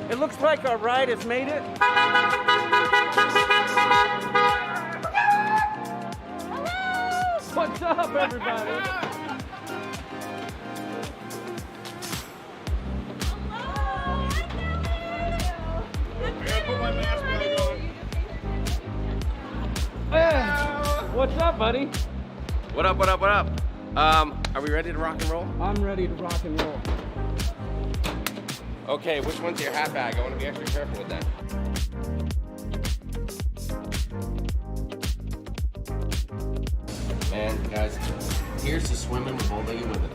It looks like our ride has made it. What's up, everybody? Put my mask back on. Hey, what's up, buddy? What up, what up, what up? Are we ready to rock and roll? I'm ready to rock and roll. Okay, which one's your hat bag? I want to be extra careful with that. Man, guys, here's to swimming with bow-legged women.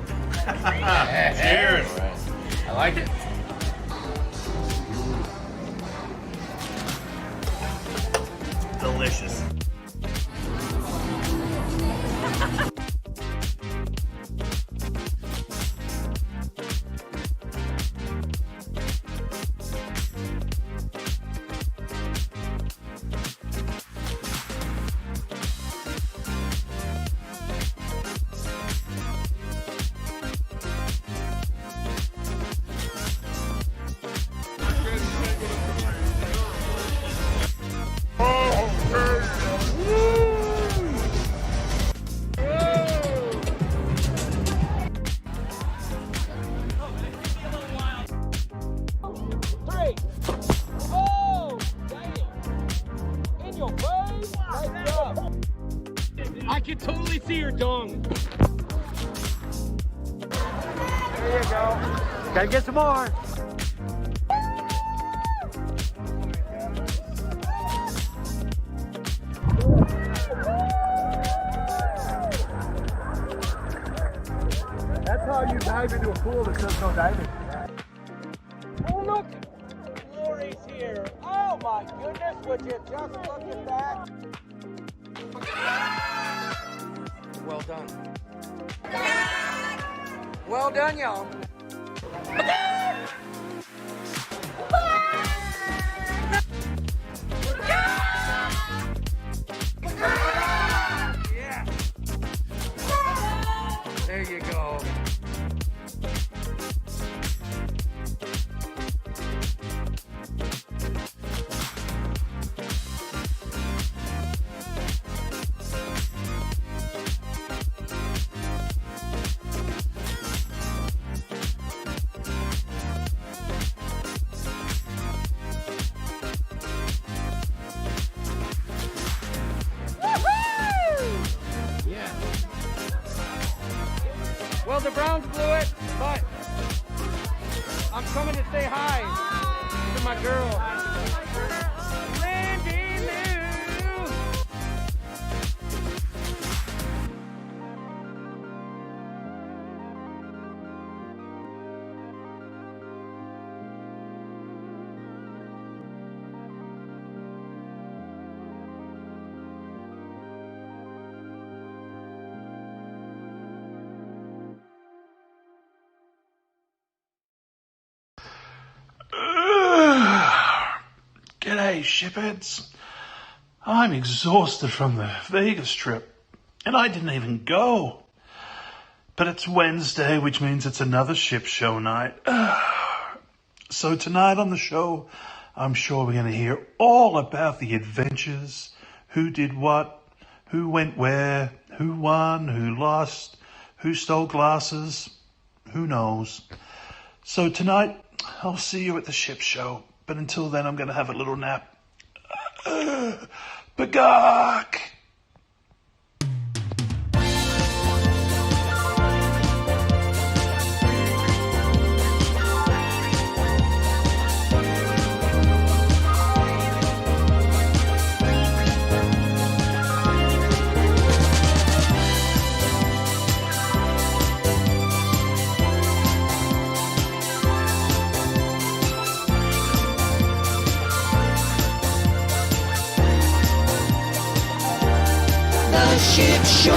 Cheers. All right. I like it. Delicious. I can totally see your dong. There you go. Gotta get some more. That's how you dive into a pool that says no diving. Oh, look! Lori's here. Oh my goodness, would you just look at that? Well done. Well done, y'all. Yeah. There you go. Well, the Browns blew it, but I'm coming to say hi to my girl, Lindy Lou. G'day, shipheads. I'm exhausted from the Vegas trip, and I didn't even go. But it's Wednesday, which means it's another ship show night. So tonight on the show, I'm sure we're going to hear all about the adventures, who did what, who went where, who won, who lost, who stole glasses, who knows. So tonight, I'll see you at the ship show. But until then, I'm going to have a little nap. Bagok! Ship Show.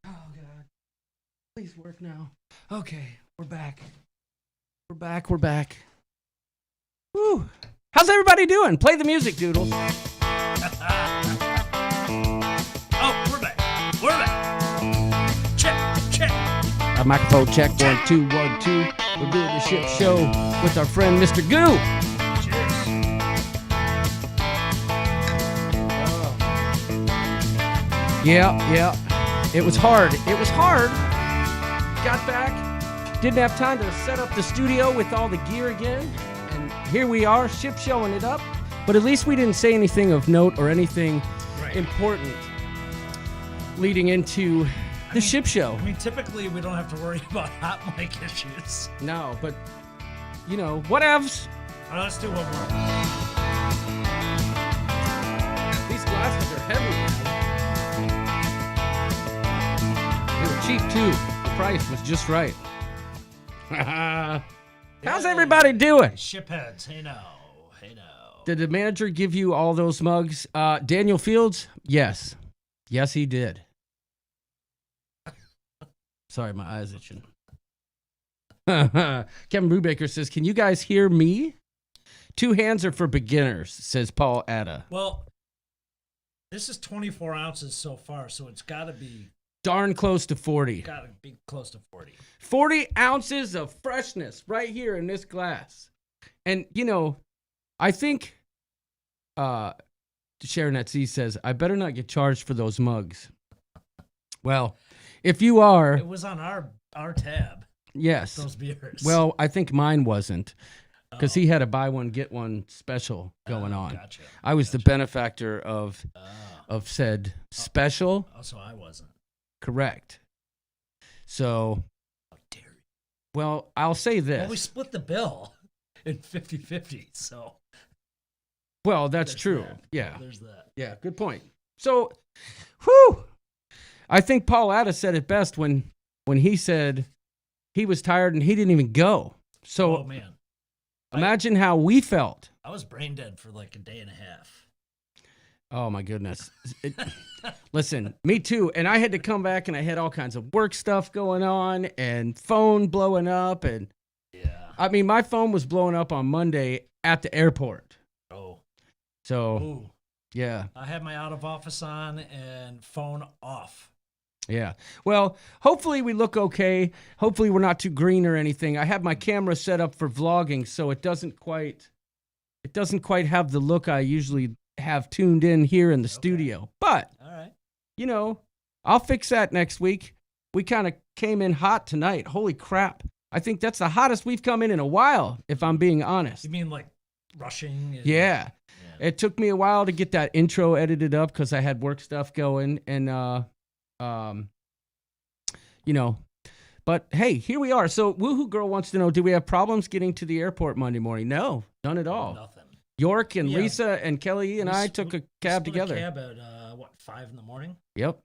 Oh, God. Please work now. Okay, we're back. We're back. Woo. How's everybody doing? Play the music, Doodles. Oh, we're back. We're back. Check. Our microphone check. 1, 2, 1, 2. We're doing the Ship Show with our friend Mr. Goo. Cheers. Yeah. It was hard. Got back. Didn't have time to set up the studio with all the gear again. And here we are, Ship Showing it up. But at least we didn't say anything of note or anything important leading into the Ship Show. I mean, typically we don't have to worry about hot mic issues. No, but, whatevs. All right, let's do one more. These glasses are heavy. They were cheap, too. The price was just right. How's everybody doing? Shipheads, hey no. Did the manager give you all those mugs? Daniel Fields? Yes. Yes, he did. Sorry, my eyes itching. Kevin Brubaker says, can you guys hear me? 2 hands are for beginners, says Paul Atta. Well, this is 24 ounces so far, so it's got to be Darn close to 40. Got to be close to 40. 40 ounces of freshness right here in this glass. And, I think Sharon at Sea says, I better not get charged for those mugs. Well, if you are... It was on our tab. Yes. Those beers. Well, I think mine wasn't. Because he had a buy one, get one special going on. Gotcha. I was the benefactor of said special. Also, I wasn't. Correct. So, How dare you? Well, I'll say this. Well, we split the bill in 50-50, so. Well, that's There's true. that. Yeah. There's that. Yeah, good point. So, whew. I think Paul Atta said it best when he said he was tired and he didn't even go. So, Oh, man. imagine how we felt. I was brain dead for like a day and a half. Oh, my goodness. Listen, me too. And I had to come back and I had all kinds of work stuff going on and phone blowing up. And Yeah. I mean, my phone was blowing up on Monday at the airport. Oh. So, Ooh. yeah. I had my out of office on and phone off. Yeah. Well, hopefully we look okay. Hopefully we're not too green or anything. I have my camera set up for vlogging, so it doesn't quite have the look I usually have tuned in here in the studio. But, All right. I'll fix that next week. We kind of came in hot tonight. Holy crap. I think that's the hottest we've come in a while, if I'm being honest. You mean like rushing? And, Yeah. It took me a while to get that intro edited up because I had work stuff going and, but hey, here we are. So Woohoo Girl wants to know, do we have problems getting to the airport Monday morning? No, none at all. Nothing. York and Yeah. Lisa and Kelly and I took a cab split together. A cab at 5 in the morning? Yep.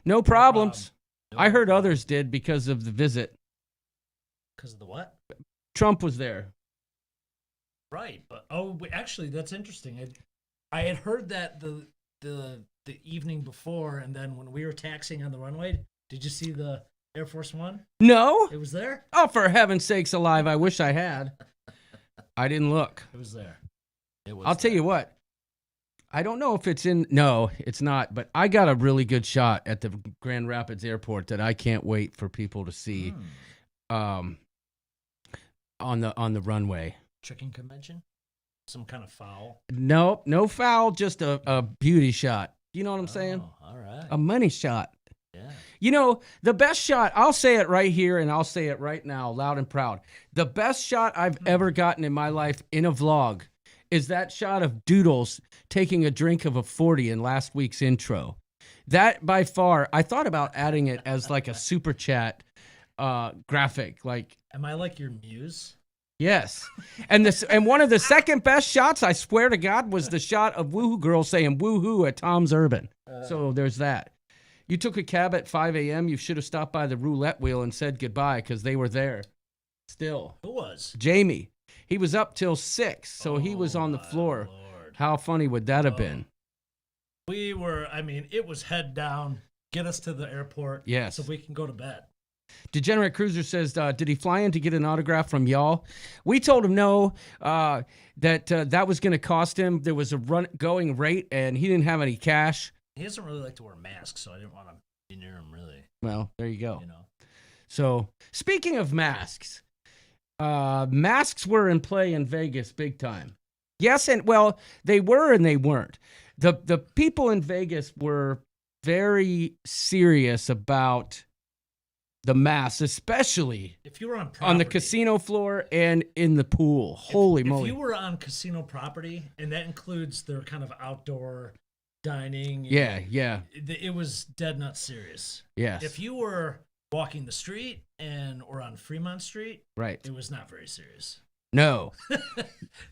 No problems. No I heard problem. others did because of the visit. Because of the what? Trump was there. Right, but actually, that's interesting. I had heard that the evening before, and then when we were taxiing on the runway, did you see the Air Force One? No? It was there. Oh, for heaven's sakes alive, I wish I had. I didn't look. It was there. It was. I'll tell you what. I don't know if it's in. No, it's not. But I got a really good shot at the Grand Rapids Airport that I can't wait for people to see. On the runway. Chicken convention. Some kind of foul. Nope, no foul. Just a beauty shot. You know what I'm saying? Oh, all right. A money shot. Yeah. The best shot. I'll say it right here, and I'll say it right now, loud and proud. The best shot I've ever gotten in my life in a vlog is that shot of Doodles taking a drink of a 40 in last week's intro. That by far, I thought about adding it as like a super chat graphic. Like, am I like your muse? Yes. And one of the second best shots, I swear to God, was the shot of Woohoo Girl saying woohoo at Tom's Urban. So there's that. You took a cab at 5 a.m. You should have stopped by the roulette wheel and said goodbye because they were there still. Who was? Jamie. He was up till 6, so he was on the floor. Lord. How funny would that have been? We were, it was head down get us to the airport. Yes. So we can go to bed. Degenerate Cruiser says, did he fly in to get an autograph from y'all? We told him no, that was going to cost him. There was a going rate, and he didn't have any cash. He doesn't really like to wear masks, so I didn't want to be near him, really. Well, there you go. You know. So, speaking of masks, masks were in play in Vegas big time. Yes, and well, they were and they weren't. The people in Vegas were very serious about the masks, especially if you were on the casino floor and in the pool. Holy moly. If you were on casino property, and that includes their kind of outdoor dining. Yeah. It was dead nuts serious. Yes. If you were walking the street or on Fremont Street, right, it was not very serious. No.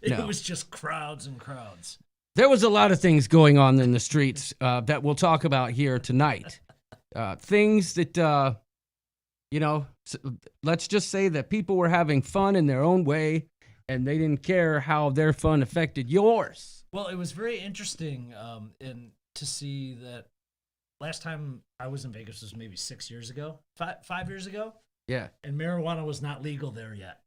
It was just crowds and crowds. There was a lot of things going on in the streets that we'll talk about here tonight. Things that, let's just say that people were having fun in their own way, and they didn't care how their fun affected yours. Well, it was very interesting to see that last time I was in Vegas was maybe 6 years ago, 5 years ago. Yeah. And marijuana was not legal there yet.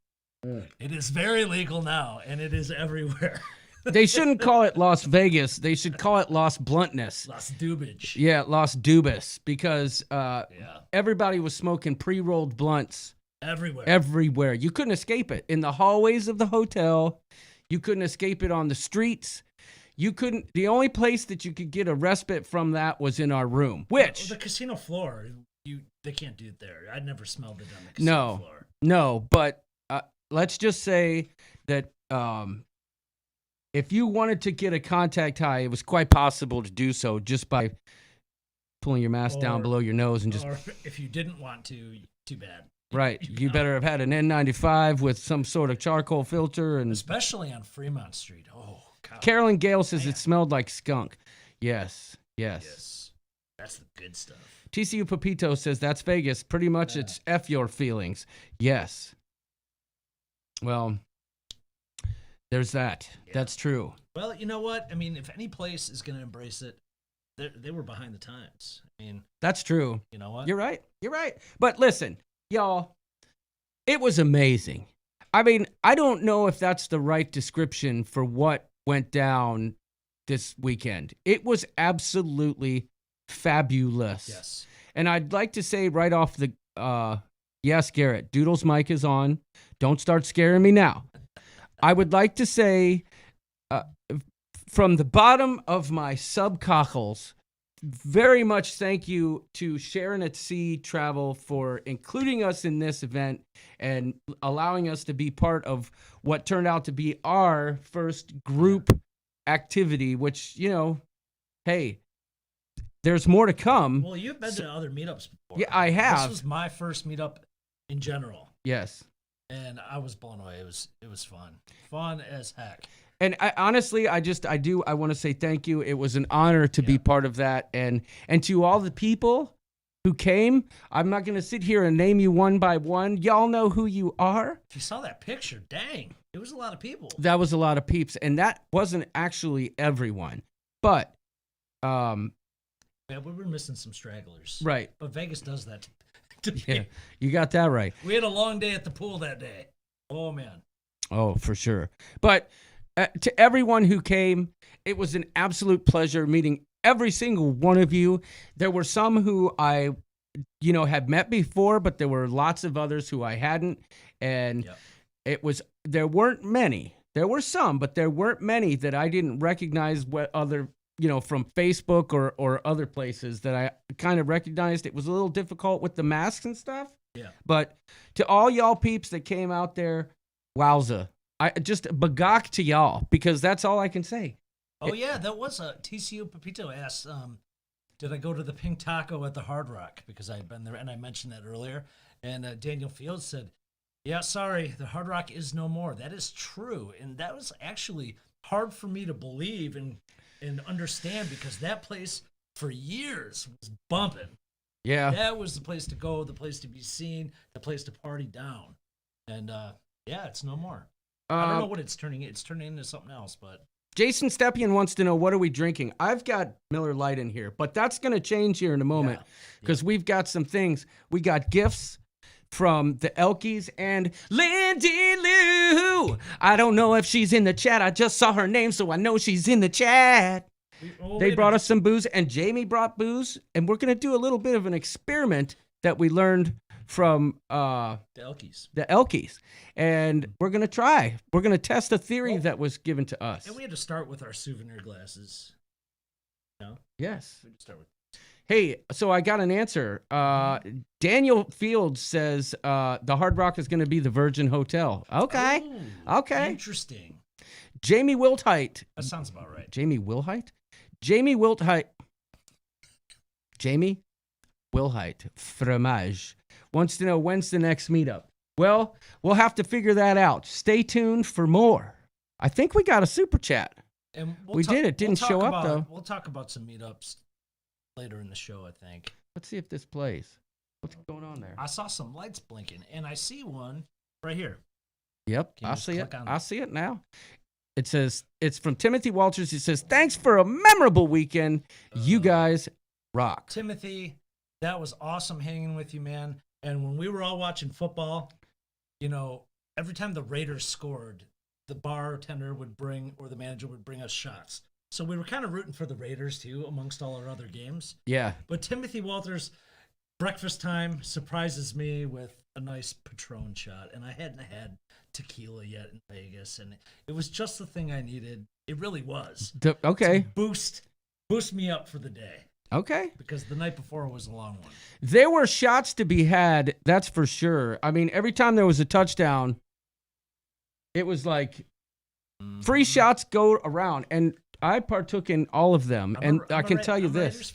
It is very legal now, and it is everywhere. They shouldn't call it Las Vegas. They should call it Las Bluntness. Las Dubage. Yeah, Las Dubas, because everybody was smoking pre-rolled blunts. Everywhere. You couldn't escape it. In the hallways of the hotel, you couldn't escape it on the streets. The only place that you could get a respite from that was in our room, which... The casino floor, they can't do it there. I'd never smelled it on the casino floor. No, but let's just say that if you wanted to get a contact high, it was quite possible to do so just by pulling your mask down below your nose and just... Or if you didn't want to, too bad. Right. You better have had an N95 with some sort of charcoal filter. And especially on Fremont Street. Oh, God. Carolyn Gale says it smelled like skunk. Yes. That's the good stuff. TCU Pepito says that's Vegas. Pretty much it's F your feelings. Yes. Well, there's that. Yeah. That's true. Well, you know what? I mean, if any place is going to embrace it, they were behind the times. I mean, that's true. You know what? You're right. But listen, y'all, it was amazing. I mean, I don't know if that's the right description for what went down this weekend. It was absolutely fabulous. Yes. And I'd like to say right off the, yes, Garrett, Doodle's mic is on. Don't start scaring me now. I would like to say, from the bottom of my subcockles, very much thank you to Sharon at Sea Travel for including us in this event and allowing us to be part of what turned out to be our first group activity, which, hey, there's more to come. Well, you've been to other meetups before. Yeah, I have. This was my first meetup in general. Yes. And I was blown away. It was fun. Fun as heck. And I want to say thank you. It was an honor to be part of that. And to all the people who came, I'm not going to sit here and name you one by one. Y'all know who you are. If you saw that picture, dang, it was a lot of people. That was a lot of peeps. And that wasn't actually everyone. But, yeah, we were missing some stragglers. Right. But Vegas does that yeah, you got that right. We had a long day at the pool that day. Oh, man. Oh, for sure. But to everyone who came, it was an absolute pleasure meeting every single one of you. There were some who I, had met before, but there were lots of others who I hadn't. And there weren't many. There were some, but there weren't many that I didn't recognize what other, from Facebook or other places that I kind of recognized. It was a little difficult with the masks and stuff. Yeah. But to all y'all peeps that came out there, wowza. I just bagok to y'all, because that's all I can say. Oh, yeah, that was a TCU Pepito asked, did I go to the Pink Taco at the Hard Rock? Because I had been there, and I mentioned that earlier. And Daniel Fields said, yeah, sorry, the Hard Rock is no more. That is true. And that was actually hard for me to believe and understand, because that place for years was bumping. Yeah. That was the place to go, the place to be seen, the place to party down. And, it's no more. I don't know what it's turning. It's turning into something else, but Jason Stepien wants to know, what are we drinking? I've got Miller Lite in here, but that's going to change here in a moment because we've got some things. We got gifts from the Elkies and Lindy Lou. I don't know if she's in the chat. I just saw her name, so I know she's in the chat. They brought us some booze, and Jamie brought booze, and we're going to do a little bit of an experiment that we learned from the Elkies. And we're going to try. We're going to test a theory that was given to us. And we had to start with our souvenir glasses. No? Yes. We had to start with. Hey, so I got an answer. Daniel Fields says the Hard Rock is going to be the Virgin Hotel. Okay. Oh, okay. Interesting. Jamie Wilthite. That sounds about right. Jamie Wilhite? Jamie Wilhite. Jamie Wilhite. Fromage. Wants to know, when's the next meetup? Well, we'll have to figure that out. Stay tuned for more. I think we got a super chat. And we did. It didn't show up, though. We'll talk about some meetups later in the show, I think. Let's see if this plays. What's going on there? I saw some lights blinking, and I see one right here. Yep, I see it. I see it now. It says, it's from Timothy Walters. He says, thanks for a memorable weekend. You guys rock. Timothy, that was awesome hanging with you, man. And when we were all watching football, you know, every time the Raiders scored, the bartender would bring, or the manager would bring us shots. So we were kind of rooting for the Raiders, too, amongst all our other games. Yeah. But Timothy Walters, breakfast time, surprises me with a nice Patron shot. And I hadn't had tequila yet in Vegas, and it was just the thing I needed. It really was. Okay. To boost me up for the day. Okay. Because the night before was a long one. There were shots to be had, that's for sure. I mean, every time there was a touchdown, it was like free shots go around, and I partook in all of them. I can tell you this.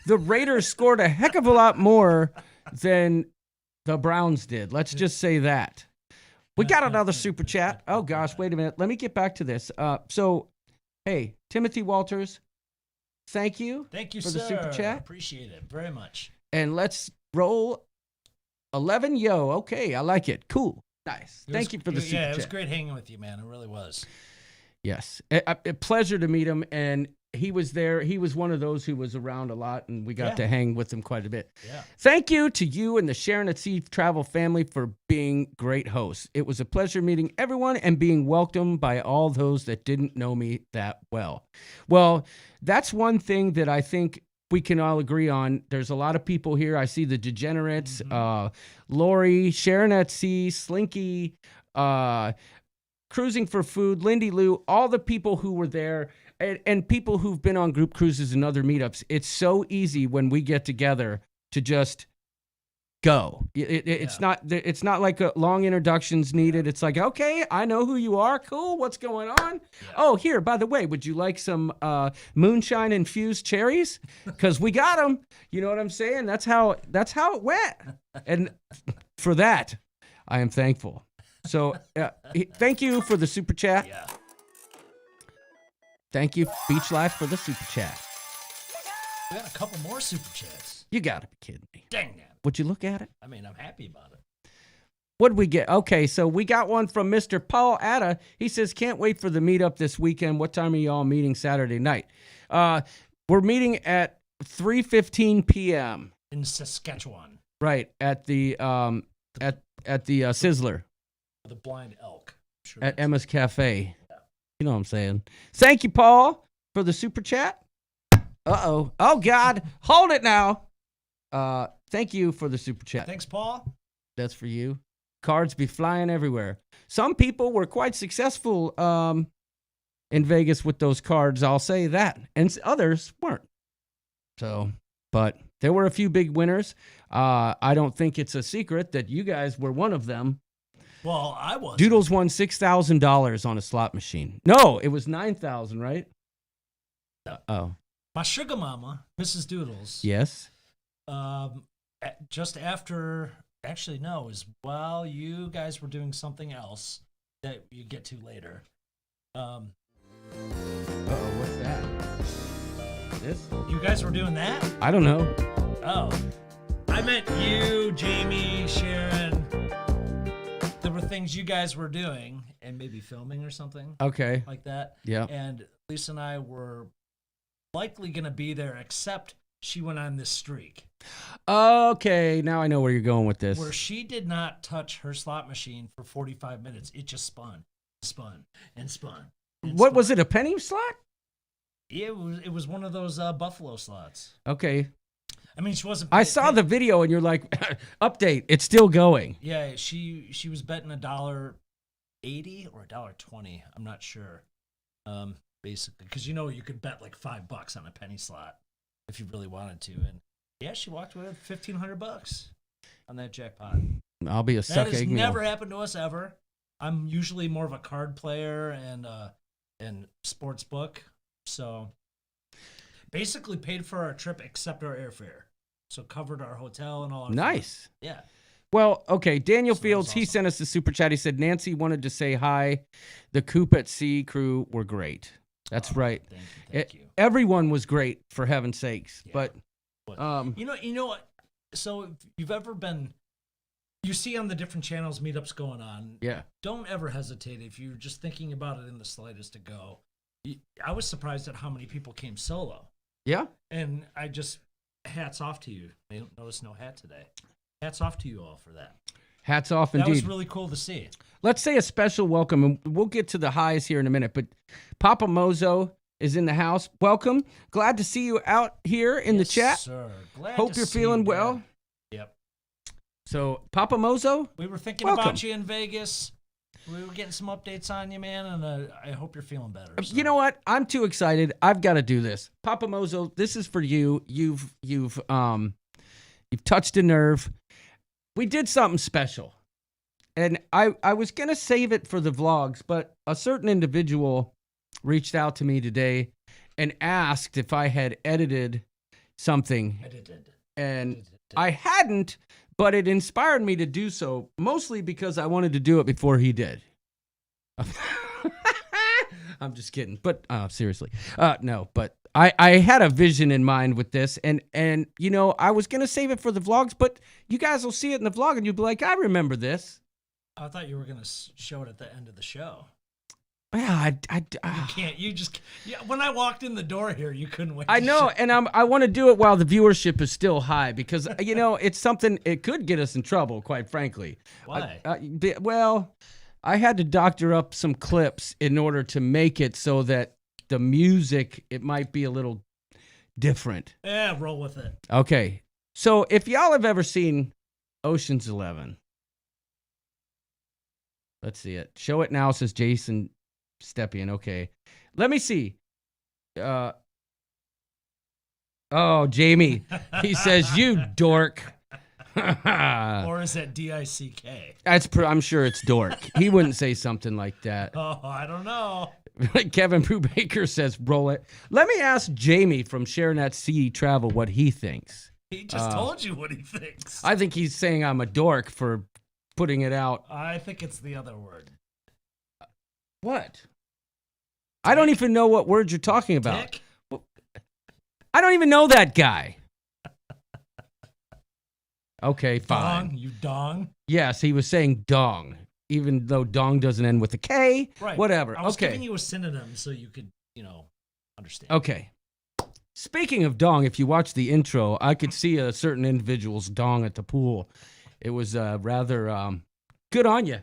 The Raiders scored a heck of a lot more than the Browns did. Let's just say that. We got another super chat. Oh, gosh, wait a minute. Let me get back to this. So, hey, Timothy Walters, thank you. Thank you, for sir. the super chat. Appreciate it very much. And let's roll 11 yo. Okay, I like it. Cool. Nice. Thank you for the super chat. Yeah, it was great hanging with you, man. It really was. Yes. A pleasure to meet him. And he was there. He was one of those who was around a lot, and we got to hang with him quite a bit. Yeah. Thank you to you and the Sharon at Sea Travel family for being great hosts. It was a pleasure meeting everyone and being welcomed by all those that didn't know me that well. Well, that's one thing that I think we can all agree on. There's a lot of people here. I see the Degenerates, Lori, Sharon at Sea, Slinky, Cruising for Food, Lindy Lou, all the people who were there. And people who've been on group cruises and other meetups, it's so easy when we get together to just go. It's not like a long introductions needed. It's like, okay, I know who you are. Cool. What's going on? Yeah. Oh, here, by the way, would you like some moonshine infused cherries? Because we got them. You know what I'm saying? That's how it went. And for that, I am thankful. So thank you for the super chat. Yeah. Thank you, Beach Life, for the super chat. We got a couple more super chats. You got to be kidding me. Dang that. Would you look at it? I mean, I'm happy about it. What did we get? Okay, so we got one from Mr. Paul Atta. He says, can't wait for the meetup this weekend. What time are y'all meeting Saturday night? We're meeting at 3:15 p.m. in Saskatchewan. Right, at the at the Sizzler. The Blind Elk. Sure at Emma's Cafe. You know what I'm saying. Thank you, Paul, for the super chat. Uh-oh. Oh, God. Hold it now. Thank you for the super chat. Thanks, Paul. That's for you. Cards be flying everywhere. Some people were quite successful in Vegas with those cards, I'll say that. And others weren't. So, but there were a few big winners. I don't think it's a secret that you guys were one of them. Well, I was. Doodles won $6,000 on a slot machine. No, it was $9,000, right? Oh. My sugar mama, Mrs. Doodles. Yes. Just after, actually, no, it was while you guys were doing something else that you get to later. What's that? This? You guys were doing that? I don't know. Oh. I meant you, Jamie, Sharon. There were things you guys were doing and maybe filming or something Okay. like that. Yeah. And Lisa and I were likely going to be there, except she went on this streak Okay. Now I know where you're going with this. where she did not touch her slot machine for 45 minutes. It just spun, and spun. What was it? A penny slot? It was one of those Buffalo slots. Okay. I mean, she wasn't. I saw the video and you're like, update. It's still going. Yeah, she was betting $1.80 or $1.20. I'm not sure. Basically, because you could bet like $5 on a penny slot if you really wanted to, and yeah, she walked away with $1,500 on that jackpot. I'll be a That suck has egg meal. never happened to us ever. I'm usually more of a card player and sports book, so basically paid for our trip except our airfare, so covered our hotel and all. Our Nice. food. Yeah. Well, okay. Daniel So that Fields, was he awesome. sent us the super chat. He said Nancy wanted to say hi. The Coop at Sea crew were great. That's right. Thank you. Everyone was great, for heaven's sakes. Yeah. But You know what? So if you've ever been, you see on the different channels meetups going on. yeah. Don't ever hesitate if you're just thinking about it in the slightest to go. I was surprised at how many people came solo, Yeah. and I just hats off to you. I don't notice no hat today. Hats off to you all for that. Hats off That indeed. was really cool to see. Let's say a special welcome, and we'll get to the highs here in a minute. But Papa Mozo is in the house. Welcome. Glad to see you out here in the Yes, chat. sir. Glad Hope to you're see feeling you, well. man. Yep. So, Papa Mozo, We were thinking Welcome. about you in Vegas. We were getting some updates on you, man, and I hope you're feeling better. So. you know what? I'm too excited. I've got to do this. Papa Mozo, this is for you. You've touched a nerve. We did something special. And I was going to save it for the vlogs, but a certain individual reached out to me today and asked if I had edited something. And I hadn't, but it inspired me to do so, mostly because I wanted to do it before he did. I'm just kidding, but seriously. No, but I had a vision in mind with this, and I was going to save it for the vlogs, but you guys will see it in the vlog, and you'll be like, I remember this. I thought you were going to show it at the end of the show. Yeah, You can't. You just. Yeah. When I walked in the door here, you couldn't wait. I to know, show- and I want to do it while the viewership is still high because it's something. It could get us in trouble, quite frankly. Why? Well, I had to doctor up some clips in order to make it so that the music it might be a little different. Yeah, roll with it. Okay, so if y'all have ever seen Ocean's 11, let's see it. Show it now, says Jason Stepien. Okay, let me see. Oh, Jamie, he says you dork. Or is that D-I-C-K? I'm sure it's dork. He wouldn't say something like that. Oh, I don't know. Kevin Brubaker says roll it. Let me ask Jamie from Sharon at Sea Travel what he thinks. He just told you what he thinks. I think he's saying I'm a dork for putting it out. I think it's the other word. What? I don't even know what word you're talking about. Dick? I don't even know that guy. Okay, fine. Dong? You dong? Yes, he was saying dong, even though dong doesn't end with a K. Right. Whatever. I was Okay. giving you a synonym so you could, understand. Okay. Speaking of dong, if you watch the intro, I could see a certain individual's dong at the pool. It was rather good on you.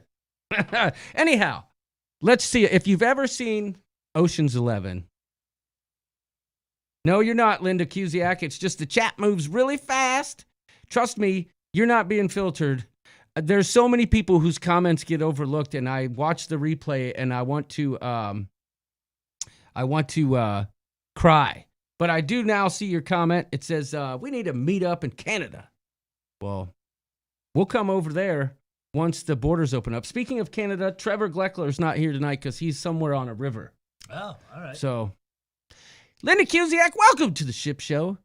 Anyhow, let's see. If you've ever seen Ocean's 11. No, you're not, Linda Cusiak. It's just the chat moves really fast. Trust me, you're not being filtered. There's so many people whose comments get overlooked, and I watch the replay, and I want to cry. But I do now see your comment. It says, we need to meet up in Canada. Well, we'll come over there once the borders open up. Speaking of Canada, Trevor Gleckler's not here tonight because he's somewhere on a river. Oh, all right. So, Linda Cusiak, welcome to the Ship Show.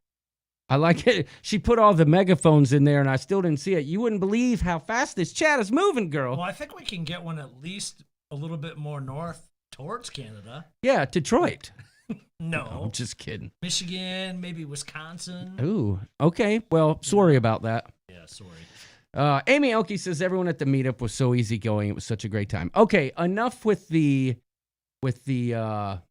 I like it. She put all the megaphones in there, and I still didn't see it. You wouldn't believe how fast this chat is moving, girl. Well, I think we can get one at least a little bit more north towards Canada. Yeah, Detroit. No. I'm just kidding. Michigan, maybe Wisconsin. Ooh, okay. Well, sorry about that. Yeah, sorry. Amy Elke says everyone at the meetup was so easygoing. It was such a great time. Okay, enough with the beating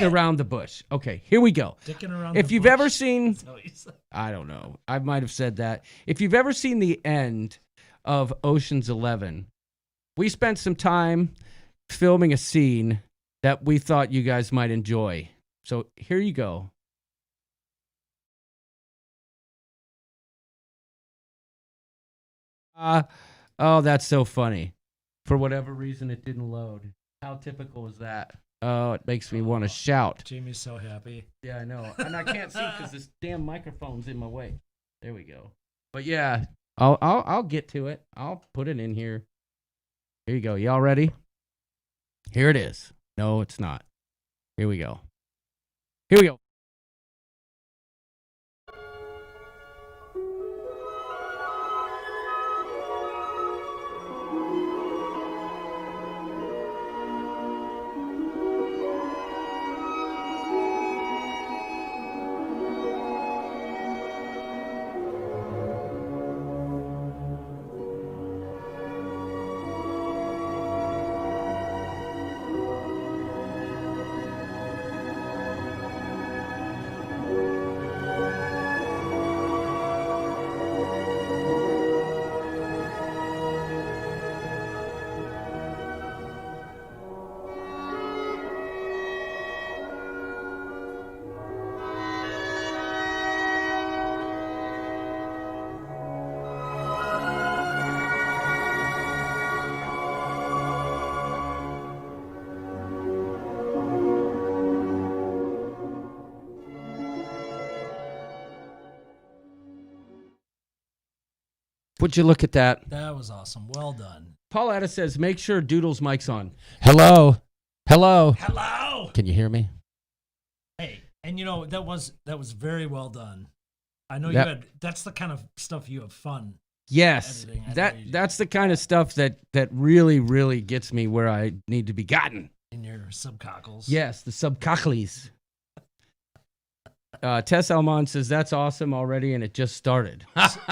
around the bush. Okay, here we go. Dicking around If the you've bush. ever seen, That's what he said. I don't know, I might have said that. If you've ever seen the end of Ocean's 11, we spent some time filming a scene that we thought you guys might enjoy. So here you go. Oh, that's so funny. For whatever reason, it didn't load. How typical is that? Oh, it makes me want to shout. Jamie's so happy. Yeah, I know. And I can't see because this damn microphone's in my way. There we go. But yeah, I'll get to it. I'll put it in here. Here you go. Y'all ready? Here it is. No, it's not. Here we go. Here we go. Would you look at that? That was awesome. Well done. Pauletta says, make sure Doodle's mic's on. Hello. Hello. Hello. Can you hear me? Hey, and you know that was very well done. I know Yep. you had. That's the kind of stuff you have fun. Yes. Editing, I know you do. That's the kind of stuff that really, really gets me where I need to be gotten. In your subcockles. Yes, the subcockles. Tess Almond says, that's awesome already, and it just started.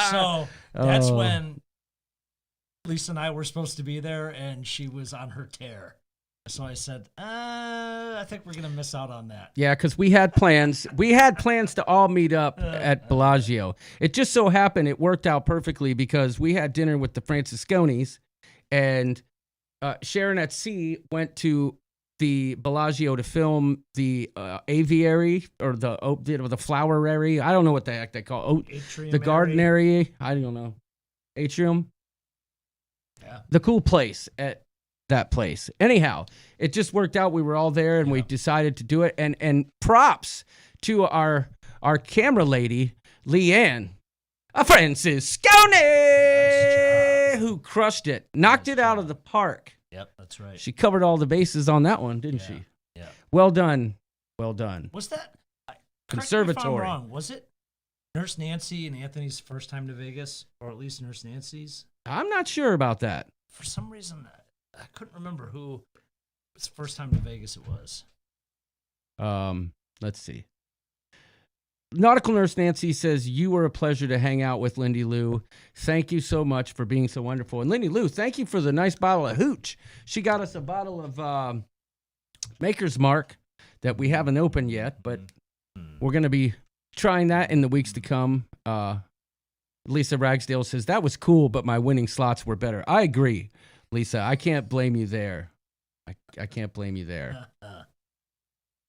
So that's Oh. when Lisa and I were supposed to be there, and she was on her tear. So I said, I think we're going to miss out on that. Yeah, because we had plans. We had plans to all meet up at Bellagio. It just so happened it worked out perfectly because we had dinner with the Francisconis, and Sharon at Sea went to the Bellagio to film the aviary or the flowerary. I don't know what the heck they call it. Atrium The garden area. I don't know. Atrium. Yeah. The cool place at that place. Anyhow, it just worked out. We were all there and we decided to do it. And props to our camera lady, Leanne, a Franciscone, who crushed it, knocked it out of the park. Yep, that's right. She covered all the bases on that one, didn't she? Yeah. Well done. Well done. Was that Conservatory. Correct me if I'm wrong. Was it Nurse Nancy and Anthony's first time to Vegas, or at least Nurse Nancy's? I'm not sure about that. For some reason, I couldn't remember who his first time to Vegas it was. Let's see. Nautical Nurse Nancy says, you were a pleasure to hang out with, Lindy Lou. Thank you so much for being so wonderful. And Lindy Lou, thank you for the nice bottle of hooch. She got us a bottle of Maker's Mark that we haven't opened yet, but we're going to be trying that in the weeks to come. Lisa Ragsdale says, that was cool, but my winning slots were better. I agree, Lisa. I can't blame you there. I can't blame you there.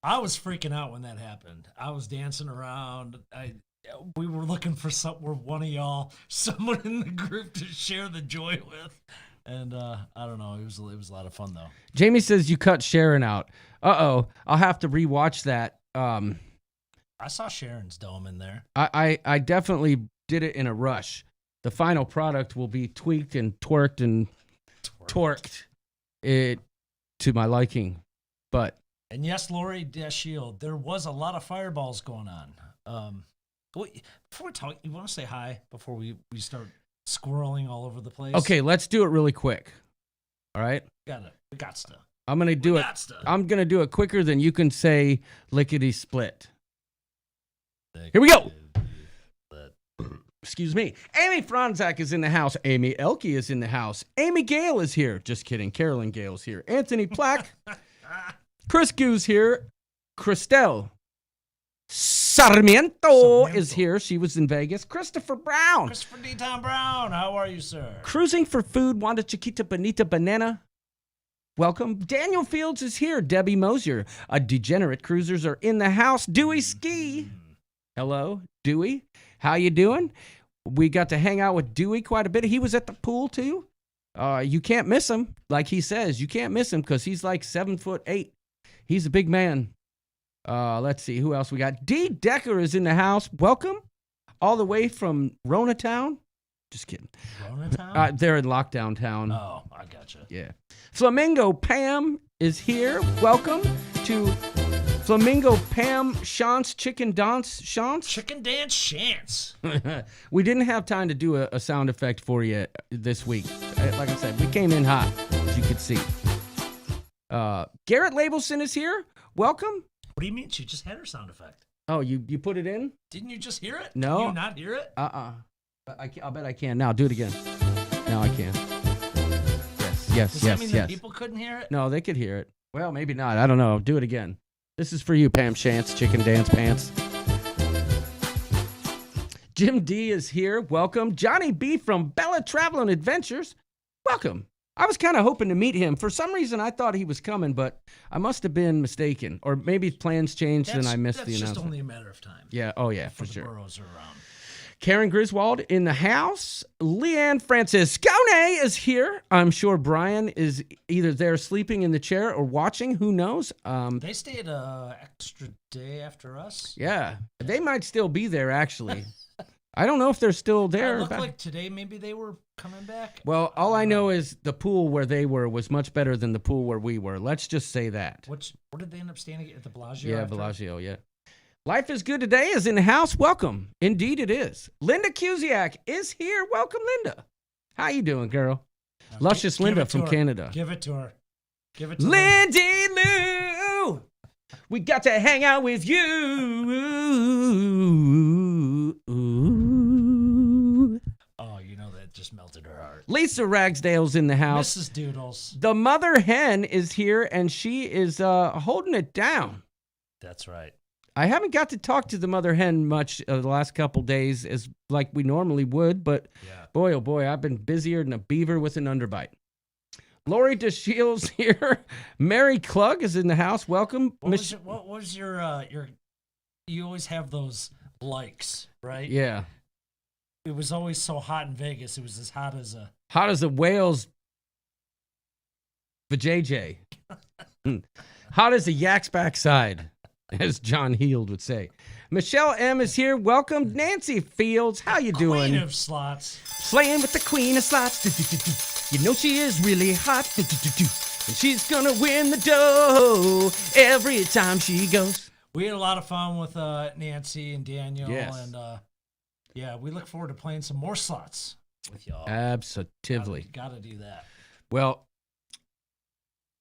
I was freaking out when that happened. I was dancing around. We were looking for one of y'all, someone in the group to share the joy with. And I don't know. It was a lot of fun though. Jamie says you cut Sharon out. Uh-oh. I'll have to rewatch that. I saw Sharon's dome in there. I definitely did it in a rush. The final product will be tweaked and twerked and torqued it to my liking. But and yes, Lori Dashield, there was a lot of fireballs going on. Before we talk, you want to say hi before we start squirreling all over the place? okay, let's do it really quick. All right? We got to. I'm going to do it. I'm going to do it quicker than you can say lickety split. Here we go. Excuse me. Amy Franzak is in the house. Amy Elke is in the house. Amy Gale is here. Just kidding. Carolyn Gale's here. Anthony Plack. Chris Goo's here. Christelle Sarmiento is here. She was in Vegas. Christopher Brown. Christopher D. Town Brown, how are you, sir? Cruising for Food. Wanda Chiquita Bonita Banana. Welcome. Daniel Fields is here. Debbie Mosier. Degenerate Cruisers are in the house. Dewey Ski. Hello, Dewey. How you doing? We got to hang out with Dewey quite a bit. He was at the pool too. You can't miss him. Like he says, you can't miss him because he's like 7'8". He's a big man. Let's see who else we got. D. Decker is in the house. Welcome, all the way from Rona Town. Just kidding. Rona Town? They're in lockdown town. Oh, I gotcha. Yeah. Flamingo Pam is here. Welcome to Flamingo Pam Shantz Chicken Dance Shantz. Chicken Dance Chance. We didn't have time to do a sound effect for you this week. Like I said, we came in hot, as you could see. Garrett Labelson is here. Welcome. What do you mean? She just had her sound effect. Oh, you put it in? Didn't you just hear it? No. Did you not hear it? I'll bet I can now. Do it again. Now I can. Yes. Does that mean that people couldn't hear it? No, they could hear it. Well, maybe not. I don't know. Do it again. This is for you, Pam Shantz, Chicken Dance Pants. Jim D is here. Welcome. Johnny B from Bella Travel and Adventures. Welcome. I was kind of hoping to meet him. For some reason, I thought he was coming, but I must have been mistaken. Or maybe plans changed and I missed the announcement. That's just only a matter of time. Yeah. Oh, yeah, for the sure. Burrows are around. Karen Griswold in the house. Leanne Franciscone is here. I'm sure Brian is either there sleeping in the chair or watching. Who knows? They stayed an extra day after us. Yeah. They might still be there, actually. I don't know if they're still there. It looked like today maybe they were coming back. Well, all I know is the pool where they were was much better than the pool where we were. Let's just say that. What did they end up staying at the Bellagio? Yeah, Bellagio, yeah. Life is Good Today is in the house. Welcome. Indeed it is. Linda Cusiak is here. Welcome, Linda. How you doing, girl? Luscious Linda from Canada. Give it to her. Give it to Lindy Lou. We got to hang out with you. Oh, you know that just melted her heart. Lisa Ragsdale's in the house. Mrs. Doodles. The mother hen is here, and she is holding it down. That's right. I haven't got to talk to the mother hen much the last couple days as like we normally would, but boy, oh boy, I've been busier than a beaver with an underbite. Lori DeShields here. Mary Klug is in the house. Welcome. What was your you always have those likes, right? Yeah. It was always so hot in Vegas. It was as hot as a... Hot as a whale's vajayjay. Hot as a yak's backside, as John Heald would say. Michelle M. is here. Welcome. Nancy Fields. How you doing? Queen of slots. Playing with the queen of slots. You know she is really hot. And she's gonna win the dough every time she goes. We had a lot of fun with Nancy and Daniel. Yes. And yeah, we look forward to playing some more slots with y'all. Absolutely. Gotta do that. Well,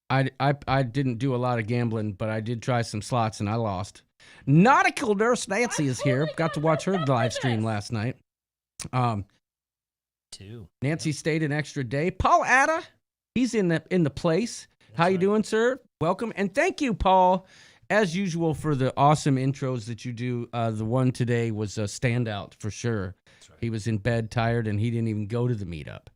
I didn't do a lot of gambling, but I did try some slots and I lost. Nautical Nurse Nancy is here. Got to watch her live stream last night. Nancy stayed an extra day. Paul Atta, he's in the place. How you doing, sir? Welcome. And thank you, Paul, as usual, for the awesome intros that you do. The one today was a standout for sure. Right. He was in bed, tired, and he didn't even go to the meetup.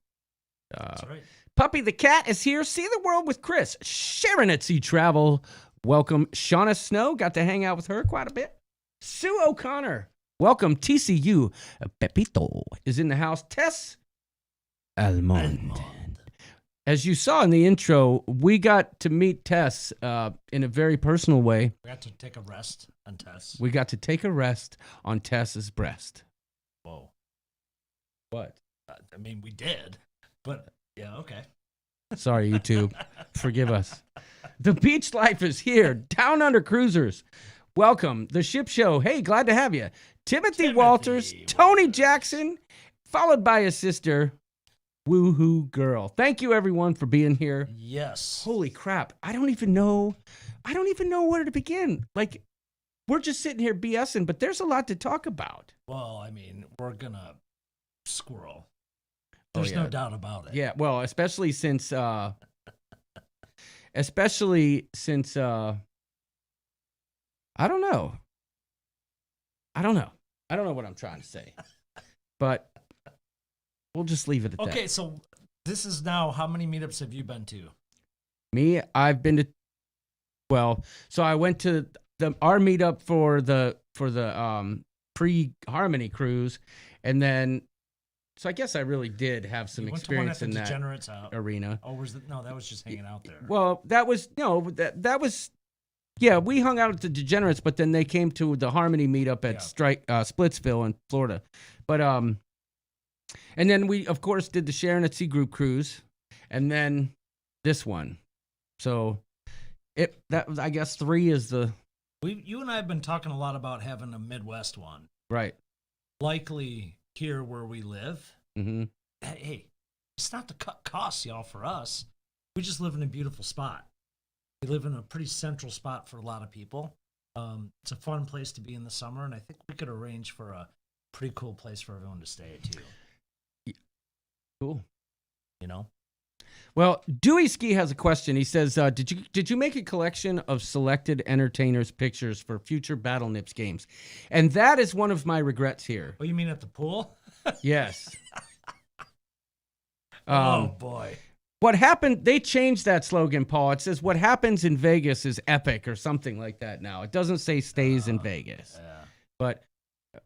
That's right. Puppy the Cat is here. See the world with Chris. Sharon at Sea Travel. Welcome. Shauna Snow. Got to hang out with her quite a bit. Sue O'Connor. Welcome. TCU. Pepito is in the house. Tess Almond. As you saw in the intro, we got to meet Tess in a very personal way. We got to take a rest on Tess. We got to take a rest on Tess's breast. Whoa. What? I mean, we did, but yeah, okay. Sorry, YouTube. Forgive us. The beach life is here. Down Under Cruisers. Welcome. The Ship Show. Hey, glad to have you. Timothy Walters, Tony Jackson, followed by his sister, Woohoo Girl. Thank you, everyone, for being here. Yes. Holy crap. I don't even know where to begin. Like, we're just sitting here BSing, but there's a lot to talk about. Well, I mean, we're going to squirrel. Oh, There's yeah. no doubt about it. Yeah, well, especially since I don't know. I don't know what I'm trying to say. But we'll just leave it at that. Okay, so this is now, how many meetups have you been to? Me, I've been to, so I went to our meetup for the pre-Harmony cruise, and then, so I guess I really did have some You went experience to one in at the that Degenerates arena. Oh, no, that was just hanging out there. Well, that was, yeah, we hung out at the Degenerates, but then they came to the Harmony meetup at Splitsville in Florida. But, and then we, of course, did the Sharon at Sea Group cruise, and then this one. So, I guess 3 is the... You and I have been talking a lot about having a Midwest one. Right. Likely here where we live. Mm-hmm. Hey, it's not to cut costs, y'all, for us. We just live in a beautiful spot. We live in a pretty central spot for a lot of people. It's a fun place to be in the summer, and I think we could arrange for a pretty cool place for everyone to stay, too. Cool. You know? Well, Dewey Ski has a question. He says, did you make a collection of selected entertainers' pictures for future Battle Nips games? And that is one of my regrets here. Oh, you mean at the pool? Yes. Oh, boy. What happened, they changed that slogan, Paul. It says, what happens in Vegas is epic or something like that now. It doesn't say stays in Vegas. Yeah. But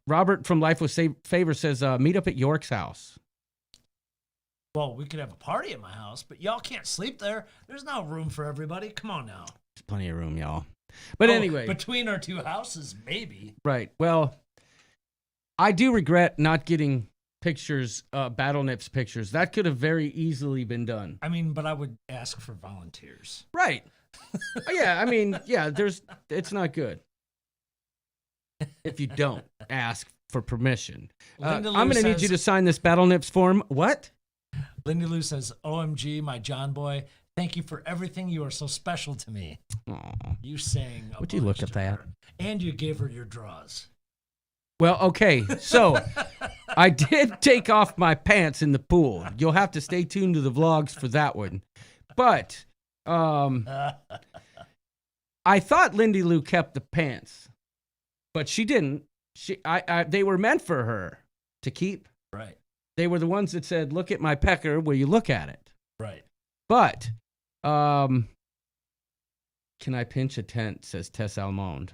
Robert from Life with Favor says, meet up at York's house. Well, we could have a party at my house, but y'all can't sleep there. There's no room for everybody. Come on now. There's plenty of room, y'all. But anyway. Between our 2 houses, maybe. Right. Well, I do regret not getting pictures, Battle Nips pictures. That could have very easily been done. I mean, but I would ask for volunteers. Right. Yeah, I mean, yeah, it's not good if you don't ask for permission. I'm going to need you to sign this Battle Nips form. What? Lindy Lou says, OMG, my John boy, thank you for everything. You are so special to me. Aww. You sang a Would you look bunch at to that? her, and you gave her your draws. Well, okay, so I did take off my pants in the pool. You'll have to stay tuned to the vlogs for that one. But I thought Lindy Lou kept the pants, but she didn't. They were meant for her to keep. Right. They were the ones that said, look at my pecker, will you look at it? Right. But, can I pinch a tent, says Tess Almond.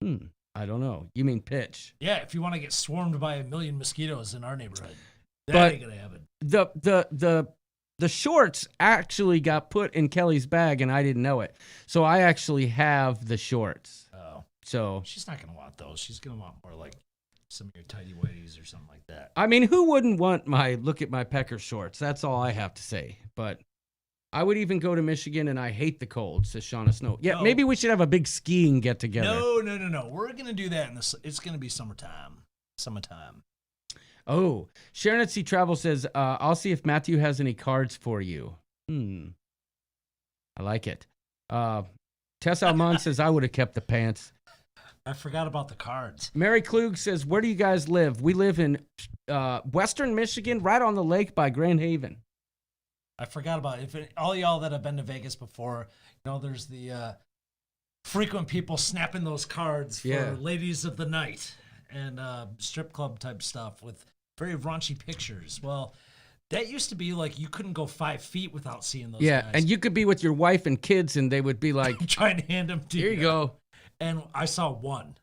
I don't know. You mean pitch. Yeah, if you want to get swarmed by 1 million mosquitoes in our neighborhood, that But ain't going to happen. The shorts actually got put in Kelly's bag, and I didn't know it. So I actually have the shorts. Oh. So She's not going to want those. She's going to want more like some of your tidy whities or something like that. I mean, who wouldn't want my look at my pecker shorts? That's all I have to say. But I would even go to Michigan, and I hate the cold, says Shauna Snow. Yeah, maybe we should have a big skiing get together. No. We're going to do that it's going to be summertime. Oh, Sharon at Sea Travel says, I'll see if Matthew has any cards for you. I like it. Tess Almond says, I would have kept the pants. I forgot about the cards. Mary Klug says, where do you guys live? We live in western Michigan, right on the lake by Grand Haven. I forgot about it. All y'all that have been to Vegas before, there's the frequent people snapping those cards for ladies of the night and strip club type stuff with very raunchy pictures. Well, that used to be like you couldn't go 5 feet without seeing those guys. And you could be with your wife and kids, and they would be like, trying to hand them to you. Here you go. And I saw one.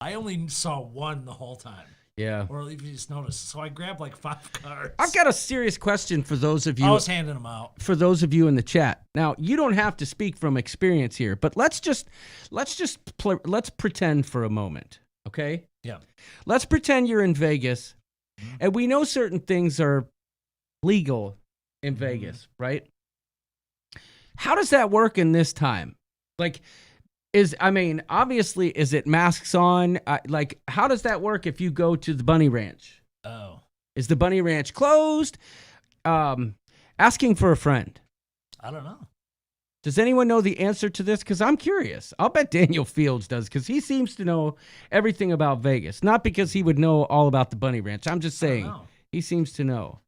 I only saw one the whole time. Yeah. Or if you just noticed. So I grabbed like 5 cards. I've got a serious question for those of you. I was handing them out. For those of you in the chat. Now, you don't have to speak from experience here, but let's pretend for a moment, okay? Yeah. Let's pretend you're in Vegas, and we know certain things are legal in Vegas, right? How does that work in this time? Like, obviously, is it masks on? How does that work if you go to the Bunny Ranch? Oh. Is the Bunny Ranch closed? Asking for a friend. I don't know. Does anyone know the answer to this? Because I'm curious. I'll bet Daniel Fields does, because he seems to know everything about Vegas. Not because he would know all about the Bunny Ranch. I'm just saying He seems to know.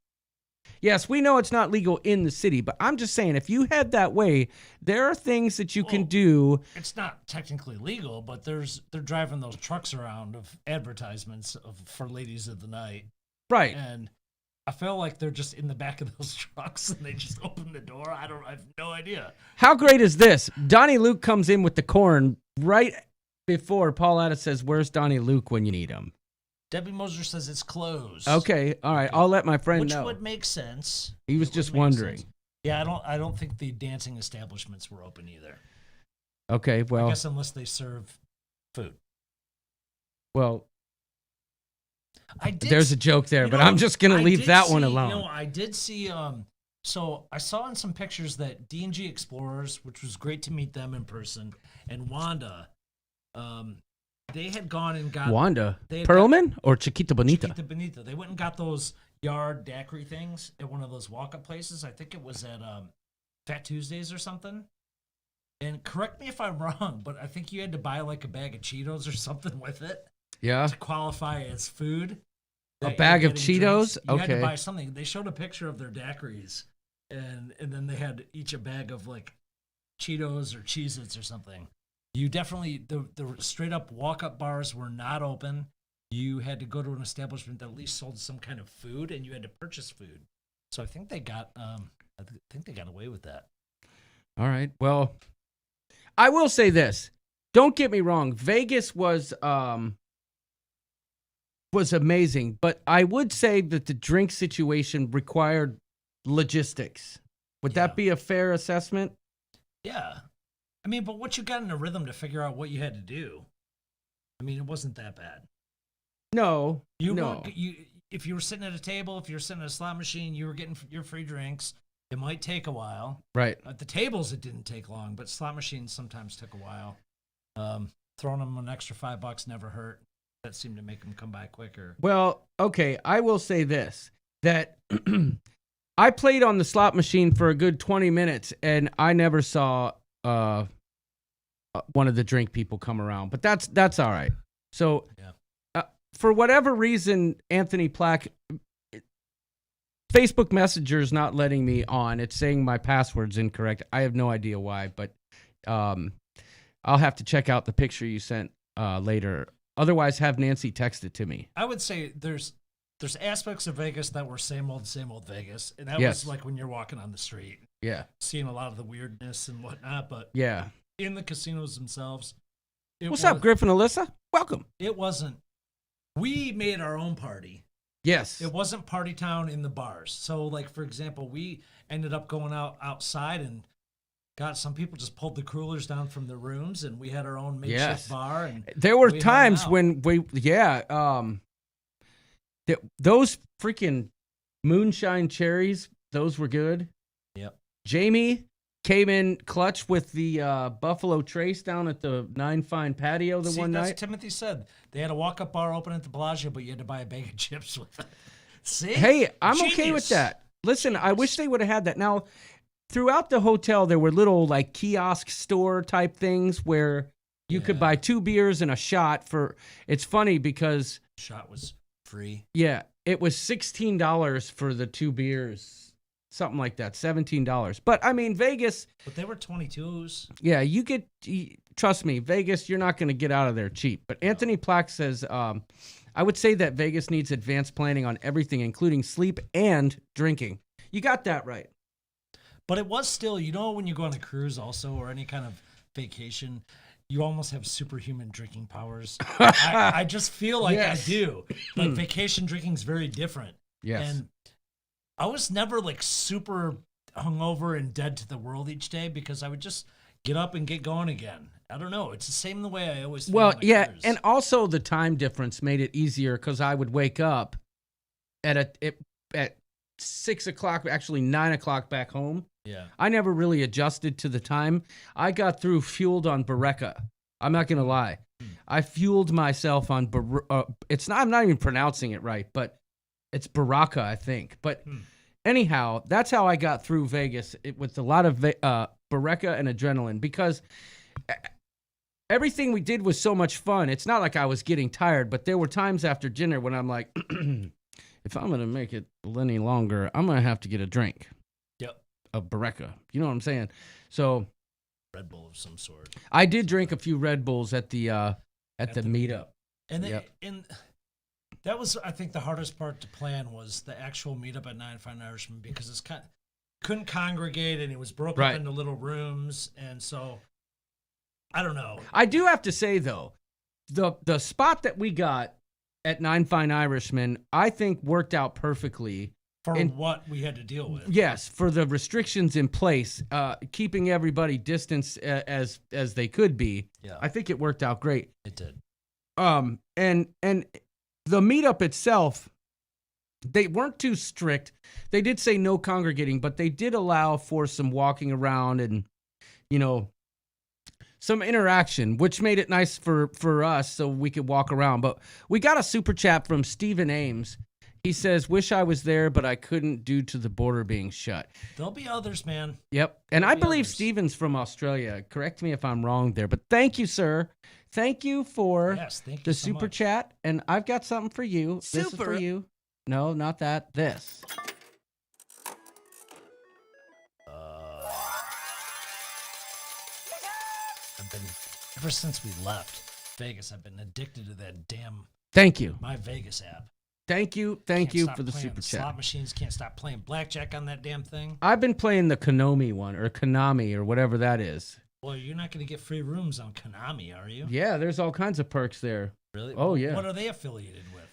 Yes, we know it's not legal in the city, but I'm just saying, if you head that way, there are things that you can do. It's not technically legal, but they're driving those trucks around of advertisements for ladies of the night. Right. And I feel like they're just in the back of those trucks and they just open the door. I have no idea. How great is this? Donnie Luke comes in with the corn right before Paul Addis says, "Where's Donnie Luke when you need him?" Debbie Moser says it's closed. Okay, all right. I'll let my friend know. Which would make sense. He was just wondering. Sense. Yeah, I don't think the dancing establishments were open either. Okay, well, I guess unless they serve food. Well, there's a joke there, but I'm just gonna leave that one alone. I did see. So I saw in some pictures that D&G Explorers, which was great to meet them in person, and Wanda, they had gone and got Wanda Perlman or Chiquita Bonita. Chiquita Bonita. They went and got those yard daiquiri things at one of those walk-up places. I think it was at Fat Tuesdays or something. And correct me if I'm wrong, but I think you had to buy like a bag of Cheetos or something with it. Yeah. To qualify as food. A bag of Cheetos? You Okay. had to buy something. They showed a picture of their daiquiris, and then they had each a bag of like Cheetos or Cheez-Its or something. You definitely, the straight up walk-up bars were not open. You had to go to an establishment that at least sold some kind of food, and you had to purchase food. So I think they got away with that. All right. Well, I will say this. Don't get me wrong. Vegas was amazing, but I would say that the drink situation required logistics. Would that be a fair assessment? Yeah. I mean, but once you got in a rhythm to figure out what you had to do, I mean, it wasn't that bad. No. If you were sitting at a table, if you were sitting at a slot machine, you were getting your free drinks. It might take a while. Right. At the tables, it didn't take long, but slot machines sometimes took a while. Throwing them an extra $5 never hurt. That seemed to make them come by quicker. Well, okay, I will say this, that I played on the slot machine for a good 20 minutes, and I never saw one of the drink people come around, but that's all right. So for whatever reason, Anthony Plack, Facebook Messenger is not letting me on. It's saying my password's incorrect. I have no idea why, but I'll have to check out the picture you sent later. Otherwise, have Nancy text it to me. I would say there's aspects of Vegas that were same old Vegas, and that was like when you're walking on the street. Yeah. Seeing a lot of the weirdness and whatnot, but yeah, in the casinos themselves. What's up, Griffin Alyssa? Welcome. It wasn't. We made our own party. Yes. It wasn't party town in the bars. So, like, for example, we ended up going outside and some people just pulled the coolers down from their rooms, and we had our own makeshift bar. And there were times when those freaking moonshine cherries, those were good. Yep. Jamie came in clutch with the Buffalo Trace down at the Nine Fine Patio one night. Timothy said they had a walk-up bar open at the Bellagio, but you had to buy a bag of chips with it. See? Hey, I'm Genius. okay with that. Listen, I wish they would have had that. Now, throughout the hotel, there were little like kiosk store type things where you could buy 2 beers and a shot for. It's funny because shot was free. Yeah, it was $16 for the 2 beers, something like that, $17. But I mean, Vegas. But they were 22s. Yeah, trust me, Vegas, you're not going to get out of there cheap. But Anthony Plack says, I would say that Vegas needs advanced planning on everything, including sleep and drinking. You got that right. But it was still, when you go on a cruise also or any kind of vacation, you almost have superhuman drinking powers. I just feel like I do. Like vacation drinking is very different. Yes. And I was never like super hungover and dead to the world each day because I would just get up and get going again. I don't know. It's the same the way I always feel. Well, on my cruise. And also the time difference made it easier because I would wake up at 6 o'clock, actually 9 o'clock back home. Yeah. I never really adjusted to the time. I got through fueled on Bereka. I'm not going to lie. I fueled myself on I'm not even pronouncing it right, but it's Baraka, I think. But anyhow, that's how I got through Vegas with a lot of Bereka and adrenaline because everything we did was so much fun. It's not like I was getting tired, but there were times after dinner when I'm like, if I'm gonna make it any longer, I'm gonna have to get a drink. Yep. Of Bereka. You know what I'm saying? So Red Bull of some sort. I did drink a few Red Bulls at the meetup. And and that was, I think, the hardest part to plan was the actual meetup at Nine Fine Irishman, because it's couldn't congregate, and it was broken up into little rooms, and so I don't know. I do have to say though, the spot that we got at Nine Fine Irishman, I think worked out perfectly for what we had to deal with. Yes, for the restrictions in place, keeping everybody distanced as they could be. Yeah. I think it worked out great. It did. And the meetup itself, they weren't too strict. They did say no congregating, but they did allow for some walking around and, you know, some interaction, which made it nice for us so we could walk around. But we got a super chat from Stephen Ames. He says, wish I was there, but I couldn't due to the border being shut. There'll be others, man. Yep. And I believe others. Stephen's from Australia. Correct me if I'm wrong there. But thank you, sir. Thank you for the so super much. chat. And I've got something for you. This is for you. No, not that. This. I've been, ever since we left Vegas, I've been addicted to that damn Thank you. My Vegas app. Thank you Can't you stop for the playing super Slot chat. machines, can't stop playing blackjack on that damn thing. I've been playing the Konami one, or Konami, or whatever that is. Well, you're not going to get free rooms on Konami, are you? Yeah, there's all kinds of perks there. Really? Oh, yeah. What are they affiliated with?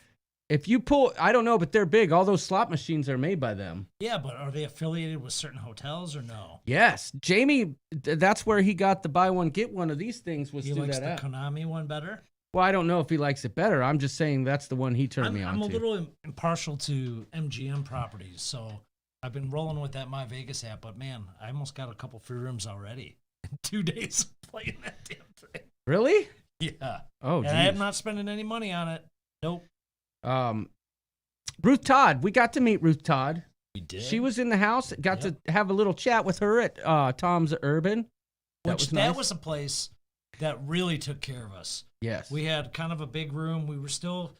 If you pull, I don't know, but they're big. All those slot machines are made by them. Yeah, but are they affiliated with certain hotels or no? Yes. Jamie, that's where he got the buy one, get one of these things was He through likes that the app. Konami one better? Well, I don't know if he likes it better. I'm just saying that's the one he turned me on I'm to. a little impartial to MGM properties, so I've been rolling with that My Vegas app, but man, I almost got a couple free rooms already in 2 days of playing that damn thing. Really? Yeah. Oh, and I am not spending any money on it. Nope. Ruth Todd. We got to meet Ruth Todd. We did. She was in the house. Got to have a little chat with her at Tom's Urban. That nice. was a place that really took care of us. Yes. We had kind of a big room. We were still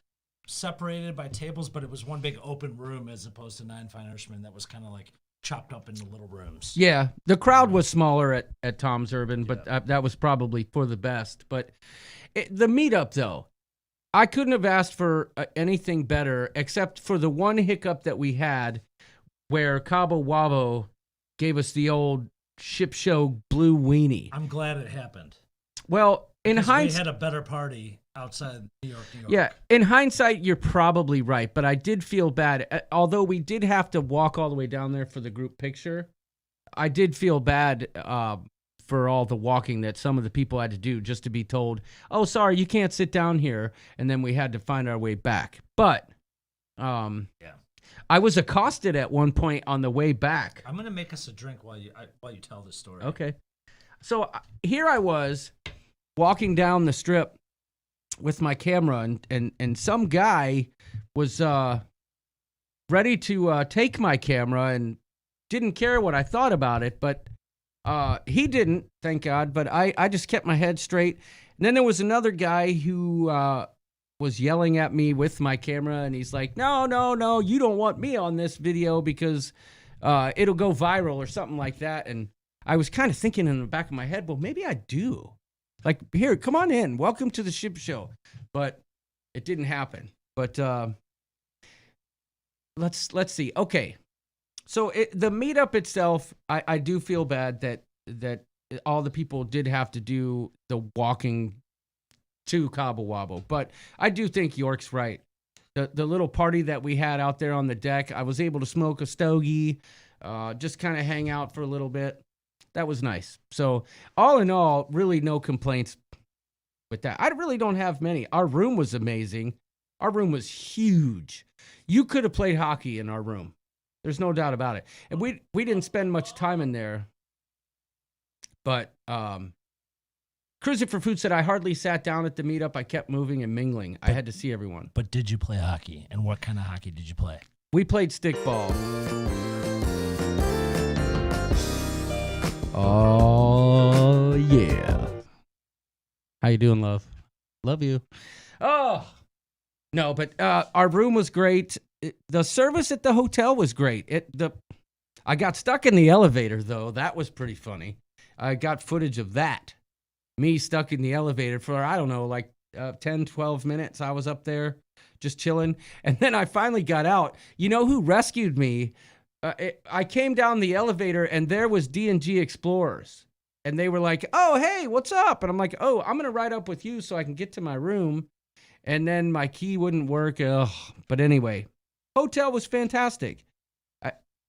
separated by tables, but it was one big open room as opposed to Nine Fine Irishmen that was kind of like chopped up into little rooms. Yeah, the crowd was smaller at Tom's Urban, but that was probably for the best. But the meetup, though, I couldn't have asked for anything better except for the one hiccup that we had where Cabo Wabo gave us the old Ship Show blue weenie. I'm glad it happened. Well, in hindsight, we had a better party outside New York. Yeah, in hindsight, you're probably right, but I did feel bad. Although we did have to walk all the way down there for the group picture, I did feel bad for all the walking that some of the people had to do just to be told, oh, sorry, you can't sit down here, and then we had to find our way back. But I was accosted at one point on the way back. I'm going to make us a drink while you tell this story. Okay. So here I was walking down the strip with my camera, and some guy was ready to take my camera and didn't care what I thought about it, but he didn't, thank God, but I just kept my head straight. And then there was another guy who was yelling at me with my camera, and he's like, no, you don't want me on this video because it'll go viral or something like that. And I was kind of thinking in the back of my head, well, maybe I do. Like, here, come on in. Welcome to the Ship Show. But it didn't happen. But let's see. Okay. So the meetup itself, I do feel bad that all the people did have to do the walking to Cabo Wabo. But I do think York's right. The little party that we had out there on the deck, I was able to smoke a stogie, just kind of hang out for a little bit. That was nice. So all in all, really no complaints with that. I really don't have many. Our room was amazing. Our room was huge. You could have played hockey in our room. There's no doubt about it. And we didn't spend much time in there. But Cruising for Food said, I hardly sat down at the meetup. I kept moving and mingling. I had to see everyone. But did you play hockey? And what kind of hockey did you play? We played stickball. Oh, yeah. How you doing, love? Love you. Oh, no, but our room was great. the service at the hotel was great. I got stuck in the elevator though. That was pretty funny. I got footage of that. Me stuck in the elevator for, I don't know, like 10, 12 minutes. I was up there just chilling. And then I finally got out. You know who rescued me? I came down the elevator and there was D&G Explorers. And they were like, oh, hey, what's up? And I'm like, oh, I'm going to ride up with you so I can get to my room. And then my key wouldn't work. Ugh. But anyway, hotel was fantastic.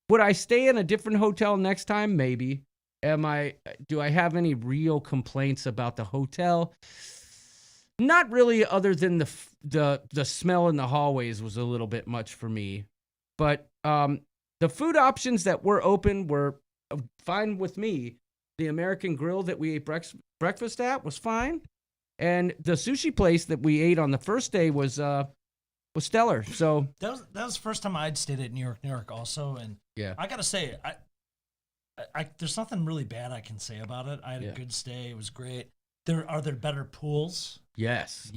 Would I stay in a different hotel next time? Maybe. Do I have any real complaints about the hotel? Not really, other than the smell in the hallways was a little bit much for me. But the food options that were open were fine with me. The American Grill that we ate breakfast at was fine. And the sushi place that we ate on the first day was stellar. So that was the first time I'd stayed at New York also. And yeah, I gotta say, I there's nothing really bad I can say about it. I had a good stay. It was great. Are there better pools? Yes.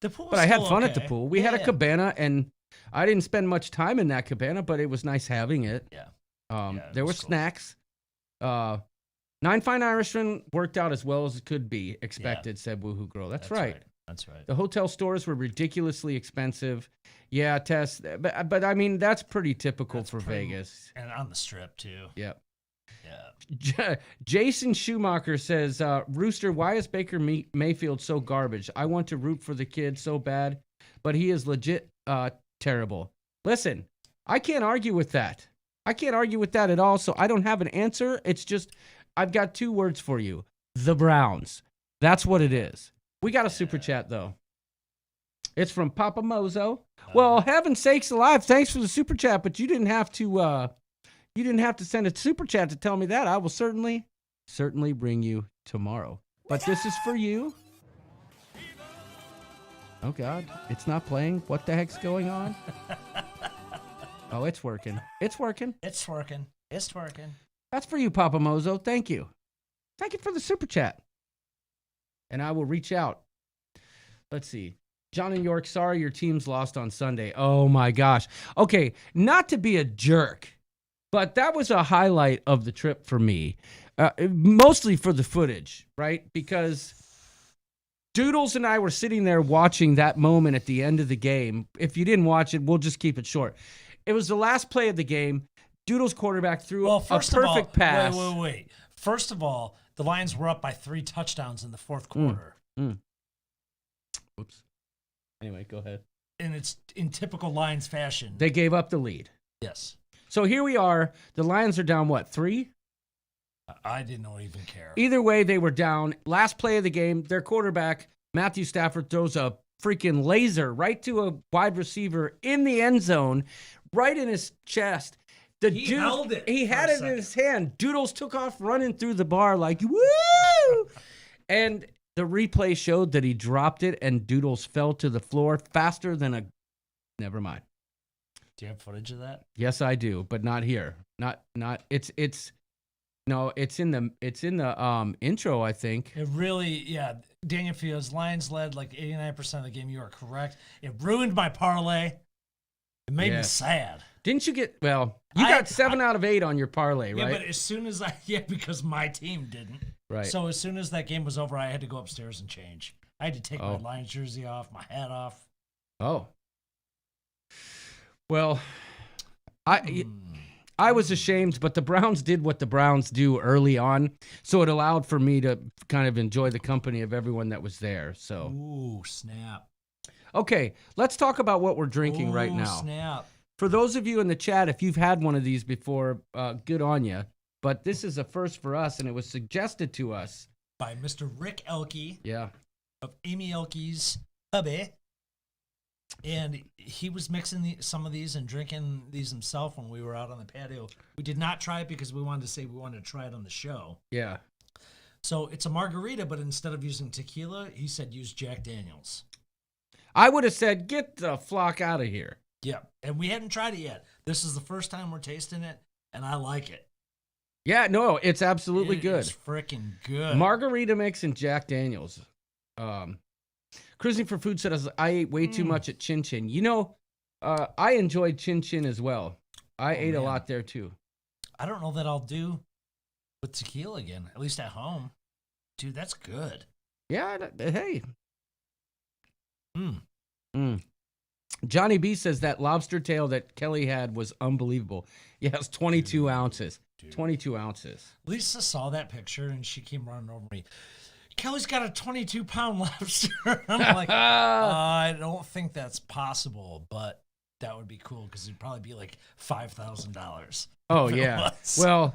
The pool, but I had fun at the pool. We had a cabana, and I didn't spend much time in that cabana, but it was nice having it. Yeah. There were snacks. Nine Fine Irishmen worked out as well as it could be expected, said Woohoo Girl. That's right. That's right. The hotel stores were ridiculously expensive. Yeah, Tess, but I mean, that's pretty typical for Vegas. And on the Strip, too. Yep. Yeah. Jason Schumacher says, Rooster, why is Baker Mayfield so garbage? I want to root for the kid so bad, but he is legit terrible. Listen, I can't argue with that. I can't argue with that at all, so I don't have an answer. It's just, I've got two words for you. The Browns. That's what it is. We got a super chat, though. It's from Papa Mozo. Well, heaven's sakes alive, thanks for the super chat, but you didn't have to send a super chat to tell me that. I will certainly bring you tomorrow. But this is for you. Oh, God. It's not playing? What the heck's going on? Oh, it's working. It's working. It's working. It's working. That's for you, Papa Mozo. Thank you. Thank you for the super chat. And I will reach out. Let's see. John in York, sorry your team's lost on Sunday. Oh, my gosh. Okay, not to be a jerk, but that was a highlight of the trip for me. Mostly for the footage, right? Because Doodles and I were sitting there watching that moment at the end of the game. If you didn't watch it, we'll just keep it short. It was the last play of the game. Doodles quarterback threw a perfect pass. Wait. First of all, the Lions were up by 3 touchdowns in the fourth quarter. Oops. Anyway, go ahead. And it's in typical Lions fashion. They gave up the lead. Yes. So here we are. The Lions are down, 3? I didn't even care. Either way, they were down. Last play of the game, their quarterback, Matthew Stafford, throws a freaking laser right to a wide receiver in the end zone, right in his chest. He held it. He had it in his hand. Doodles took off running through the bar like, woo! And the replay showed that he dropped it and Doodles fell to the floor faster than a... Never mind. Do you have footage of that? Yes, I do, but not here. Not. It's in the intro, I think. It really, yeah. Daniel Fields, Lions led like 89% of the game. You are correct. It ruined my parlay. It made me sad. Didn't you get? Well, you got 7 out of 8 on your parlay, right? Yeah, but as soon as because my team didn't. Right. So as soon as that game was over, I had to go upstairs and change. I had to take my Lions jersey off, my hat off. Oh. Well, I was ashamed, but the Browns did what the Browns do early on, so it allowed for me to kind of enjoy the company of everyone that was there. So. Ooh, snap. Okay, let's talk about what we're drinking right now. Snap. For those of you in the chat, if you've had one of these before, good on you. But this is a first for us, and it was suggested to us by Mr. Rick Elke. Yeah. Of Amy Elke's hubby. And he was mixing some of these and drinking these himself when we were out on the patio. We did not try it because we wanted to try it on the show. Yeah. So it's a margarita, but instead of using tequila, he said use Jack Daniels. I would have said, get the flock out of here. Yeah, and we hadn't tried it yet. This is the first time we're tasting it, and I like it. Yeah, no, it's absolutely good. It's freaking good. Margarita mix and Jack Daniels. Cruising for Food says, I ate way too much at Chin Chin. You know, I enjoyed Chin Chin as well. I ate a man. lot there too. I don't know that I'll do with tequila again, at least at home. Dude, that's good. Yeah, hey. Mm. Johnny B says that lobster tail that Kelly had was unbelievable. Yeah, it was 22 ounces. 22 ounces. Lisa saw that picture and she came running over me. Kelly's got a 22-pound lobster. I'm like, I don't think that's possible, but that would be cool because it'd probably be like $5,000. Oh, yeah. Well,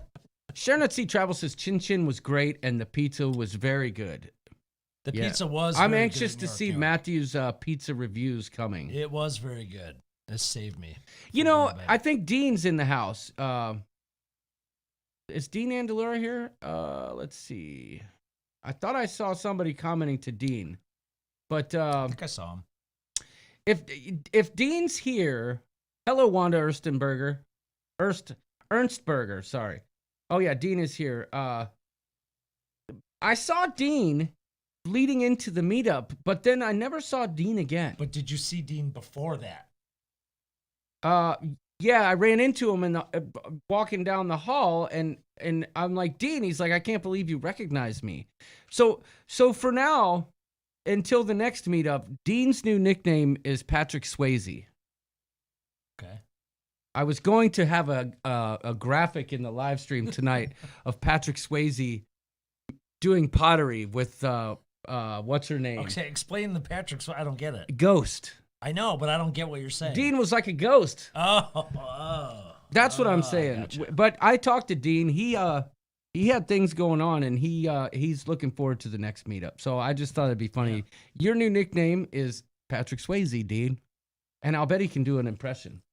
Sharon at Sea Travel says Chin Chin was great and the pizza was very good. The pizza was I'm very anxious good to in see New York. Matthew's pizza reviews coming. It was very good. This saved me. You know, I think Dean's in the house. Is Dean Andalura here? Let's see. I thought I saw somebody commenting to Dean. But I think I saw him. If Dean's here, hello Wanda Ernstberger. Ernstberger, sorry. Oh yeah, Dean is here. I saw Dean leading into the meetup, but then I never saw Dean again. But did you see Dean before that? Yeah, I ran into him in walking down the hall, and I'm like, Dean. He's like, I can't believe you recognize me. So for now, until the next meetup, Dean's new nickname is Patrick Swayze. Okay. I was going to have a graphic in the live stream tonight of Patrick Swayze doing pottery with what's her name? Okay, explain the Patrick. I don't get it. Ghost. I know, but I don't get what you're saying. Dean was like a ghost. Oh. That's what I'm saying. Gotcha. But I talked to Dean. He had things going on, and he's looking forward to the next meetup. So I just thought it'd be funny. Yeah. Your new nickname is Patrick Swayze, Dean, and I'll bet he can do an impression.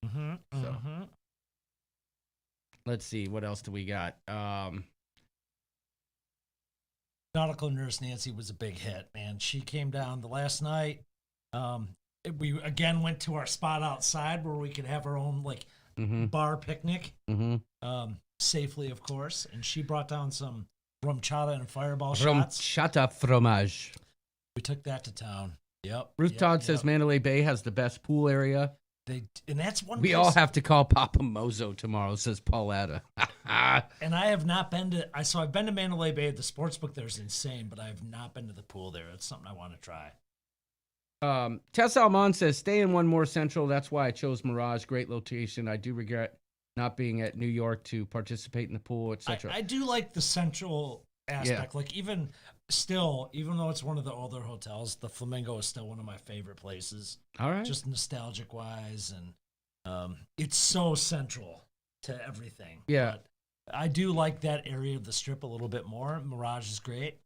So let's see, what else do we got? Nautical Nurse Nancy was a big hit, man. She came down the last night. We again went to our spot outside where we could have our own bar picnic, safely, of course. And she brought down some rum chata and fireball shots. Chata fromage. We took that to town. Yep. Ruth Todd says Mandalay Bay has the best pool area. And that's one. We all have to call Papa Mozo tomorrow, says Pauletta. And I have not been to. So I've been to Mandalay Bay. The sports book there is insane, but I have not been to the pool there. It's something I want to try. Tess Almon says, stay in one more central. That's why I chose Mirage. Great location. I do regret not being at New York to participate in the pool, etc. I do like the central aspect. Yeah. Like even though it's one of the older hotels, the Flamingo is still one of my favorite places. All right. Just nostalgic wise. And it's so central to everything. Yeah. But I do like that area of the strip a little bit more. Mirage is great.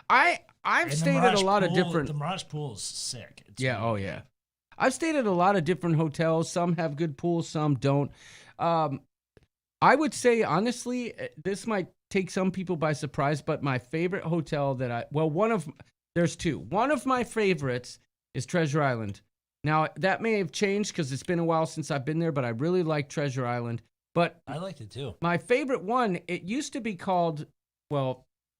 I've stayed at a lot of different. The Mirage pool is sick. It's Yeah. really Oh yeah. I've stayed at a lot of different hotels. Some have good pools, some don't. I would say honestly, this might take some people by surprise, but my favorite hotel there's two. One of my favorites is Treasure Island. Now that may have changed because it's been a while since I've been there, but I really like Treasure Island. But I liked it too. my favorite one, it used to be called,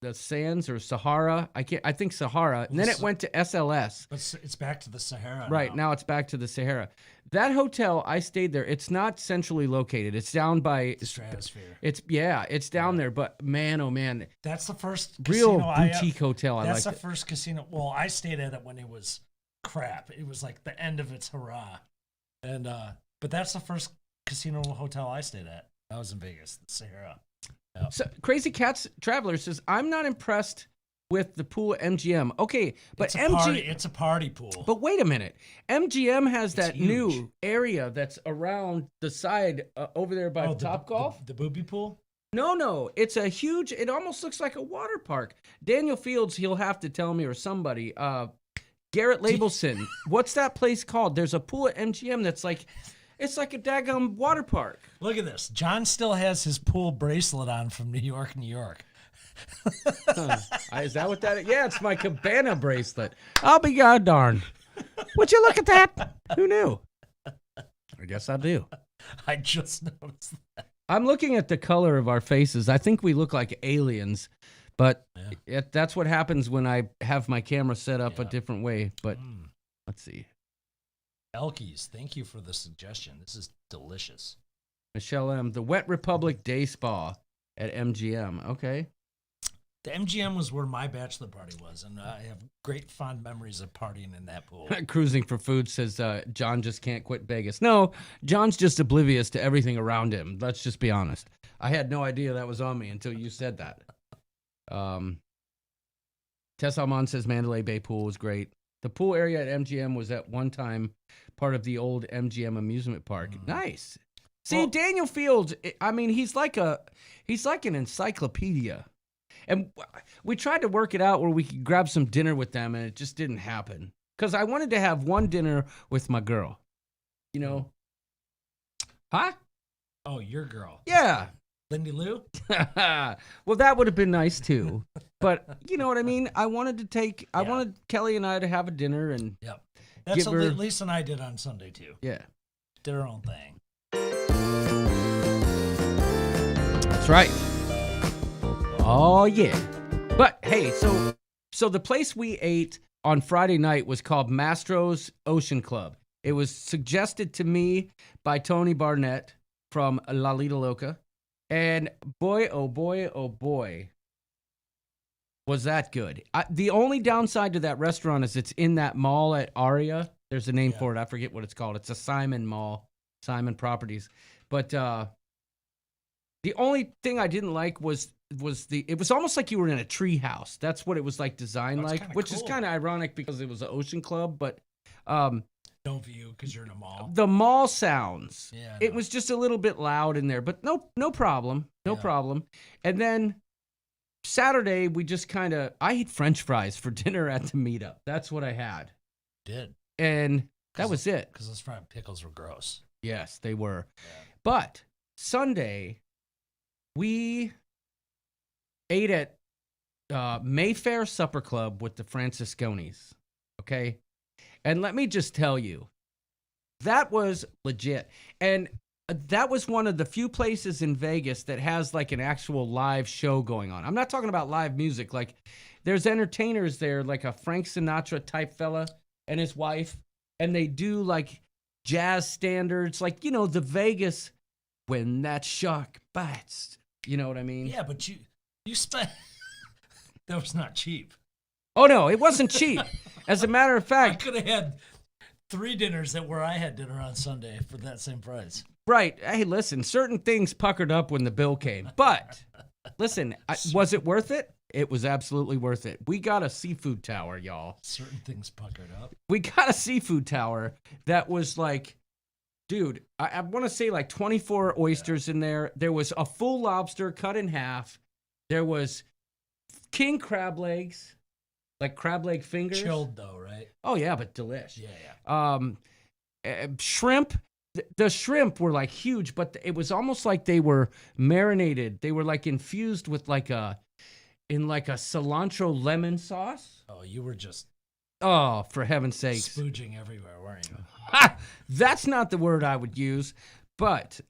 the Sands or Sahara. I think Sahara. And then it went to SLS. But it's back to the Sahara. Right. Now it's back to the Sahara. That hotel, I stayed there. It's not centrally located. It's down by the Stratosphere. It's down there. But man, oh man. That's the first real casino boutique hotel. That's the first casino. Well, I stayed at it when it was crap. It was like the end of its hurrah. And but that's the first casino hotel I stayed at. I was in Vegas, the Sahara. Yep. So Crazy Cats Traveler says, I'm not impressed with the pool at MGM. Okay, but it's a party pool. But wait a minute. MGM has that huge. new area that's around the side over there by Topgolf. The booby pool? No. It's a huge, it almost looks like a water park. Daniel Fields, he'll have to tell me, or somebody. Garrett Labelson. What's that place called? There's a pool at MGM that's like, it's like a daggum water park. Look at this. John still has his pool bracelet on from New York, New York. Is that what that is? Yeah, it's my Cabana bracelet. I'll be god darned. Would you look at that? Who knew? I guess I do. I just noticed that. I'm looking at the color of our faces. I think we look like aliens, but that's what happens when I have my camera set up a different way. But let's see. Elkies, thank you for the suggestion. This is delicious. Michelle M. The Wet Republic Day Spa at MGM. Okay. The MGM was where my bachelor party was, and I have great fond memories of partying in that pool. Cruising for Food says John just can't quit Vegas. No, John's just oblivious to everything around him. Let's just be honest. I had no idea that was on me until you said that. Tess Almond says Mandalay Bay pool was great. The pool area at MGM was at one time part of the old MGM amusement park. Nice. See, Well- Daniel Fields, I mean, he's like an encyclopedia. And we tried to work it out where we could grab some dinner with them, and it just didn't happen. Because I wanted to have one dinner with my girl. You know? Huh? Oh, your girl. Yeah. Lindy Lou? Well, that would have been nice too. But you know what I mean? I wanted Kelly and I to have a dinner and Yep. That's Give what her- Lisa and I did on Sunday, too. yeah. Did our own thing. That's right. Oh yeah. But hey, so the place we ate on Friday night was called Mastro's Ocean Club. It was suggested to me by Tony Barnett from La Lita Loca. And boy, oh boy, oh boy, was that good. The only downside to that restaurant is it's in that mall at Aria. There's a name for it. I forget what it's called. It's a Simon Mall, Simon Properties. But the only thing I didn't like was it was almost like you were in a tree house. That's what it was like designed That's like, kinda which is cool. kind of ironic because it was an ocean club. But Don't view because you're in a mall. the mall sounds, Yeah, I it know. was just a little bit loud in there. But no problem, no Yeah. problem. And then Saturday we just I ate French fries for dinner at the meetup. That's what I had, Did. and that was it. Because those fried pickles were gross. Yes, they were. Yeah. But Sunday, we ate at Mayfair Supper Club with the Francisconis. Okay? And let me just tell you, that was legit. And that was one of the few places in Vegas that has like an actual live show going on. I'm not talking about live music. Like, there's entertainers there, like a Frank Sinatra type fella and his wife, and they do like jazz standards, like, you know, the Vegas when that shark bites. You know what I mean? Yeah, but you spent. That was not cheap. Oh no, it wasn't cheap. As a matter of I fact, could have had 3 dinners at where I had dinner on Sunday for that same price. right. Hey, listen, certain things puckered up when the bill came. But listen, was it worth it? It was absolutely worth it. We got a seafood tower, y'all. Certain things puckered up. We got a seafood tower that was like, dude, I want to say like 24 oysters in there. There was a full lobster cut in half. There was king crab legs, like crab leg fingers. Chilled though, right? Oh yeah, but delish. Yeah. Shrimp. The shrimp were like huge, but it was almost like they were marinated. They were like infused with like a cilantro lemon sauce. Oh, you were just Oh, for heaven's sakes. spooging everywhere, weren't you? Ha! That's not the word I would use, but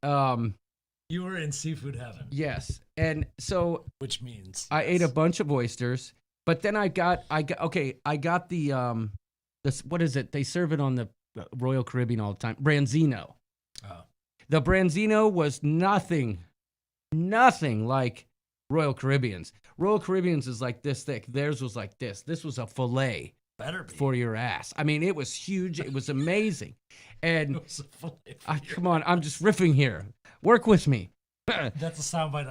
You were in seafood heaven, yes. And so which means I ate a bunch of oysters, but then I got the this, what is it? They serve it on the Royal Caribbean all the time. Branzino. Oh. The Branzino was nothing like Royal Caribbean's. Royal Caribbean's is like this thick. Theirs was like this. This was a fillet Better be. for your ass. I mean, it was huge. It was amazing. And It was a fillet for your- come on, I'm just riffing here. Work with me. That's a soundbite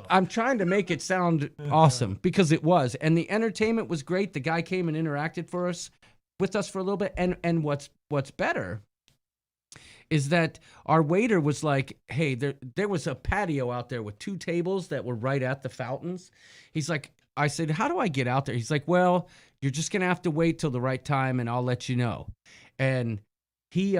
I'm trying to make it sound awesome because it was. And the entertainment was great. The guy came and interacted with us for a little bit. And what's better is that our waiter was like, hey, there was a patio out there with 2 tables that were right at the fountains. He's like, I said, how do I get out there? He's like, well, you're just going to have to wait till the right time and I'll let you know. And he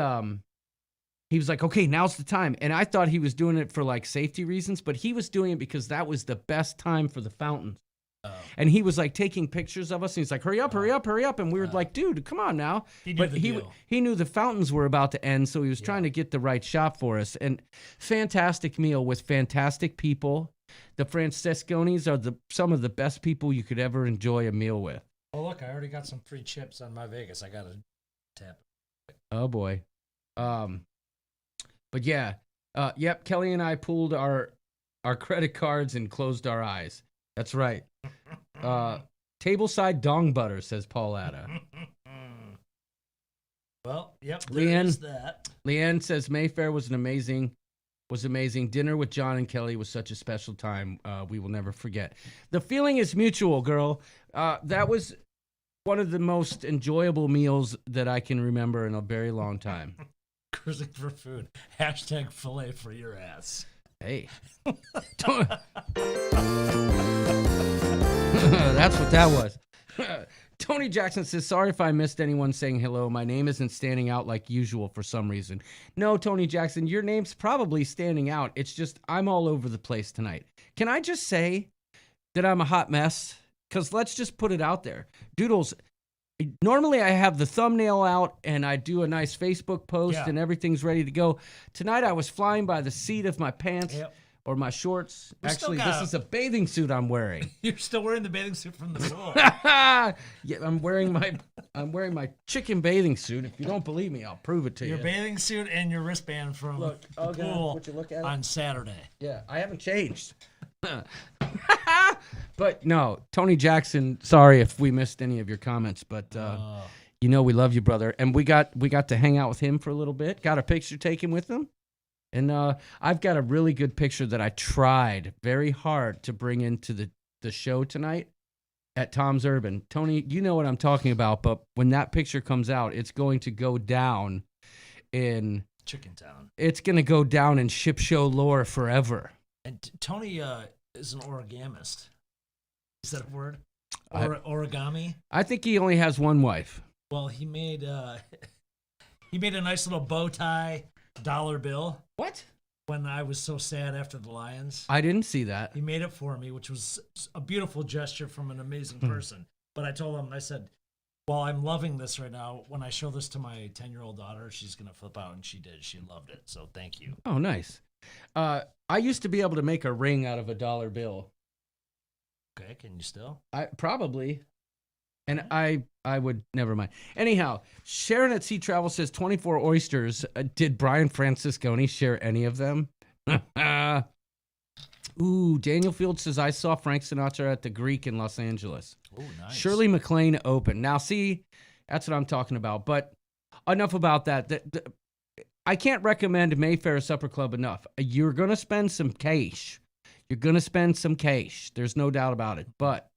was like, okay, now's the time. And I thought he was doing it for like safety reasons, but he was doing it because that was the best time for the fountains. Oh. And he was like taking pictures of us. And he's like, hurry up, hurry up, hurry up. And we were like, dude, come on now. He knew But the deal. he knew the fountains were about to end. So he was trying to get the right shot for us. And fantastic meal with fantastic people. The Francisconis are some of the best people you could ever enjoy a meal with. Oh, look, I already got some free chips on my Vegas. I got to tap. Oh boy. But yeah. Yep. Kelly and I pooled our credit cards and closed our eyes. That's right. Tableside dong butter, says Paul Atta. Well, yep. There is that. Leanne says Mayfair was amazing. Dinner with John and Kelly was such a special time. We will never forget. The feeling is mutual, girl. That was one of the most enjoyable meals that I can remember in a very long time. Cruising for food. Hashtag filet for your ass. Hey. That's what that was. Tony Jackson says, sorry if I missed anyone saying hello. My name isn't standing out like usual for some reason. No, Tony Jackson, your name's probably standing out. It's just I'm all over the place tonight. Can I just say that I'm a hot mess? Because let's just put it out there. Doodles, normally I have the thumbnail out and I do a nice Facebook post and everything's ready to go. Tonight I was flying by the seat of my pants. Yep. Or my shorts. Actually, this is a bathing suit I'm wearing. You're still wearing the bathing suit from the pool. Yeah, I'm wearing my chicken bathing suit. If you don't believe me, I'll prove it to you. Your bathing suit and your wristband from the pool on Saturday. Yeah, I haven't changed. But no, Tony Jackson, sorry if we missed any of your comments, but you know we love you, brother. And we got to hang out with him for a little bit. Got a picture taken with him. And I've got a really good picture that I tried very hard to bring into the show tonight at Tom's Urban. Tony, you know what I'm talking about, but when that picture comes out, it's going to go down in Chicken Town. It's going to go down in Ship Show lore forever. And Tony is an origamist. Is that a word? Origami? I think he only has one wife. Well, he made a nice little bow tie dollar bill. What? When I was so sad after the Lions. I didn't see that. He made it for me, which was a beautiful gesture from an amazing person. But I told him, I said, well, I'm loving this right now. When I show this to my 10-year-old daughter, she's going to flip out, and she did. She loved it, so thank you. Oh, nice. I used to be able to make a ring out of a dollar bill. Okay, can you still? Probably. And I would, never mind. Anyhow, Sharon at Sea Travel says 24 oysters. Did Brian Francisconi share any of them? Ooh, Daniel Field says, I saw Frank Sinatra at the Greek in Los Angeles. Oh, nice. Shirley MacLaine open. Now, see, that's what I'm talking about. But enough about that. I can't recommend Mayfair Supper Club enough. You're going to spend some cash. There's no doubt about it. But,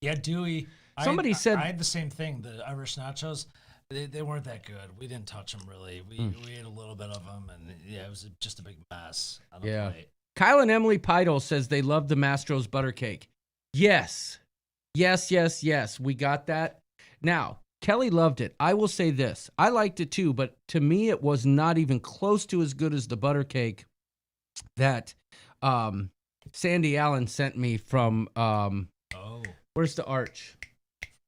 yeah, Dewey. Somebody said I had the same thing. The Irish nachos, they weren't that good. We didn't touch them really. We ate a little bit of them, and yeah, it was just a big mess on the plate. Kyle and Emily Pidle says they love the Mastro's butter cake. Yes. We got that. Now, Kelly loved it. I will say this. I liked it too, but to me, it was not even close to as good as the butter cake that Sandy Allen sent me from where's the Arch?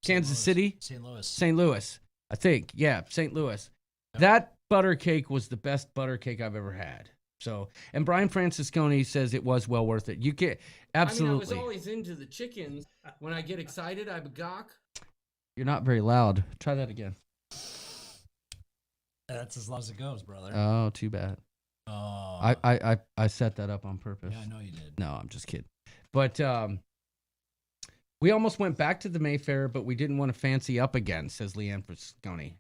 Kansas City? St. Louis. I think. Yeah, St. Louis. Yep. That butter cake was the best butter cake I've ever had. So, and Brian Francisconi says it was well worth it. You can absolutely. I was always into the chickens. When I get excited, I gawk. You're not very loud. Try that again. That's as loud as it goes, brother. Oh, too bad. Oh. I set that up on purpose. Yeah, I know you did. No, I'm just kidding. But we almost went back to the Mayfair, but we didn't want to fancy up again, says Leanne Frasconi.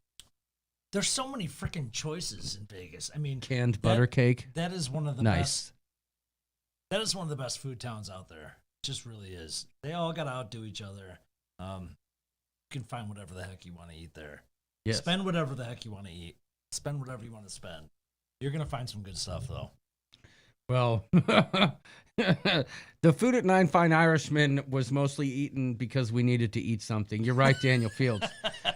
There's so many freaking choices in Vegas. I mean, canned butter cake. That is one of the best. That is one of the best food towns out there. It just really is. They all got to outdo each other. You can find whatever the heck you want to eat there. Yes. Spend whatever the heck you want to eat. Spend whatever you want to spend. You're going to find some good stuff, though. Well, the food at Nine Fine Irishmen was mostly eaten because we needed to eat something. You're right, Daniel Fields.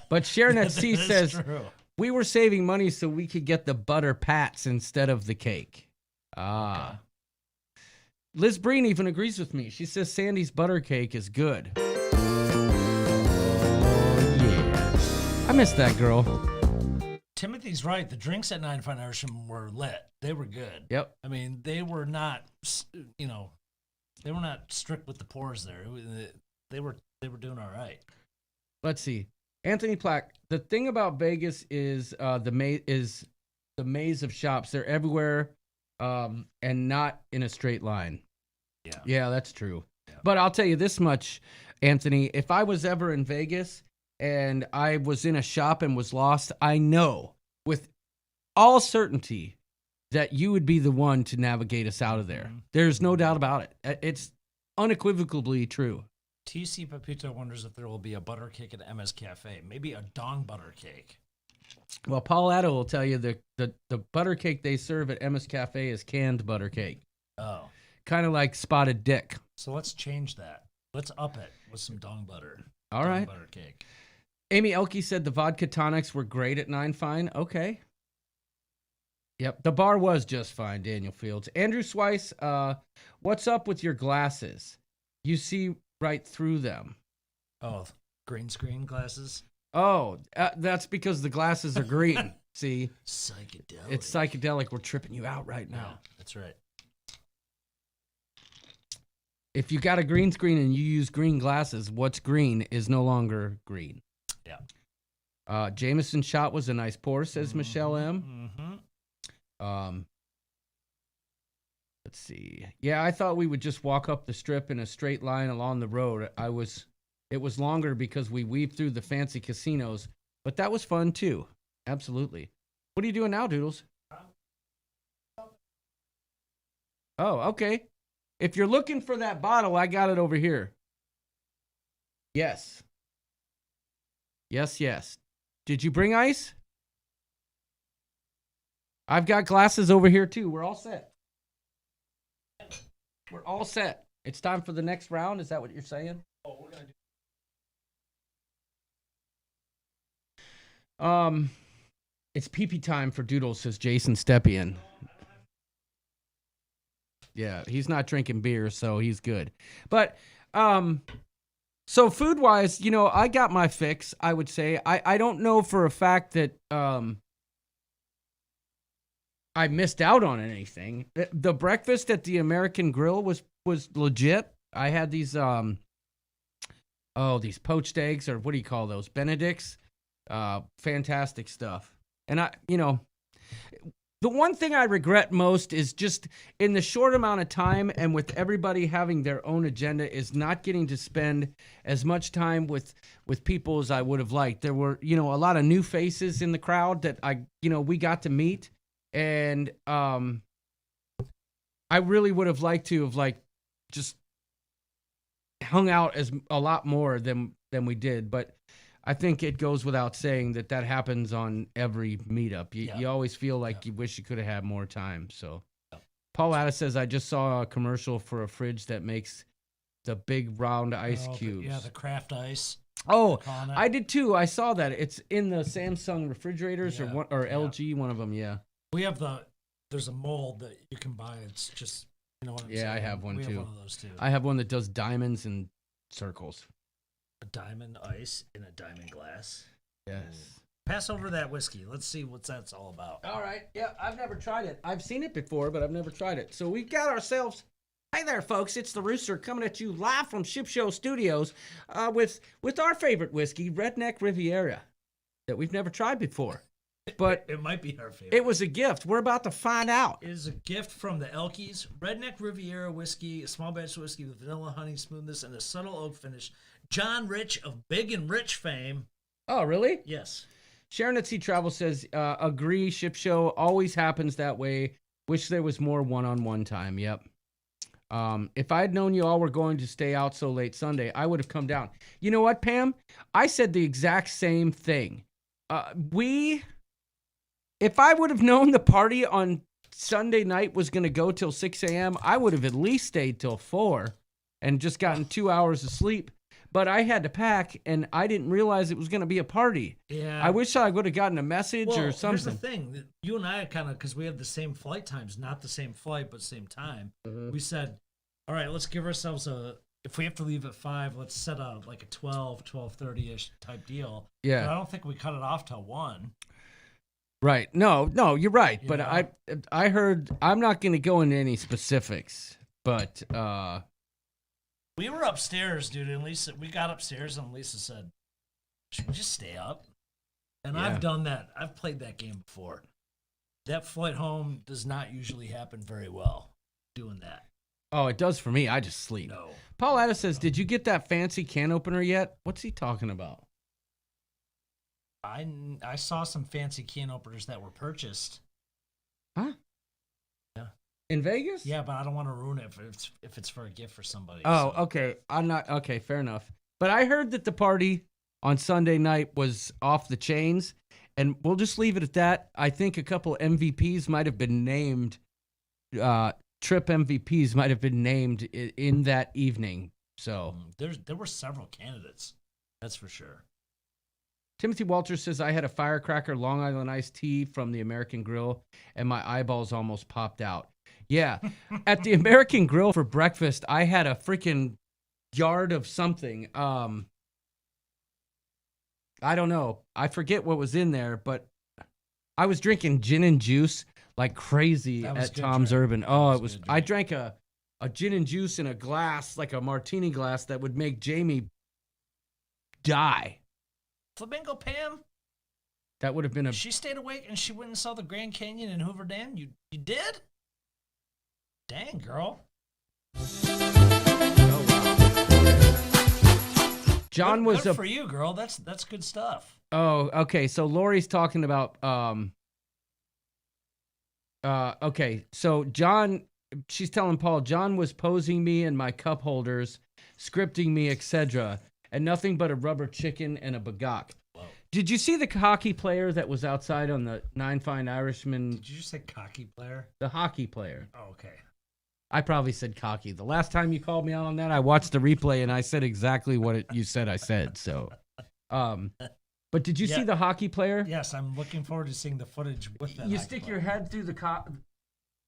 But Sharon at Sea says, true. We were saving money so we could get the butter pats instead of the cake. Ah. Okay. Liz Breen even agrees with me. She says Sandy's butter cake is good. Oh, yeah. I miss that girl. Timothy's right. The drinks at Nine Fine Irishmen were lit. They were good. Yep. I mean, they were not, they were not strict with the pours there. They were doing all right. Let's see. Anthony Plack, the thing about Vegas is the maze of shops. They're everywhere, and not in a straight line. Yeah, that's true. Yeah. But I'll tell you this much, Anthony. If I was ever in Vegas and I was in a shop and was lost, I know with all certainty that you would be the one to navigate us out of there. There's no doubt about it. It's unequivocally true. TC Pepito wonders if there will be a butter cake at MS Cafe. Maybe a dong butter cake. Well, Paul Addo will tell you the butter cake they serve at MS Cafe is canned butter cake. Oh. Kind of like spotted dick. So let's change that. Let's up it with some dong butter. All right. Butter cake. Amy Elke said the vodka tonics were great at 9 Fine. Okay. Yep, the bar was just fine, Daniel Fields. Andrew Swice, what's up with your glasses? You see right through them. Oh, green screen glasses? Oh, that's because the glasses are green. See? Psychedelic. It's psychedelic. We're tripping you out right now. Yeah, that's right. If you got a green screen and you use green glasses, what's green is no longer green. Yeah. Jameson shot was a nice pour, says Michelle M. Let's see. Yeah, I thought we would just walk up the strip in a straight line along the road. It was longer because we weaved through the fancy casinos, but that was fun too. Absolutely. What are you doing now, Doodles? Oh, okay. If you're looking for that bottle, I got it over here. Yes. Yes. Did you bring ice? I've got glasses over here too. We're all set. We're all set. It's time for the next round. Is that what you're saying? Oh, we're gonna do. It's pee-pee time for Doodles, says Jason Stepien. Yeah, he's not drinking beer, so he's good. But so food-wise, I got my fix, I would say. I don't know for a fact that I missed out on anything. The breakfast at the American Grill was legit. I had these these poached eggs, or what do you call those? Benedicts. Fantastic stuff. And the one thing I regret most is just in the short amount of time and with everybody having their own agenda is not getting to spend as much time with people as I would have liked. There were, a lot of new faces in the crowd that we got to meet. And I really would have liked to have just hung out a lot more than we did. But I think it goes without saying that happens on every meetup. You always feel like you wish you could have had more time. So Paul Addis says, I just saw a commercial for a fridge that makes the big round ice cubes. The craft ice. Oh, I did too. I saw that. It's in the Samsung refrigerators or LG, one of them. Yeah. We have there's a mold that you can buy. It's just, what I'm saying. I have one too. We have one of those too. I have one that does diamonds and circles. A diamond ice in a diamond glass. Yes. Pass over that whiskey. Let's see what that's all about. All right. Yeah, I've never tried it. I've seen it before, but I've never tried it. So we've got ourselves. Hey there, folks. It's the Rooster coming at you live from Ship Show Studios with our favorite whiskey, Redneck Riviera, that we've never tried before. But it might be our favorite. It was a gift. We're about to find out. It is a gift from the Elkies. Redneck Riviera whiskey, a small batch whiskey with vanilla, honey, smoothness, and a subtle oak finish. John Rich of Big and Rich fame. Oh, really? Yes. Sharon at Sea Travel says, agree, Ship Show always happens that way. Wish there was more one-on-one time. Yep. If I had known you all were going to stay out so late Sunday, I would have come down. You know what, Pam? I said the exact same thing. If I would have known the party on Sunday night was going to go till 6 a.m., I would have at least stayed till 4 and just gotten 2 hours of sleep. But I had to pack, and I didn't realize it was going to be a party. Yeah. I wish I would have gotten a message or something. Here's the thing. You and I kind of, because we have the same flight times, not the same flight, but same time. Mm-hmm. We said, all right, let's give ourselves if we have to leave at 5, let's set a 12:30-ish type deal. Yeah. But I don't think we cut it off till 1. Right. No, you're right. But I heard, I'm not going to go into any specifics, but we were upstairs, dude, and Lisa, we got upstairs and Lisa said Should we just stay up? And Yeah. I've done that. I've played that game before. That flight home does not usually happen very well doing that. Oh, it does for me. I just sleep. No. Paul Addis says, did you get that fancy can opener yet? What's he talking about? I saw some fancy can openers that were purchased. Huh? Yeah. In Vegas? Yeah, but I don't want to ruin it if it's for a gift for somebody. Oh, so. okay. I'm not okay, fair enough. But I heard that the party on Sunday night was off the chains, and we'll just leave it at that. I think a couple MVPs might have been named, trip MVPs might have been named in that evening. So There were several candidates. That's for sure. Timothy Walters says, I had a firecracker Long Island iced tea from the American Grill, and my eyeballs almost popped out. Yeah. At the American Grill for breakfast, I had a freaking yard of something. I don't know. I forget what was in there, but I was drinking gin and juice like crazy at Tom's Urban. Oh, it was. I drank a gin and juice in a glass, like a martini glass, that would make Jamie die. Flamingo Pam? That would have been a. She stayed awake and she went and saw the Grand Canyon and Hoover Dam? You did? Dang, girl. John good, was good a. for you, girl. That's good stuff. Oh, okay. So Lori's talking about. Okay. So John, she's telling Paul, John was posing me in my cup holders, scripting me, etc., and nothing but a rubber chicken and a bagok. Whoa. Did you see the hockey player that was outside on the Nine Fine Irishmen? Did you just say cocky player? The hockey player. Oh, okay. I probably said cocky. The last time you called me out on that, I watched the replay and I said exactly what you said I said. So, but did you see the hockey player? Yes, I'm looking forward to seeing the footage with that. You stick your head through the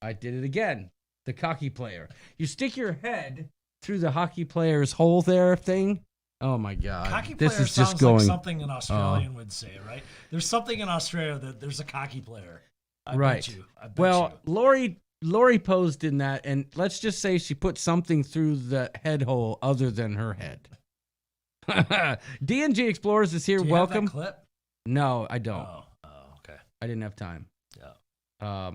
I did it again. The cocky player. You stick your head through the hockey player's hole there thing. Oh my God. Cocky player this is sounds just going like something an Australian would say, right? There's something in Australia that there's a cocky player. I bet you. Well, Lori posed in that, and let's just say she put something through the head hole other than her head. D&G Explorers is here. Do you Welcome. have that clip? No, I don't. Oh, okay. I didn't have time. Yeah.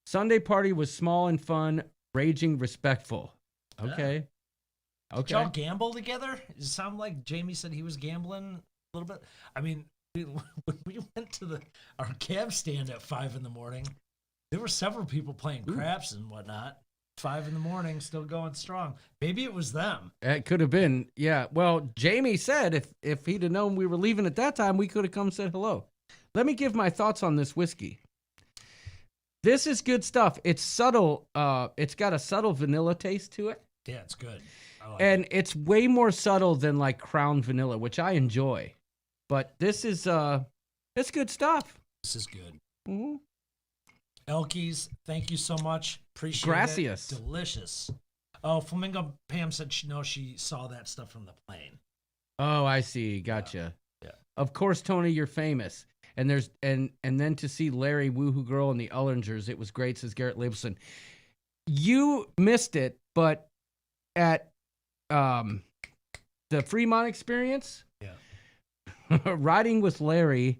Sunday party was small and fun, raging respectful. Okay. Did y'all gamble together? It sounded like Jamie said he was gambling a little bit. I mean, when we went to our cab stand at 5 a.m, there were several people playing craps and whatnot. 5 a.m, still going strong. Maybe it was them. It could have been. Yeah. Well, Jamie said if he'd have known we were leaving at that time, we could have come and said hello. Let me give my thoughts on this whiskey. This is good stuff. It's subtle. It's got a subtle vanilla taste to it. Yeah, it's good. And it's way more subtle than like Crown Vanilla, which I enjoy. But this is it's good stuff. This is good. Mm-hmm. Elkies, thank you so much. Appreciate Gracias. it. Delicious. Oh, Flamingo Pam said she saw that stuff from the plane. Oh, I see. Gotcha. Yeah. Of course, Tony, you're famous. And there's and then to see Larry Woohoo Girl and the Ullingers, it was great, says Garrett Labelson. You missed it, but at the Fremont experience, riding with Larry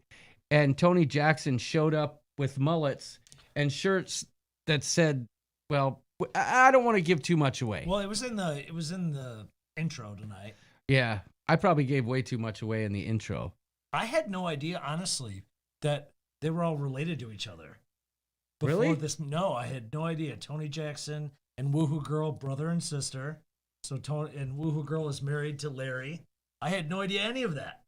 and Tony Jackson showed up with mullets and shirts that said, well, I don't want to give too much away. Well, it was in the intro tonight. Yeah, I probably gave way too much away in the intro. I had no idea, honestly, that they were all related to each other. Really? No, I had no idea. Tony Jackson and Woohoo Girl, brother and sister. So Tony and Woohoo Girl is married to Larry. I had no idea any of that.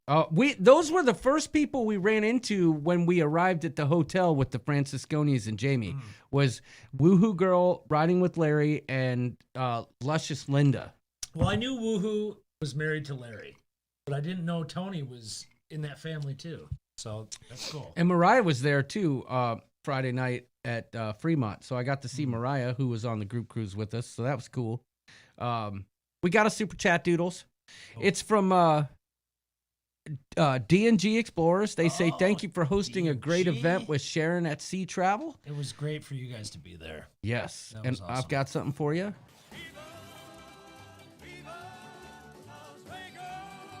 Those were the first people we ran into when we arrived at the hotel with the Francisconis and Jamie. Was Woohoo Girl riding with Larry and Luscious Linda. Well, I knew Woohoo was married to Larry, but I didn't know Tony was in that family too. So that's cool. And Mariah was there too Friday night at Fremont. So I got to see Mariah, who was on the group cruise with us. So that was cool. We got a super chat, Doodles. It's from D&G Explorers. They say, thank you for hosting a great event with Sharon at Sea Travel. It was great for you guys to be there. Yes. That And was awesome. I've got something for you.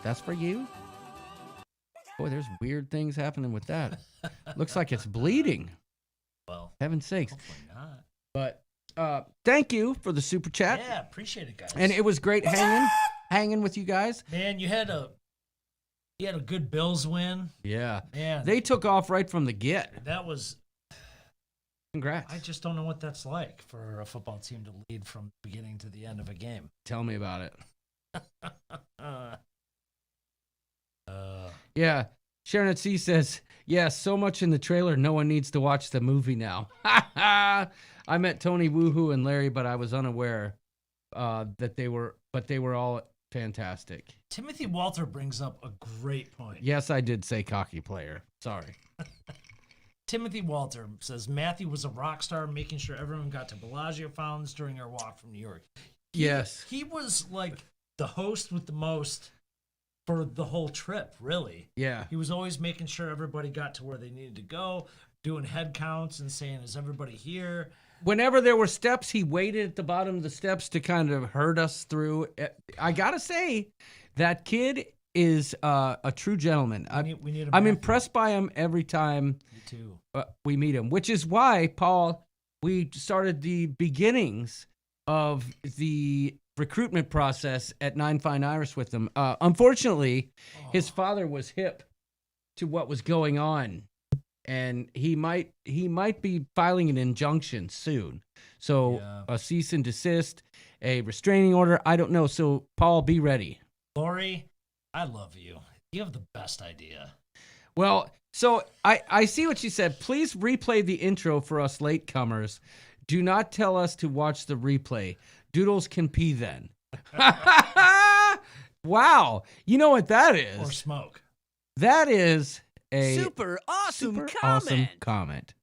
That's for you. Boy, there's weird things happening with that. Looks like it's bleeding. Well, heaven's sakes. hopefully not. But thank you for the super chat. Yeah, appreciate it, guys. And it was great hanging with you guys. Man, you had a good Bills win. Yeah. Man, They took off right from the get. that was. Congrats. I just don't know what that's like for a football team to lead from the beginning to the end of a game. Tell me about it. Yeah. Sharon at Sea says, yeah, so much in the trailer, no one needs to watch the movie now. I met Tony Woohoo and Larry, but I was unaware that they were all fantastic. Timothy Walter brings up a great point. Yes, I did say cocky player. Sorry. Timothy Walter says Matthew was a rock star, making sure everyone got to Bellagio fountains during our walk from New York. Yes. He was like the host with the most for the whole trip, really. Yeah. He was always making sure everybody got to where they needed to go, doing head counts and saying, is everybody here? Whenever there were steps, he waited at the bottom of the steps to kind of herd us through. I got to say, that kid is a true gentleman. We need I'm impressed by him every time too. We meet him, which is why, Paul, we started the beginnings of the recruitment process at Nine Fine Iris with him. Unfortunately, his father was hip to what was going on, and he might be filing an injunction soon. So a cease and desist, a restraining order. I don't know. So Paul, be ready. Lori, I love you. You have the best idea. Well, so I see what she said. Please replay the intro for us latecomers. Do not tell us to watch the replay. Doodles can pee then. Wow. You know what that is? Or smoke. That is a Super awesome comment.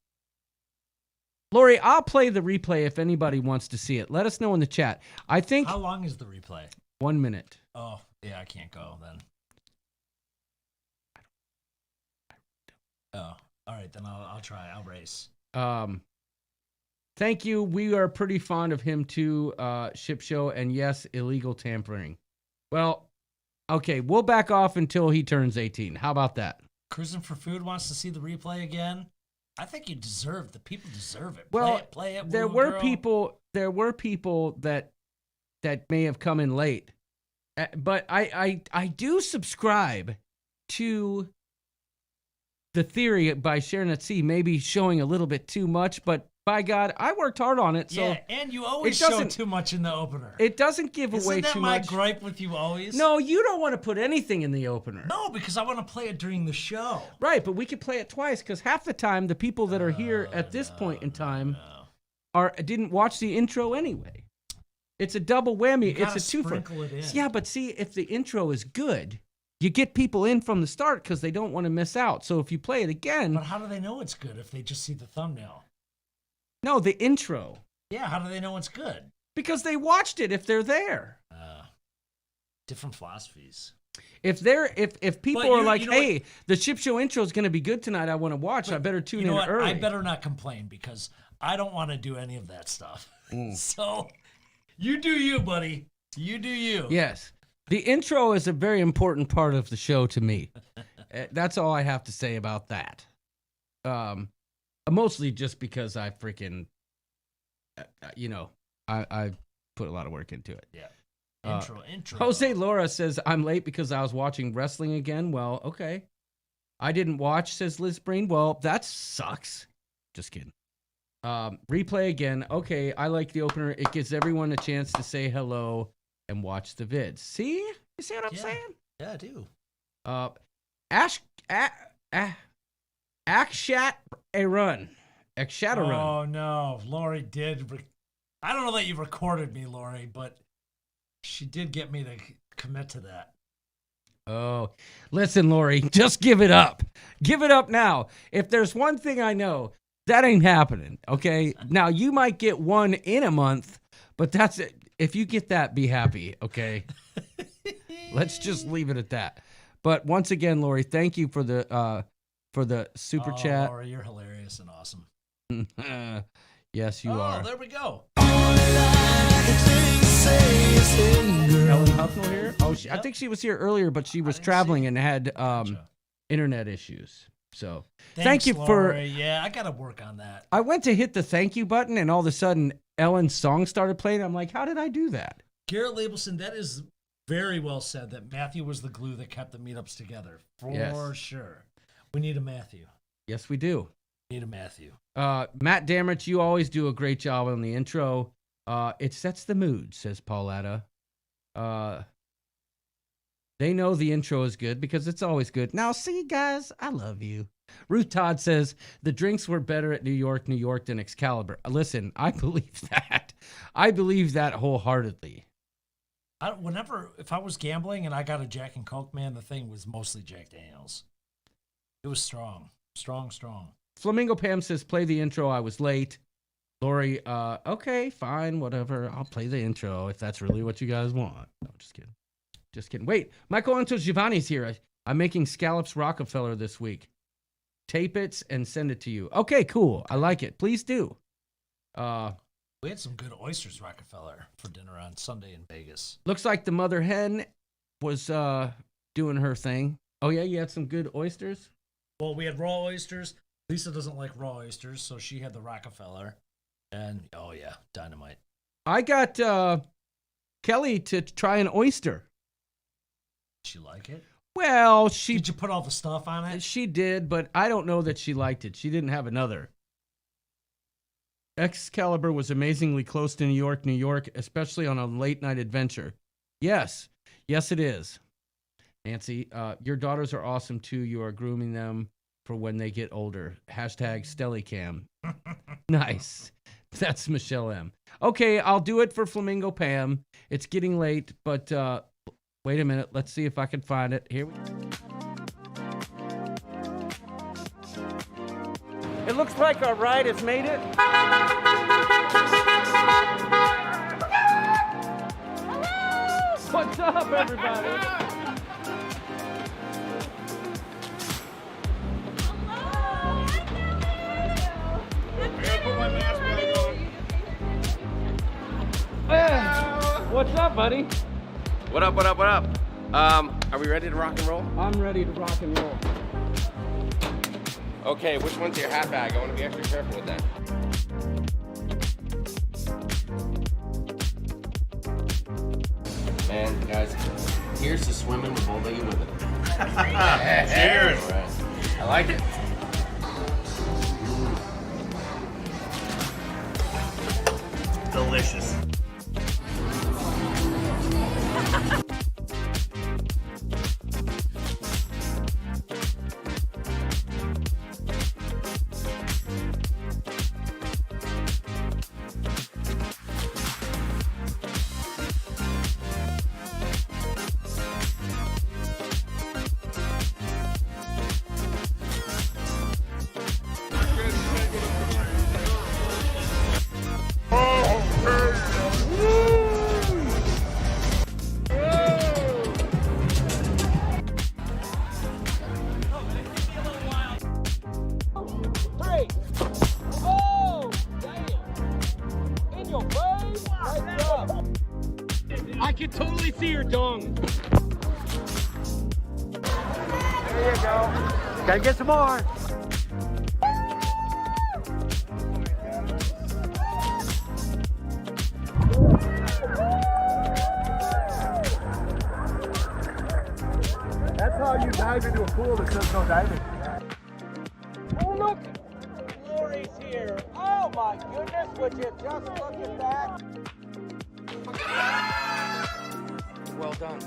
Lori, I'll play the replay if anybody wants to see it. Let us know in the chat. I think How long is the replay? 1 minute. Oh, yeah, I can't go then. Oh, all right, then I'll try. I'll race. Thank you. We are pretty fond of him too, Ship Show, and yes, illegal tampering. Well, okay, we'll back off until he turns 18. How about that? Cruising for Food wants to see the replay again. I think the people deserve it. Well, play it. There were people that may have come in late, but I do subscribe to the theory by Sharon at Sea, maybe showing a little bit too much, but by God, I worked hard on it. So yeah, and you always show too much in the opener. It doesn't give away Isn't that too my much. gripe with you always? No, you don't want to put anything in the opener. No, because I want to play it during the show. Right, but we could play it twice because half the time the people that are here at this point in time didn't watch the intro anyway. It's a double whammy. It's a twofer. Sprinkle it in. Yeah, but see, if the intro is good, you get people in from the start because they don't want to miss out. So if you play it again, But how do they know it's good if they just see the thumbnail? no, the intro, Yeah, how do they know it's good? because they watched it if they're there. Different philosophies. If people But are you like, know hey, the Ship Show intro is going to be good tonight, I want to watch, I better tune You know in what? early. I better not complain because I don't want to do any of that stuff. So you do you, buddy. You do you. Yes. The intro is a very important part of the show to me. That's all I have to say about that. Mostly just because I freaking, I put a lot of work into it. Yeah. Intro. Jose Laura says, I'm late because I was watching wrestling again. Well, okay. I didn't watch, says Liz Breen. Well, that sucks. Just kidding. Replay again. Okay, I like the opener. It gives everyone a chance to say hello and watch the vids. See? You see what I'm saying? Yeah, I do. Akshat a run. Oh, no. Lori did. I don't know that you recorded me, Lori, but she did get me to commit to that. Oh, listen, Lori, just give it up. Give it up now. If there's one thing I know, that ain't happening, okay? Now, you might get one in a month, but that's it. If you get that, be happy, okay? Let's just leave it at that. But once again, Lori, thank you for the super chat. Lori, you're hilarious and awesome. Yes, you are. Oh, there we go. Ellen Huffnell here? Oh, I think she was here earlier, but she was traveling and had internet issues. So Thanks, thank you for. Lori. Yeah, I got to work on that. I went to hit the thank you button, and all of a sudden, Ellen's song started playing. I'm like, how did I do that? Garrett Labelson, that is very well said. That Matthew was the glue that kept the meetups together for sure. We need a Matthew. Yes, we do. Need a Matthew. Matt Dammert, you always do a great job on the intro. It sets the mood, says Pauletta. They know the intro is good because it's always good. Now, see, guys, I love you. Ruth Todd says the drinks were better at New York than Excalibur. Listen, I believe that. I believe that wholeheartedly. If I was gambling and I got a Jack and Coke, man, the thing was mostly Jack Daniels. It was strong. Flamingo Pam says, play the intro. I was late. Lori, okay, fine, whatever. I'll play the intro if that's really what you guys want. No, just kidding. Wait, Michael Anto Giovanni's here. I'm making scallops Rockefeller this week. Tape it and send it to you. Okay, cool. I like it. Please do. We had some good oysters Rockefeller for dinner on Sunday in Vegas. Looks like the mother hen was doing her thing. Oh, yeah, you had some good oysters? Well, we had raw oysters. Lisa doesn't like raw oysters, so she had the Rockefeller. And, oh, yeah, dynamite. I got Kelly to try an oyster. Did she like it? Well, Did you put all the stuff on it? She did, but I don't know that she liked it. She didn't have another. Excalibur was amazingly close to New York, especially on a late-night adventure. Yes, it is. Nancy, your daughters are awesome, too. You are grooming them for when they get older. Hashtag Stellycam. Nice. That's Michelle M. Okay, I'll do it for Flamingo Pam. It's getting late, but wait a minute. Let's see if I can find it. Here we go. It looks like our ride has made it. What's up, everybody? What's up, buddy? What up? Are we ready to rock and roll? I'm ready to rock and roll. Okay, which one's your hat bag? I want to be extra careful with that. Man, guys, here's to swimming with both of you with it. Cheers. Right. I like it. Delicious. I can totally see your dong. There you go. Gotta get some more. That's how you dive into a pool that says no diving. Oh, look! Lori's here. Oh, my goodness. Would you just look at that? Well done.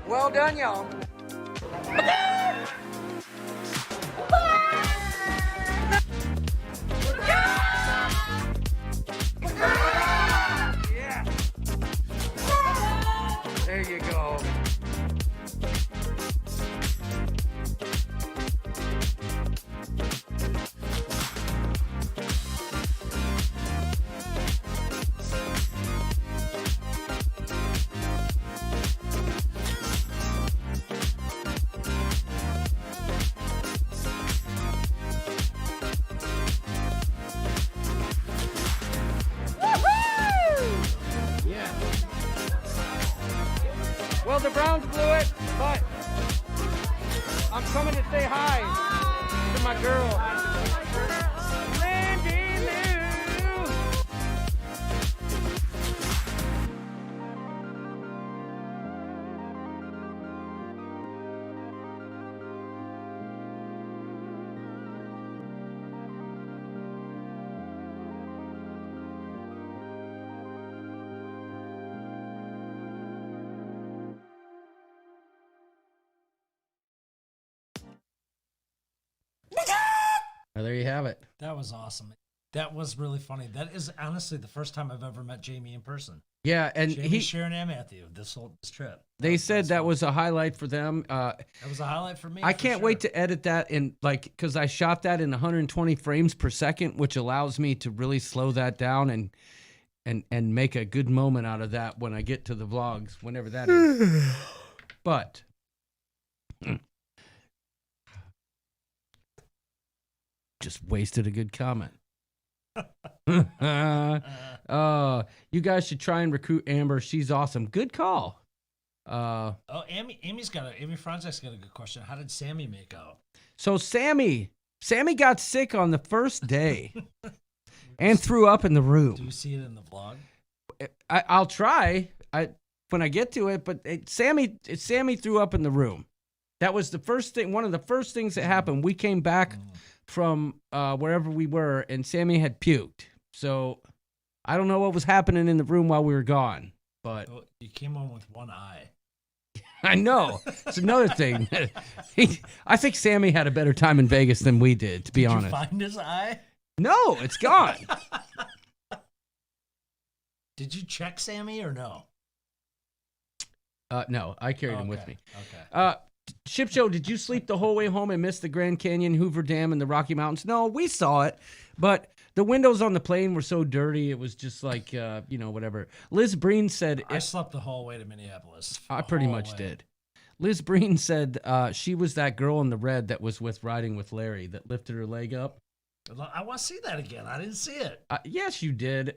Well done, y'all. Yeah. There you go. Well, the Browns blew it, but I'm coming to say hi to my girl. Randy Lou. Well, there you have it. That was awesome. That was really funny. That is honestly the first time I've ever met Jamie in person. Yeah, and Jamie, Sharon, and Matthew. This trip. They said that was a highlight for them. That was a highlight for me. I can't wait to edit that in because I shot that in 120 frames per second, which allows me to really slow that down and make a good moment out of that when I get to the vlogs, whenever that is. But just wasted a good comment. You guys should try and recruit Amber. She's awesome. Good call. Amy Franzek's got a good question. How did Sammy make out? So Sammy got sick on the first day and threw up in the room. Do you see it in the vlog? I'll try when I get to it, but Sammy threw up in the room. That was the first thing. One of the first things that happened. We came back from wherever we were, and Sammy had puked. So I don't know what was happening in the room while we were gone, but you came home with one eye. I know. It's another thing. I think Sammy had a better time in Vegas than we did, to be honest. Did you find his eye? No, it's gone. Did you check Sammy or no? No, I carried him with me. Okay. Ship Show, did you sleep the whole way home and miss the Grand Canyon, Hoover Dam, and the Rocky Mountains? No, we saw it, but the windows on the plane were so dirty, it was just like, whatever. Liz Breen said... I slept the whole way to Minneapolis. I pretty much did. Liz Breen said she was that girl in the red that was with Riding with Larry that lifted her leg up. I want to see that again. I didn't see it. Yes, you did.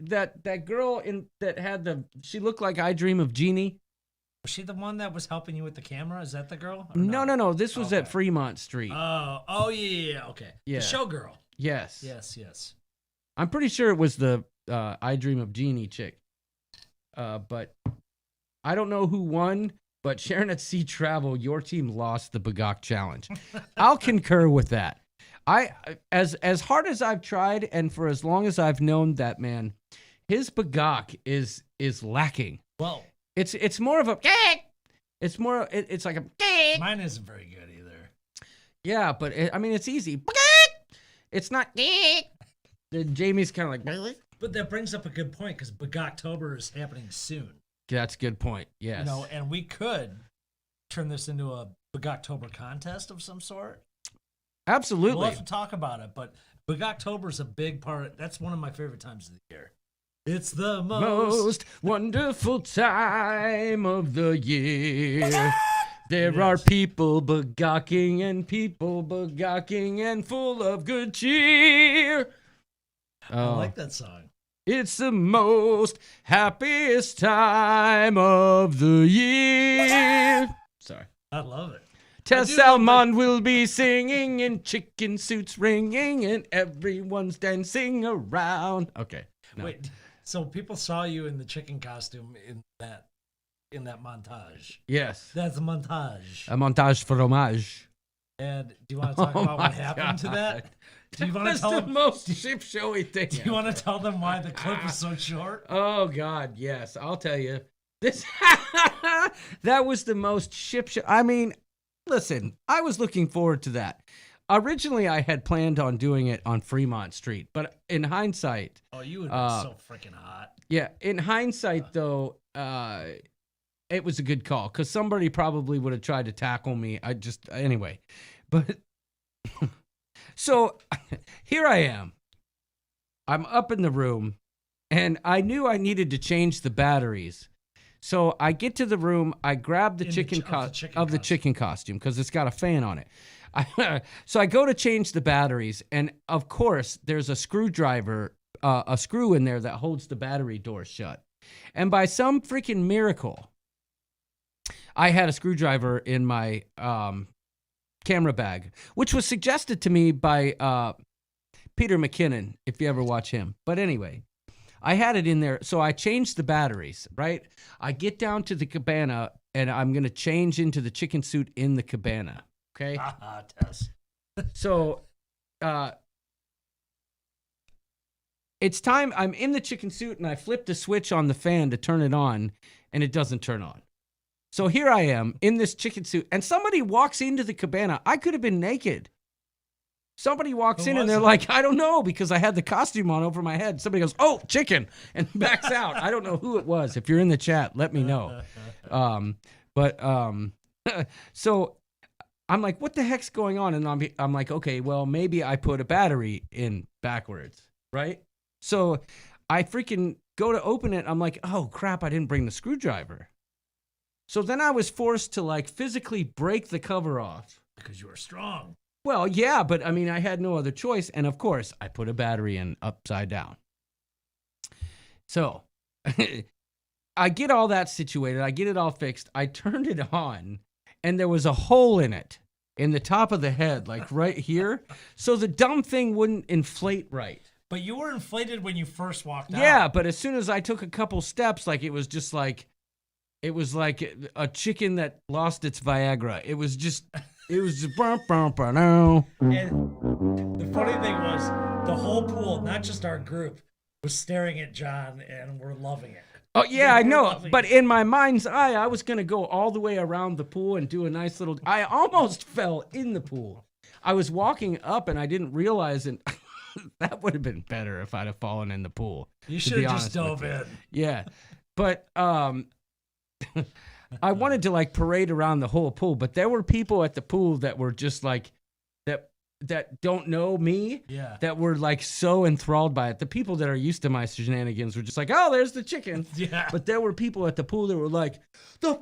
That girl that had she looked like I Dream of Jeannie. Was she the one that was helping you with the camera? Is that the girl? No. This was at Fremont Street. Oh, yeah. Okay. Yeah. The showgirl. Yes. Yes. I'm pretty sure it was the I Dream of Jeannie chick. But I don't know who won, but Sharon at Sea Travel, your team lost the Bagok Challenge. I'll concur with that. As hard as I've tried and for as long as I've known that man, his Bagok is lacking. Well, it's more of a it's more it's like a mine isn't very good either. Yeah, but it's easy. It's not. Jamie's kind of like. But that brings up a good point because Bagoktober is happening soon. That's a good point. Yes. And we could turn this into a Bagoktober contest of some sort. Absolutely. We'll have to talk about it, but Bagoktober is a big part. That's one of my favorite times of the year. It's the most wonderful time of the year. There are people bagocking and full of good cheer. I like that song. It's the most happiest time of the year. Sorry. I love it. Tess Salmon will be singing and chicken suits ringing and everyone's dancing around. Okay. No. Wait. So people saw you in the chicken costume in that montage. Yes. That's a montage. A montage fromage. And do you want to talk about what happened to that? Do you want to tell the them most ship showy thing? Do you want to tell them why the clip was so short? Oh God, yes. I'll tell you. This that was the most ship show. Listen, I was looking forward to that. Originally, I had planned on doing it on Fremont Street, but in hindsight... Oh, you would have been so freaking hot. Yeah, in hindsight, though, it was a good call, because somebody probably would have tried to tackle me. Anyway. But, so, here I am. I'm up in the room, and I knew I needed to change the batteries. So I get to the room, I grab the chicken costume, because it's got a fan on it. So I go to change the batteries, and of course, there's a screwdriver, a screw in there that holds the battery door shut. And by some freaking miracle, I had a screwdriver in my camera bag, which was suggested to me by Peter McKinnon, if you ever watch him. But anyway, I had it in there. So I changed the batteries, right? I get down to the cabana, and I'm going to change into the chicken suit in the cabana, okay? Tess. So it's time. I'm in the chicken suit, and I flip the switch on the fan to turn it on, and it doesn't turn on. So here I am in this chicken suit, and somebody walks into the cabana. I could have been naked. Somebody walks in, and they're like, I don't know, because I had the costume on over my head. Somebody goes, oh, chicken, and backs out. I don't know who it was. If you're in the chat, let me know. So I'm like, what the heck's going on? And I'm like, okay, well, maybe I put a battery in backwards, right? So I freaking go to open it. I'm like, oh, crap, I didn't bring the screwdriver. So then I was forced to like physically break the cover off. Because you were strong. Well, yeah, but I mean, I had no other choice. And of course, I put a battery in upside down. So I get all that situated. I get it all fixed. I turned it on, and there was a hole in it in the top of the head, like right here. So the dumb thing wouldn't inflate right. But you were inflated when you first walked out. Yeah, but as soon as I took a couple steps, like it was like a chicken that lost its Viagra. It was just bum, bum, bum, no. And the funny thing was, the whole pool, not just our group, was staring at John, and we're loving it. Oh, yeah, I know. But in my mind's eye, I was going to go all the way around the pool and do a nice little... I almost fell in the pool. I was walking up, and I didn't realize it. That would have been better if I'd have fallen in the pool. You should have just dove in. Yeah. But I wanted to like parade around the whole pool, but there were people at the pool that were just like that don't know me, that were like so enthralled by it. The people that are used to my shenanigans were just like, oh, there's the chicken. Yeah. But there were people at the pool that were like, the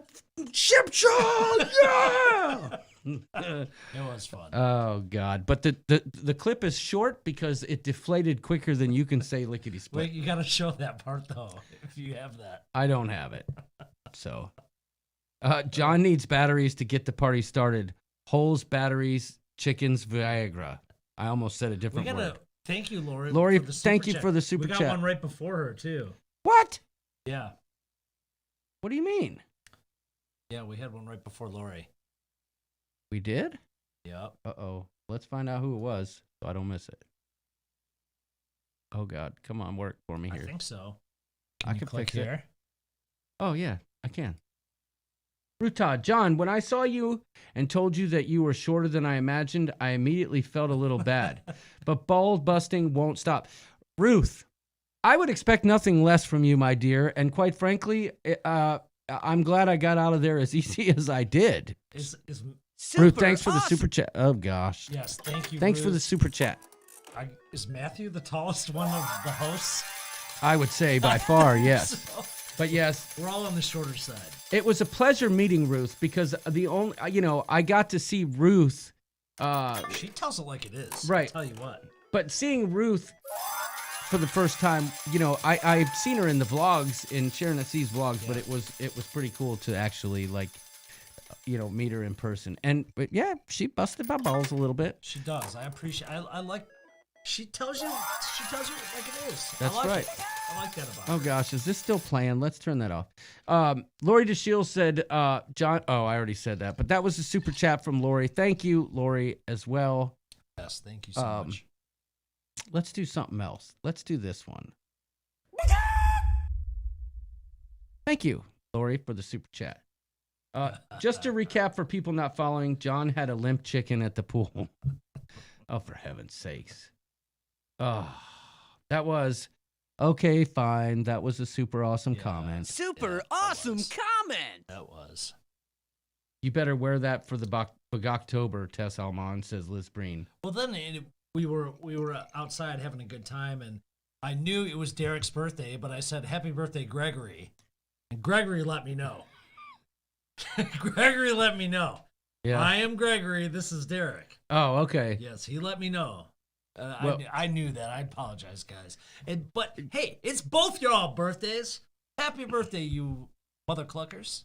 Ship Show, yeah. It was fun. Oh God! But the clip is short because it deflated quicker than you can say lickety split. Wait, you got to show that part though, if you have that. I don't have it. So, John needs batteries to get the party started. Holes, batteries, chickens, Viagra. I almost said a different word. Thank you, Lori. Lori, for the thank you chat. for the super chat. We chat. got one right before her too. What? Yeah. What do you mean? Yeah, we had one right before Lori. We did? Yep. Uh-oh. Let's find out who it was so I don't miss it. Oh, God. Come on, work for me here. I think so. I can click fix it. here? Oh, yeah, I can. Ruta, John, when I saw you and told you that you were shorter than I imagined, I immediately felt a little bad. But bald busting won't stop. Ruth, I would expect nothing less from you, my dear. And quite frankly, I'm glad I got out of there as easy as I did. Ruth, thanks for the super chat. Oh, gosh. Yes, thank you, Thanks Ruth. for the super chat. Is Matthew the tallest one of the hosts? I would say by far, yes. But yes. We're all on the shorter side. It was a pleasure meeting Ruth because I got to see Ruth. She tells it like it is. Right. I'll tell you what. But seeing Ruth for the first time, I've seen her in the vlogs, in Sharon at Sea's vlogs, but it was pretty cool to actually meet her in person. But yeah, she busted my balls a little bit. She does. I appreciate. I like. She tells you like it is. That's right. I like that about her. Oh gosh, is this still playing? Let's turn that off. Lori DeShiel said, John. Oh, I already said that, but that was a super chat from Lori. Thank you, Lori, as well. Yes, thank you so much. Let's do something else. Let's do this one. Thank you, Lori, for the super chat. Just to recap for people not following, John had a limp chicken at the pool. Oh, for heaven's sakes. Oh, that was okay, fine. That was a super awesome comment. Super awesome comment. That was. You better wear that for the Bogoctober, Tess Almond, says Liz Breen. Well, then we were outside having a good time, and I knew it was Derek's birthday, but I said, happy birthday, Gregory. And Gregory let me know. Gregory let me know. Yeah. I am Gregory. This is Derek. Oh, okay. Yes, he let me know. Well, I knew that. I apologize, guys. But hey, it's both y'all birthdays. Happy birthday, you mother cluckers.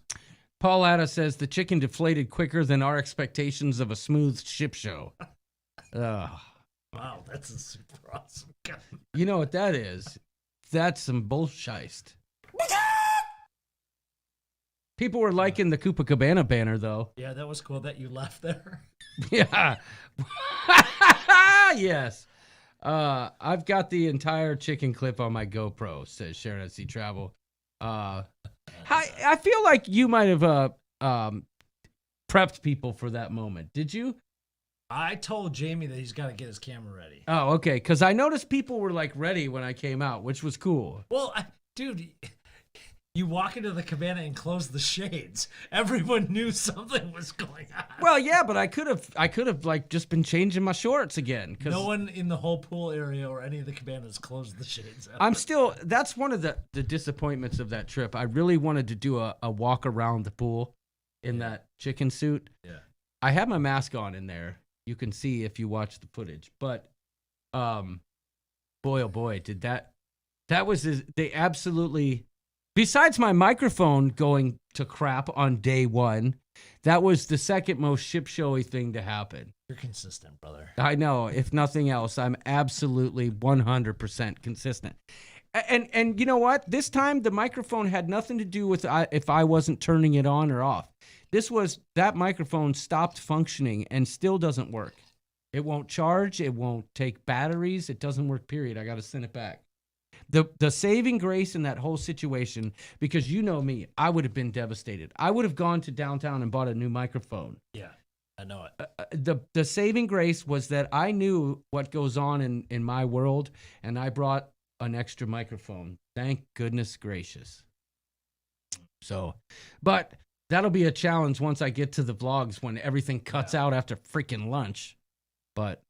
Paul Atta says the chicken deflated quicker than our expectations of a smooth ship show. Ugh. Wow, that's a super awesome guy. You know what that is? That's some bullshit. People were liking the Copacabana banner, though. Yeah, that was cool that you left there. Yeah. Yes. I've got the entire chicken clip on my GoPro, says Sharon at Sea Travel. I feel like you might have prepped people for that moment. Did you? I told Jamie that he's got to get his camera ready. Oh, okay. Because I noticed people were like ready when I came out, which was cool. Well, dude, you walk into the cabana and close the shades. Everyone knew something was going on. Well, yeah, but I could have like just been changing my shorts again. No one in the whole pool area or any of the cabanas closed the shades. That's one of the disappointments of that trip. I really wanted to do a walk around the pool in that chicken suit. Yeah. I had my mask on in there. You can see if you watch the footage, but boy, oh boy, did that was they absolutely, besides my microphone going to crap on day one, that was the second most ship showy thing to happen. You're consistent, brother. I know. If nothing else, I'm absolutely 100% consistent. And you know what? This time the microphone had nothing to do with if I wasn't turning it on or off. This was that microphone stopped functioning and still doesn't work. It won't charge. It won't take batteries. It doesn't work, period. I got to send it back. The saving grace in that whole situation, because you know me, I would have been devastated. I would have gone to downtown and bought a new microphone. Yeah, I know it. The saving grace was that I knew what goes on in my world, and I brought an extra microphone. Thank goodness gracious. So, but that'll be a challenge once I get to the vlogs when everything cuts out after freaking lunch. But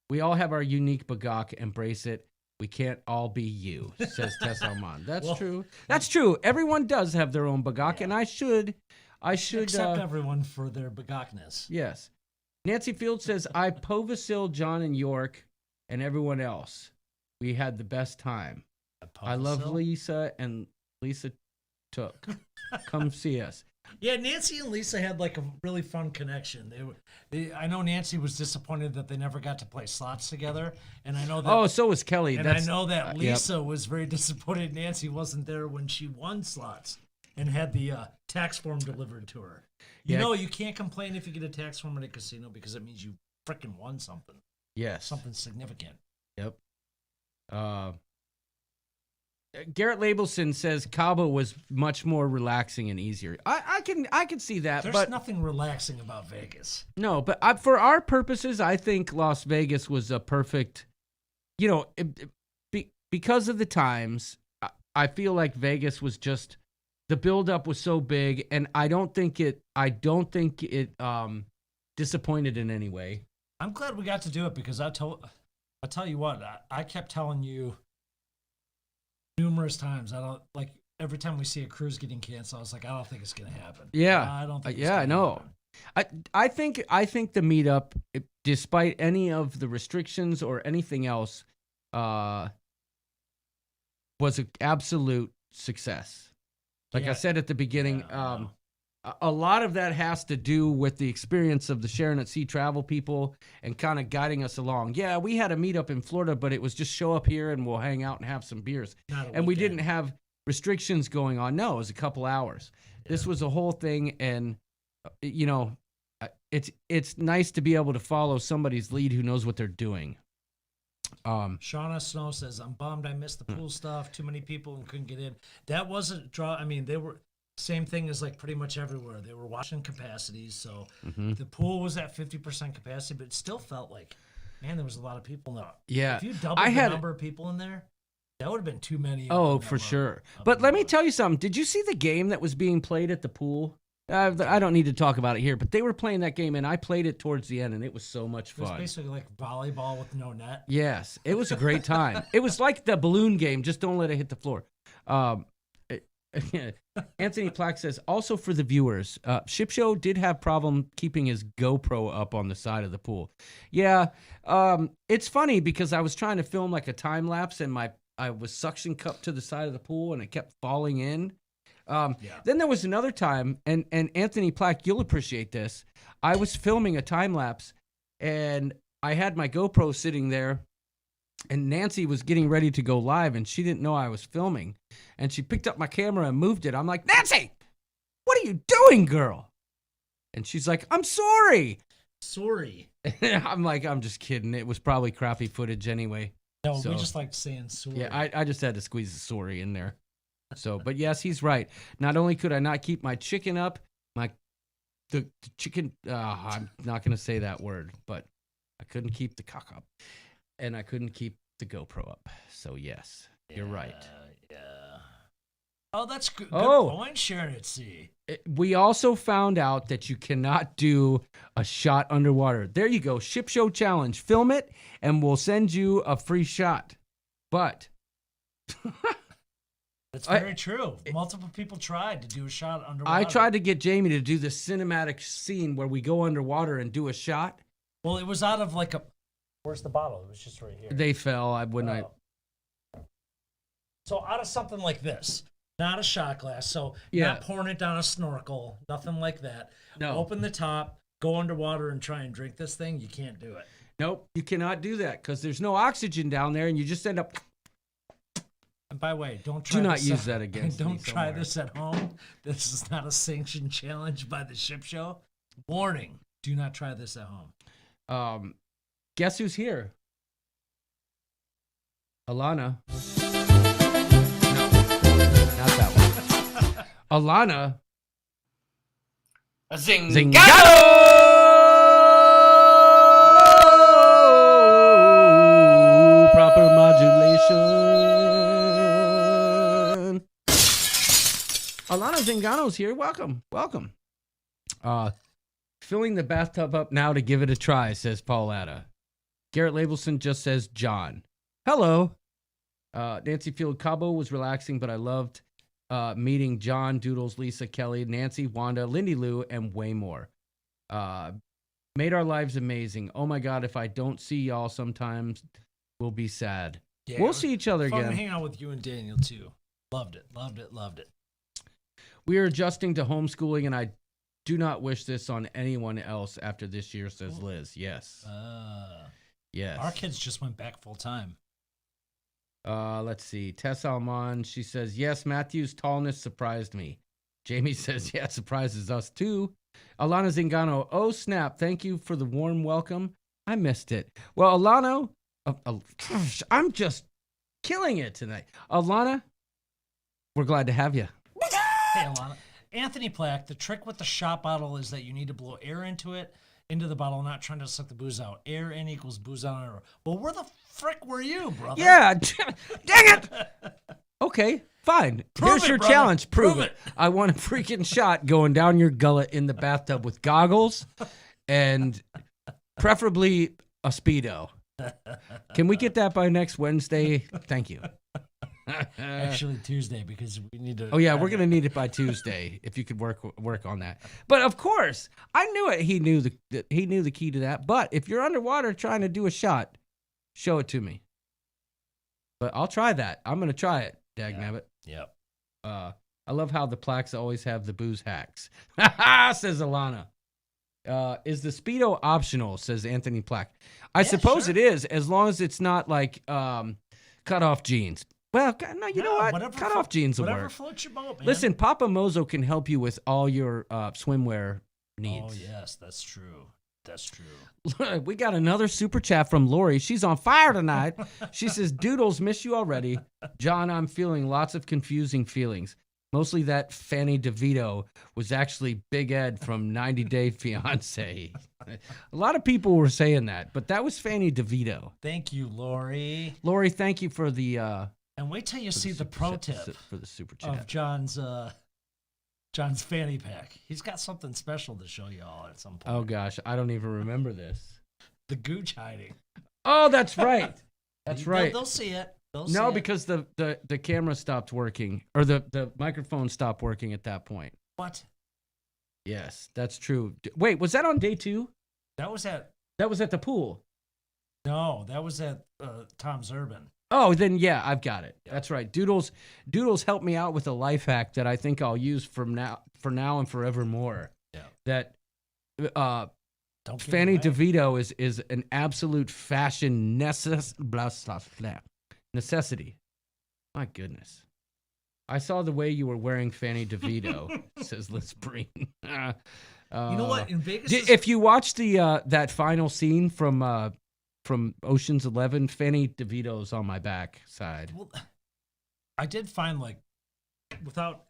we all have our unique bagak. Embrace it. We can't all be you, says Tess Alman. That's true. That's true. Everyone does have their own bagak, and I should accept everyone for their bagakness. Yes. Nancy Field says, I Povacil, John and York, and everyone else. We had the best time. I love Lisa, and Lisa took. Come see us. Yeah, Nancy and Lisa had like a really fun connection. I know Nancy was disappointed that they never got to play slots together, and I know that. Oh, so was Kelly. And I know that Lisa was very disappointed Nancy wasn't there when she won slots and had the tax form delivered to her. You know, you can't complain if you get a tax form at a casino because it means you freaking won something. Yes, something significant. Yep. Garrett Labelson says Cabo was much more relaxing and easier. I can see that. There's nothing relaxing about Vegas. No, but for our purposes, I think Las Vegas was a perfect. You know, because of the times, I feel like Vegas was just the buildup was so big, and I don't think it disappointed in any way. I'm glad we got to do it because I'll tell you what, I kept telling you numerous times. I don't like every time we see a cruise getting canceled. I was like, I don't think it's gonna happen. Yeah, I don't think. I know. I think the meetup, despite any of the restrictions or anything else, was an absolute success. Like I said at the beginning, a lot of that has to do with the experience of the Sharon at Sea Travel people and kind of guiding us along. Yeah, we had a meetup in Florida, but it was just show up here and we'll hang out and have some beers. And we didn't have restrictions going on. No, it was a couple hours. Yeah. This was a whole thing, and you know, it's nice to be able to follow somebody's lead who knows what they're doing. Shauna Snow says, I'm bummed I missed the pool stuff. Too many people and couldn't get in. That wasn't draw. I mean, they were same thing as like pretty much everywhere. They were watching capacities. So the pool was at 50% capacity, but it still felt like, man, there was a lot of people now. Yeah. If you doubled the number of people in there, that would have been too many. Oh, for sure. But let me tell you something. Did you see the game that was being played at the pool? I don't need to talk about it here, but they were playing that game, and I played it towards the end, and it was so much fun. It was basically like volleyball with no net. Yes, it was a great time. It was like the balloon game, just don't let it hit the floor. Anthony Plack says, also for the viewers, Ship Show did have problem keeping his GoPro up on the side of the pool. Yeah, it's funny because I was trying to film like a time lapse, and I was suction cupped to the side of the pool, and it kept falling in. Then there was another time, and Anthony Plack, you'll appreciate this. I was filming a time lapse, and I had my GoPro sitting there, and Nancy was getting ready to go live, and she didn't know I was filming, and she picked up my camera and moved it. I'm like, Nancy, what are you doing, girl? And she's like, I'm sorry. Sorry. I'm like, I'm just kidding. It was probably crappy footage anyway. No, So, we just like saying sorry. yeah, I just had to squeeze the sorry in there. So, but yes, he's right. Not only could I not keep my chicken up, the chicken, I'm not going to say that word, but I couldn't keep the cock up, and I couldn't keep the GoPro up. So yes, you're right. Yeah. Oh, that's good. Good Oh. point, Sharon at Sea. We also found out that you cannot do a shot underwater. There you go. Ship Show Challenge. Film it, and we'll send you a free shot. But That's very true. Multiple people tried to do a shot underwater. I tried to get Jamie to do the cinematic scene where we go underwater and do a shot. Well, it was out of like a. Where's the bottle? It was just right here. They fell. So out of something like this, not a shot glass. So Yeah. not pouring it down a snorkel, nothing like that. No. Open the top, go underwater, and try and drink this thing. You can't do it. Nope, you cannot do that because there's no oxygen down there, and you just end up. And by the way, don't try. Do not this use at- that against me Don't try somewhere. this at home. This is not a sanctioned challenge by the Ship Show. Warning: do not try this at home. Guess who's here? Alana. No, not that one. Alana. Zingano! Proper modulation. Alana Zingano's here. Welcome. Filling the bathtub up now to give it a try, says Pauletta. Garrett Labelson just says John. Hello. Nancy Field Cabo was relaxing, but I loved meeting John, Doodles, Lisa, Kelly, Nancy, Wanda, Lindy Lou, and way more. Made our lives amazing. Oh my God, if I don't see y'all sometimes, we'll be sad. Yeah, We'll it was see each other fun again. to hang out with you and Daniel too. Loved it. We are adjusting to homeschooling, and I do not wish this on anyone else after this year, says Liz. Yes. Yes. Our kids just went back full time. Let's see. Tess Alman, she says, yes, Matthew's tallness surprised me. Jamie says, yeah, it surprises us too. Alana Zingano, oh snap, thank you for the warm welcome. I missed it. Well, Alana, I'm just killing it tonight. Alana, we're glad to have you. Hey, Alana. Anthony Plack, the trick with the shot bottle is that you need to blow air into the bottle, not trying to suck the booze out. Air in equals booze out. Well, where the frick were you, brother? Yeah, dang it. Okay, fine. Here's it, your brother. challenge. Prove Prove it. I want a freaking shot going down your gullet in the bathtub with goggles and preferably a Speedo. Can we get that by next Wednesday? Thank you. Actually, Tuesday, because we need to. Oh yeah, we're gonna need it by Tuesday. If you could work on that. But of course, I knew it. He knew the key to that. But if you're underwater trying to do a shot, show it to me. But I'll try that. I'm gonna try it. Dagnabbit. Yep. I love how the plaques always have the booze hacks. Says Alana. Is the Speedo optional? Says Anthony Plack. I suppose sure. it is, as long as it's not like cut off jeans. Well, no, you know what? Cut off jeans will whatever work. floats your boat, man. Listen, Papa Mozo can help you with all your swimwear needs. Oh yes, that's true. That's true. We got another super chat from Lori. She's on fire tonight. She says, Doodles, miss you already. John, I'm feeling lots of confusing feelings. Mostly that Fanny DeVito was actually Big Ed from 90 Day Fiance. A lot of people were saying that, but that was Fanny DeVito. Thank you, Lori. Lori, thank you for the And wait till you see the pro tip for the super of chat. John's fanny pack. He's got something special to show you all at some point. Oh gosh, I don't even remember this. The gooch hiding. Oh, that's right. That's right. They'll see it. No, because the camera stopped working, or the microphone stopped working at that point. What? Yes, that's true. Wait, was that on day 2? That was at That was at the pool. No, that was at Tom's Urban. Oh, then yeah, I've got it. That's right. Doodles helped me out with a life hack that I think I'll use for now and forevermore. Yeah. That Don't give Fanny it away. DeVito is an absolute fashion necessity. My goodness. I saw the way you were wearing Fanny DeVito, says Liz Breen. You know what? In Vegas, If you watch the that final scene from Ocean's 11, Fanny DeVito's on my back side. well, I did find like without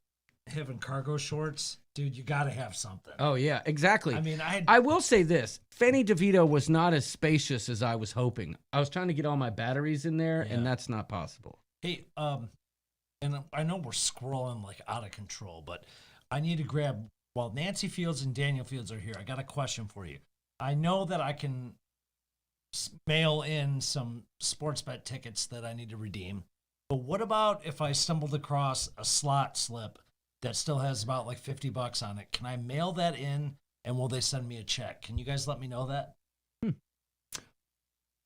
having cargo shorts, dude, you got to have something. Oh yeah, exactly. I mean, I will say this: Fanny DeVito was not as spacious as I was hoping. I was trying to get all my batteries in there, and that's not possible. Hey, and I know we're scrolling like out of control, but I need to grab while Nancy Fields and Daniel Fields are here. I got a question for you. I know that I can mail in some sports bet tickets that I need to redeem, but what about if I stumbled across a slot slip that still has about like $50 on it? Can I mail that in, and will they send me a check? Can you guys let me know that?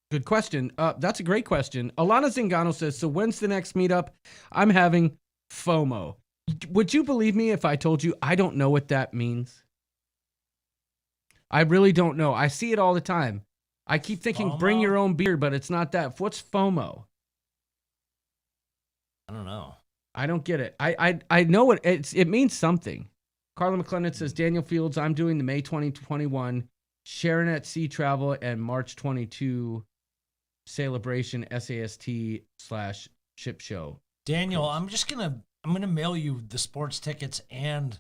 Good question. That's a great question. Alana Zingano says, so when's the next meetup? I'm having FOMO. Would you believe me if I told you I don't know what that means? I really don't know. I see it all the time. I keep thinking FOMO? bring your own beer, but it's not that. What's FOMO? I don't know. I don't get it. I know it means something. Carla McClendon says, Daniel Fields, I'm doing the May 2021 Sharon at Sea Travel and March 22 Celebration SAST/Ship Show. Daniel, I'm gonna mail you the sports tickets and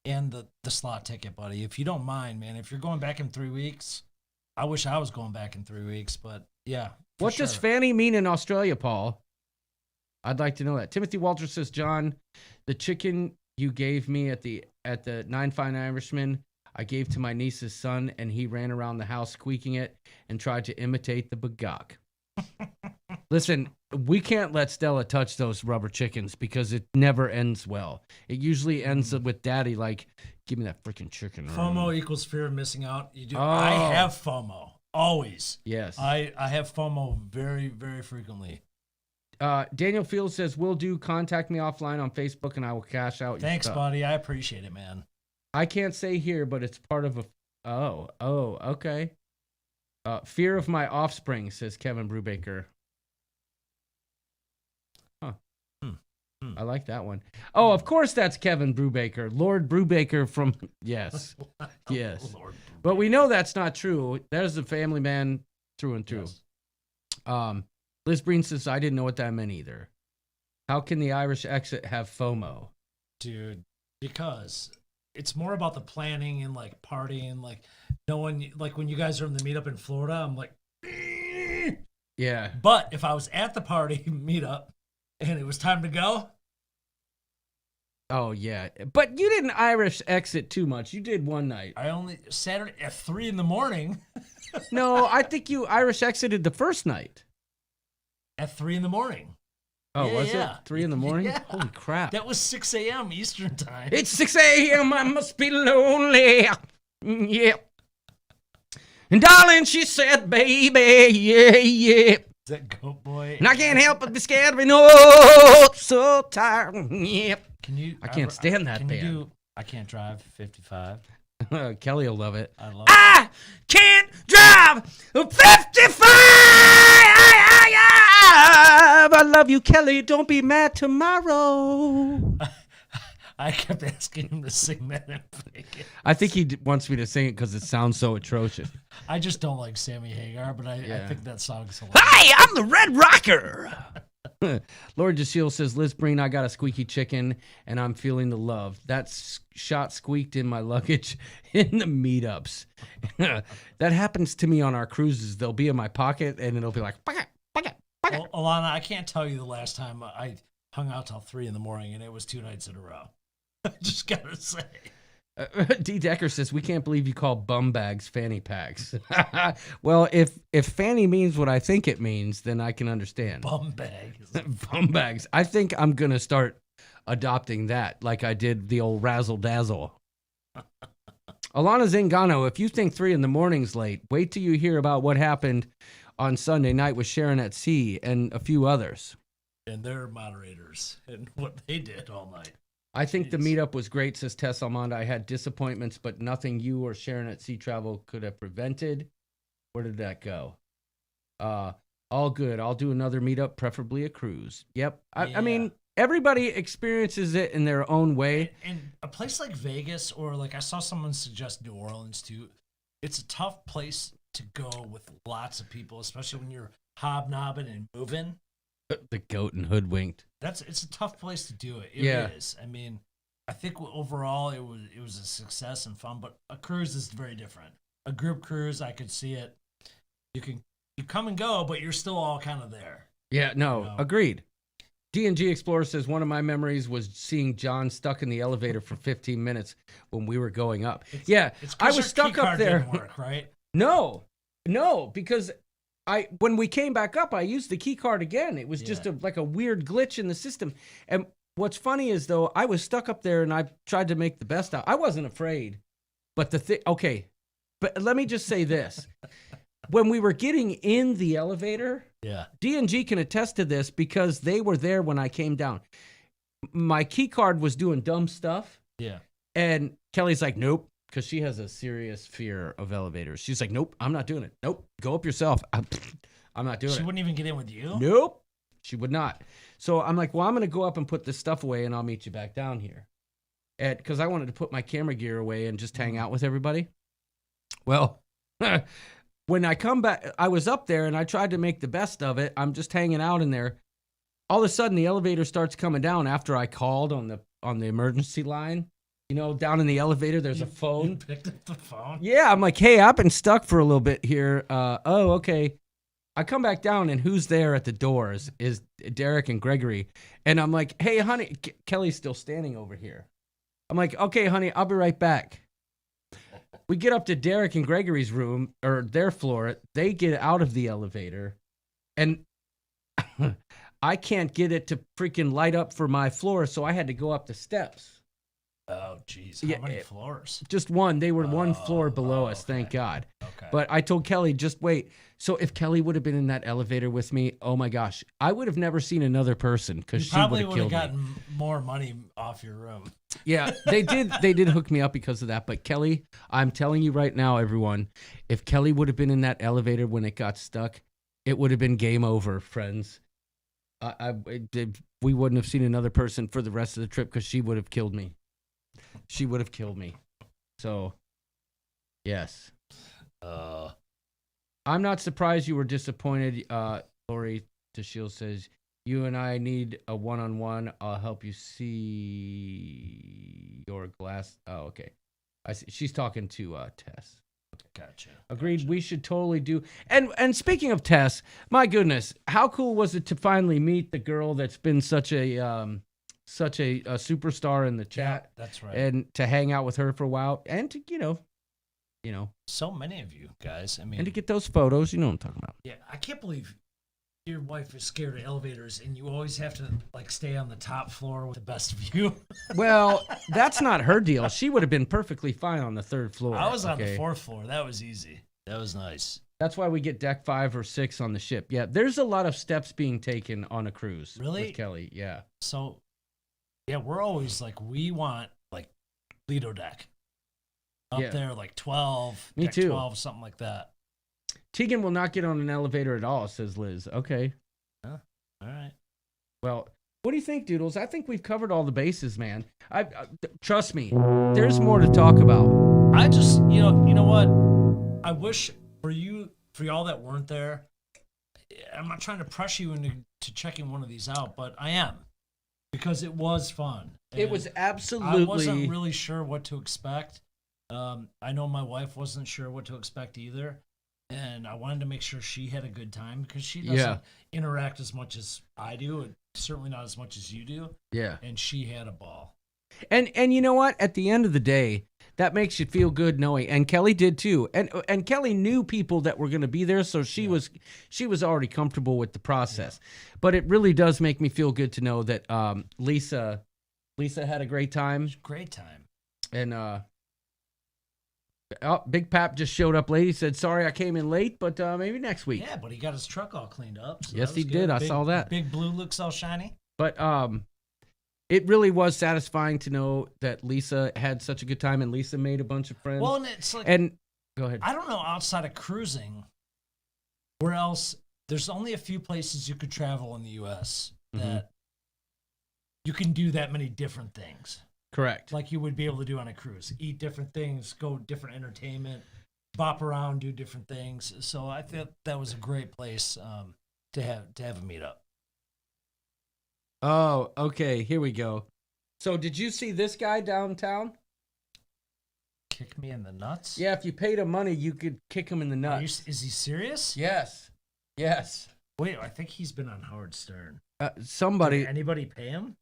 the slot ticket, buddy. If you don't mind, man. If you're going back in 3 weeks, I wish I was going back in 3 weeks, but yeah. What does Fanny mean in Australia, Paul? I'd like to know that. Timothy Walter says, John, the chicken you gave me at the Nine Fine Irishmen, I gave to my niece's son, and he ran around the house squeaking it and tried to imitate the bagok. Listen, we can't let Stella touch those rubber chickens because it never ends well. It usually ends with Daddy like, give me that freaking chicken. FOMO equals fear of missing out. You do. Oh. I have FOMO always. Yes. I have FOMO very, very frequently. Daniel Fields says, will do. Contact me offline on Facebook and I will cash out your Thanks, stuff. buddy. I appreciate it, man. I can't say here, but it's part of a... Oh, okay. Fear of my offspring, says Kevin Brubaker. Huh. I like that one. Oh, of course that's Kevin Brubaker. Lord Brubaker from... Yes. Yes. Lord. But we know that's not true. There's a family man through and through. Yes. Liz Breen says, I didn't know what that meant either. How can the Irish exit have FOMO? Dude, because... it's more about the planning and like partying, like knowing, like when you guys are in the meetup in Florida, I'm like, Yeah. but if I was at the party meetup and it was time to go, Oh, yeah. But you didn't Irish exit too much. You did one night. I only Saturday at 3 a.m. No, I think you Irish exited the first night. At 3 a.m. Oh, Yeah, was yeah. it 3 a.m? Yeah. Holy crap. That was 6 a.m. Eastern time. It's 6 a.m. I must be lonely. Yep. And darling, she said, baby, yeah. Is that Goat Boy? And I can't help but be scared. We know so tired. Yep. Can you? I can't stand that can band. You do, I Can't Drive 55. Kelly will love it. I love it. I can't drive 55. I love you, Kelly. Don't be mad tomorrow. I kept asking him to sing that in Vegas. I think he wants me to sing it because it sounds so atrocious. I just don't like Sammy Hagar, but I think that song's hilarious. Hey, I'm the Red Rocker. Lord DeShiel says, Liz Breen, I got a squeaky chicken and I'm feeling the love. That shot squeaked in my luggage in the meetups. That happens to me on our cruises. They'll be in my pocket and it'll be like, "Bucket, bucket, bucket." Well, Alana, I can't tell you the last time I hung out till 3 a.m. and it was 2 nights in a row. I just gotta say. D. Decker says, we can't believe you call bum bags fanny packs. Well, if fanny means what I think it means, then I can understand. Bum bags. Bum bags. I think I'm going to start adopting that like I did the old razzle dazzle. Alana Zingano, if you think 3 a.m. late, wait till you hear about what happened on Sunday night with Sharon at Sea and a few others. And their moderators and what they did all night. I think the Jeez. meetup was great, says Tess Almonda. I had disappointments, but nothing you or Sharon at Sea Travel could have prevented. Where did that go? All good. I'll do another meetup, preferably a cruise. Yep. I mean, everybody experiences it in their own way. And a place like Vegas, or like I saw someone suggest New Orleans too, it's a tough place to go with lots of people, especially when you're hobnobbing and moving. The goat and hoodwinked. It's a tough place to do it. It is. I mean, I think overall it was a success and fun, but a cruise is very different. A group cruise, I could see it. You come and go, but you're still all kind of there. Yeah, no, You know? agreed. D&G Explorer says one of my memories was seeing John stuck in the elevator for 15 minutes when we were going up. It's I 'cause was your stuck key up card there. didn't work, right? No, because when we came back up, I used the key card again. It was just like a weird glitch in the system. And what's funny is, though, I was stuck up there and I tried to make the best out. I wasn't afraid, but but let me just say this. When we were getting in the elevator, D&G can attest to this because they were there when I came down. My key card was doing dumb stuff. Yeah. And Kelly's like, nope, because she has a serious fear of elevators. She's like, nope, I'm not doing it. Nope, go up yourself. I'm not doing it. She wouldn't even get in with you? Nope, she would not. So I'm like, well, I'm going to go up and put this stuff away and I'll meet you back down here. Because I wanted to put my camera gear away and just hang out with everybody. Well, when I come back, I was up there and I tried to make the best of it. I'm just hanging out in there. All of a sudden, the elevator starts coming down after I called on the emergency line. You know, down in the elevator, there's a phone. You picked up the phone? Yeah, I'm like, hey, I've been stuck for a little bit here. Oh, okay. I come back down, and who's there at the doors is Derek and Gregory. And I'm like, hey, honey, Kelly's still standing over here. I'm like, okay, honey, I'll be right back. We get up to Derek and Gregory's room, or their floor. They get out of the elevator, and I can't get it to freaking light up for my floor, so I had to go up the steps. Oh, jeez. How many floors? Just one. They were one floor below us, thank God. Okay. But I told Kelly, just wait. So if Kelly would have been in that elevator with me, oh my gosh, I would have never seen another person because she would probably have would have killed me. gotten more money off your room. Yeah, they did hook me up because of that. But Kelly, I'm telling you right now, everyone, if Kelly would have been in that elevator when it got stuck, it would have been game over, friends. We wouldn't have seen another person for the rest of the trip because she would have killed me. She would have killed me. So, yes. I'm not surprised you were disappointed. Lori DeShield says, you and I need a one-on-one. I'll help you see your glass. Oh, okay. I see. She's talking to Tess. Gotcha. Agreed. Gotcha. We should totally do. And speaking of Tess, my goodness, how cool was it to finally meet the girl that's been such a superstar in the chat? Yeah, that's right. And to hang out with her for a while, and to you know, So many of you guys. I mean, and to get those photos. You know what I'm talking about. yeah, I can't believe your wife is scared of elevators, and you always have to like stay on the top floor with the best view. Well, that's not her deal. She would have been perfectly fine on the third floor. I was on the okay? 4th floor. That was easy. That was nice. That's why we get deck 5 or 6 on the ship. Yeah, there's a lot of steps being taken on a cruise. Really? With Kelly, yeah. So, yeah, we're always like, we want like Lido deck up Yeah. there, like 12. Me deck too. 12, something like that. Tegan will not get on an elevator at all, says Liz. Okay. All right. Well, what do you think, Doodles? I think we've covered all the bases, man. I trust me. There's more to talk about. I just, you know what? I wish for y'all that weren't there, I'm not trying to pressure you into checking one of these out, but I am, because it was fun. It was absolutely. I wasn't really sure what to expect. I know my wife wasn't sure what to expect either. And I wanted to make sure she had a good time because she doesn't interact as much as I do, and certainly not as much as you do. Yeah. And she had a ball. And you know what? At the end of the day, that makes you feel good knowing. And Kelly did too. And Kelly knew people that were going to be there, so she was already comfortable with the process. Yeah. But it really does make me feel good to know that Lisa had a great time. Great time. And Oh, Big Pap just showed up late. He said, sorry I came in late, but maybe next week. Yeah, but he got his truck all cleaned up. So Yes, that he was did. good. I saw that. Big blue looks all shiny. But it really was satisfying to know that Lisa had such a good time, and Lisa made a bunch of friends. Well, and it's like, and go ahead. I don't know, outside of cruising, where else, there's only a few places you could travel in the U.S. that you can do that many different things. Correct. Like you would be able to do on a cruise. Eat different things, go different entertainment, bop around, do different things. So I thought that was a great place to have a meetup. Oh, okay. Here we go. So did you see this guy downtown? Kick me in the nuts? Yeah, if you paid him money, you could kick him in the nuts. Is he serious? Yes. Yes. Wait, I think he's been on Howard Stern. Somebody Did anybody pay him?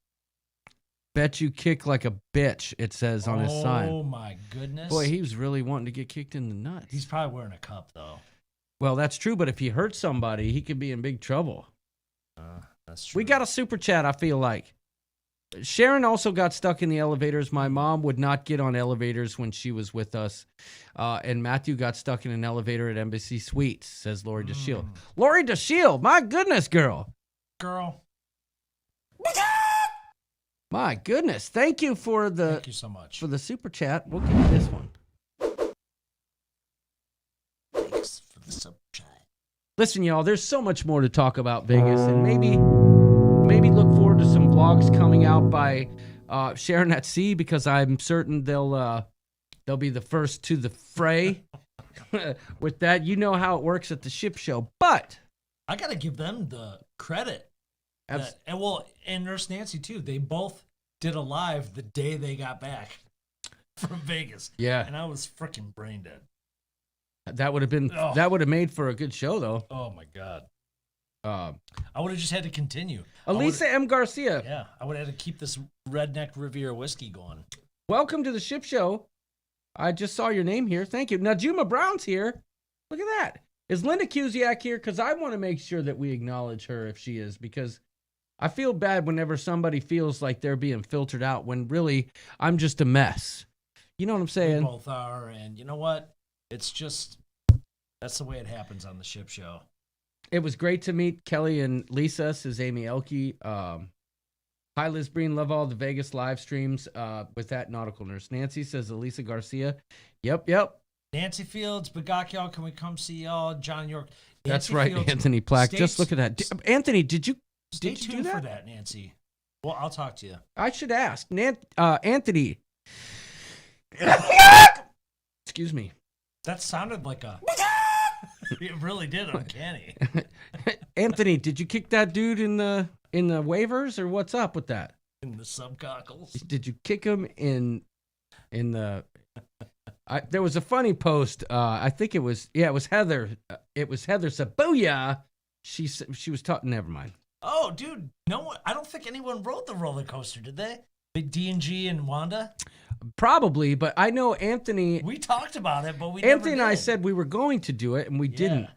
bet you kick like a bitch, it says on his sign. Oh my goodness. Boy, he was really wanting to get kicked in the nuts. He's probably wearing a cup though. Well, that's true, but if he hurts somebody, he could be in big trouble. That's true. We got a super chat, I feel like. Sharon also got stuck in the elevators. My mom would not get on elevators when she was with us. And Matthew got stuck in an elevator at Embassy Suites, says Lori DeShield. Lori DeShield, my goodness, girl. My goodness. Thank you for the Thank you so much. for the super chat. We'll give you this one. Thanks for the super chat. Listen, y'all, there's so much more to talk about Vegas, and maybe look forward to some vlogs coming out by Sharon at Sea, because I'm certain they'll be the first to the fray with that. You know how it works at the Ship Show, but I gotta give them the credit. And Nurse Nancy too. They both did a live the day they got back from Vegas. Yeah. And I was freaking brain dead. that would have made for a good show, though. Oh my God. I would have just had to continue. Elisa M. Garcia, Yeah, I would have had to keep this Redneck Riviera whiskey going. welcome to the Ship Show. I just saw your name here. Thank you. Najuma Brown's here. Look at that. Is Linda Cusiak here? Because I want to make sure that we acknowledge her if she is, because I feel bad whenever somebody feels like they're being filtered out when really I'm just a mess. You know what I'm We saying? both are, and you know what? It's just, that's the way it happens on the Ship Show. It was great to meet Kelly and Lisa, says Amy Elke. Hi, Liz Breen. Love all the Vegas live streams with that nautical nurse. Nancy, says Elisa Garcia. Yep. Nancy Fields, Bagacchio, can we come see y'all? John York. That's Nancy right, Fields, Anthony Plack. stay- Just look at that. Anthony, did you Stay do tuned that? for that, Nancy. Well, I'll talk to you. I should ask. Anthony. Excuse me. That sounded like a... It really did, uncanny. Anthony, did you kick that dude in the waivers, or what's up with that? In the subcockles. Did you kick him in the? There was a funny post. I think it was Heather. It was Heather said, "Booyah!" She was talking. Never mind. Oh, dude, no one. I don't think anyone rode the roller coaster, did they? Big D&G and Wanda. Probably, but I know Anthony. We talked about it, but we Anthony never and I did. said we were going to do it, and we Yeah. didn't.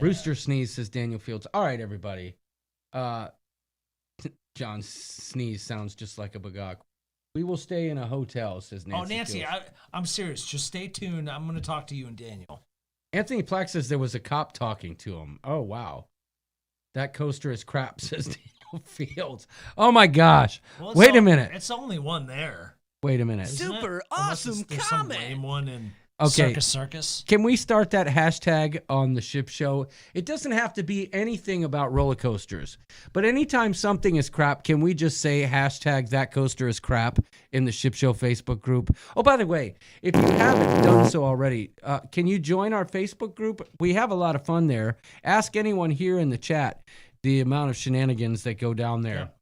Rooster sneeze, says Daniel Fields. All right, everybody. John sneeze sounds just like a bagak. We will stay in a hotel, says Nancy. Oh, Nancy, Fields. I'm serious. Just stay tuned. I'm going to talk to you and Daniel. Anthony Plack says there was a cop talking to him. Oh, wow. That coaster is crap, says Daniel Fields. Oh, my gosh. Well, Wait a minute. It's only one there. Wait a minute. Isn't it? Super Unless awesome there's some comment. lame one in Okay. Circus. Can we start that hashtag on the Ship Show? It doesn't have to be anything about roller coasters, but anytime something is crap, can we just say hashtag that coaster is crap in the Ship Show Facebook group? Oh, by the way, if you haven't done so already, can you join our Facebook group? We have a lot of fun there. Ask anyone here in the chat the amount of shenanigans that go down there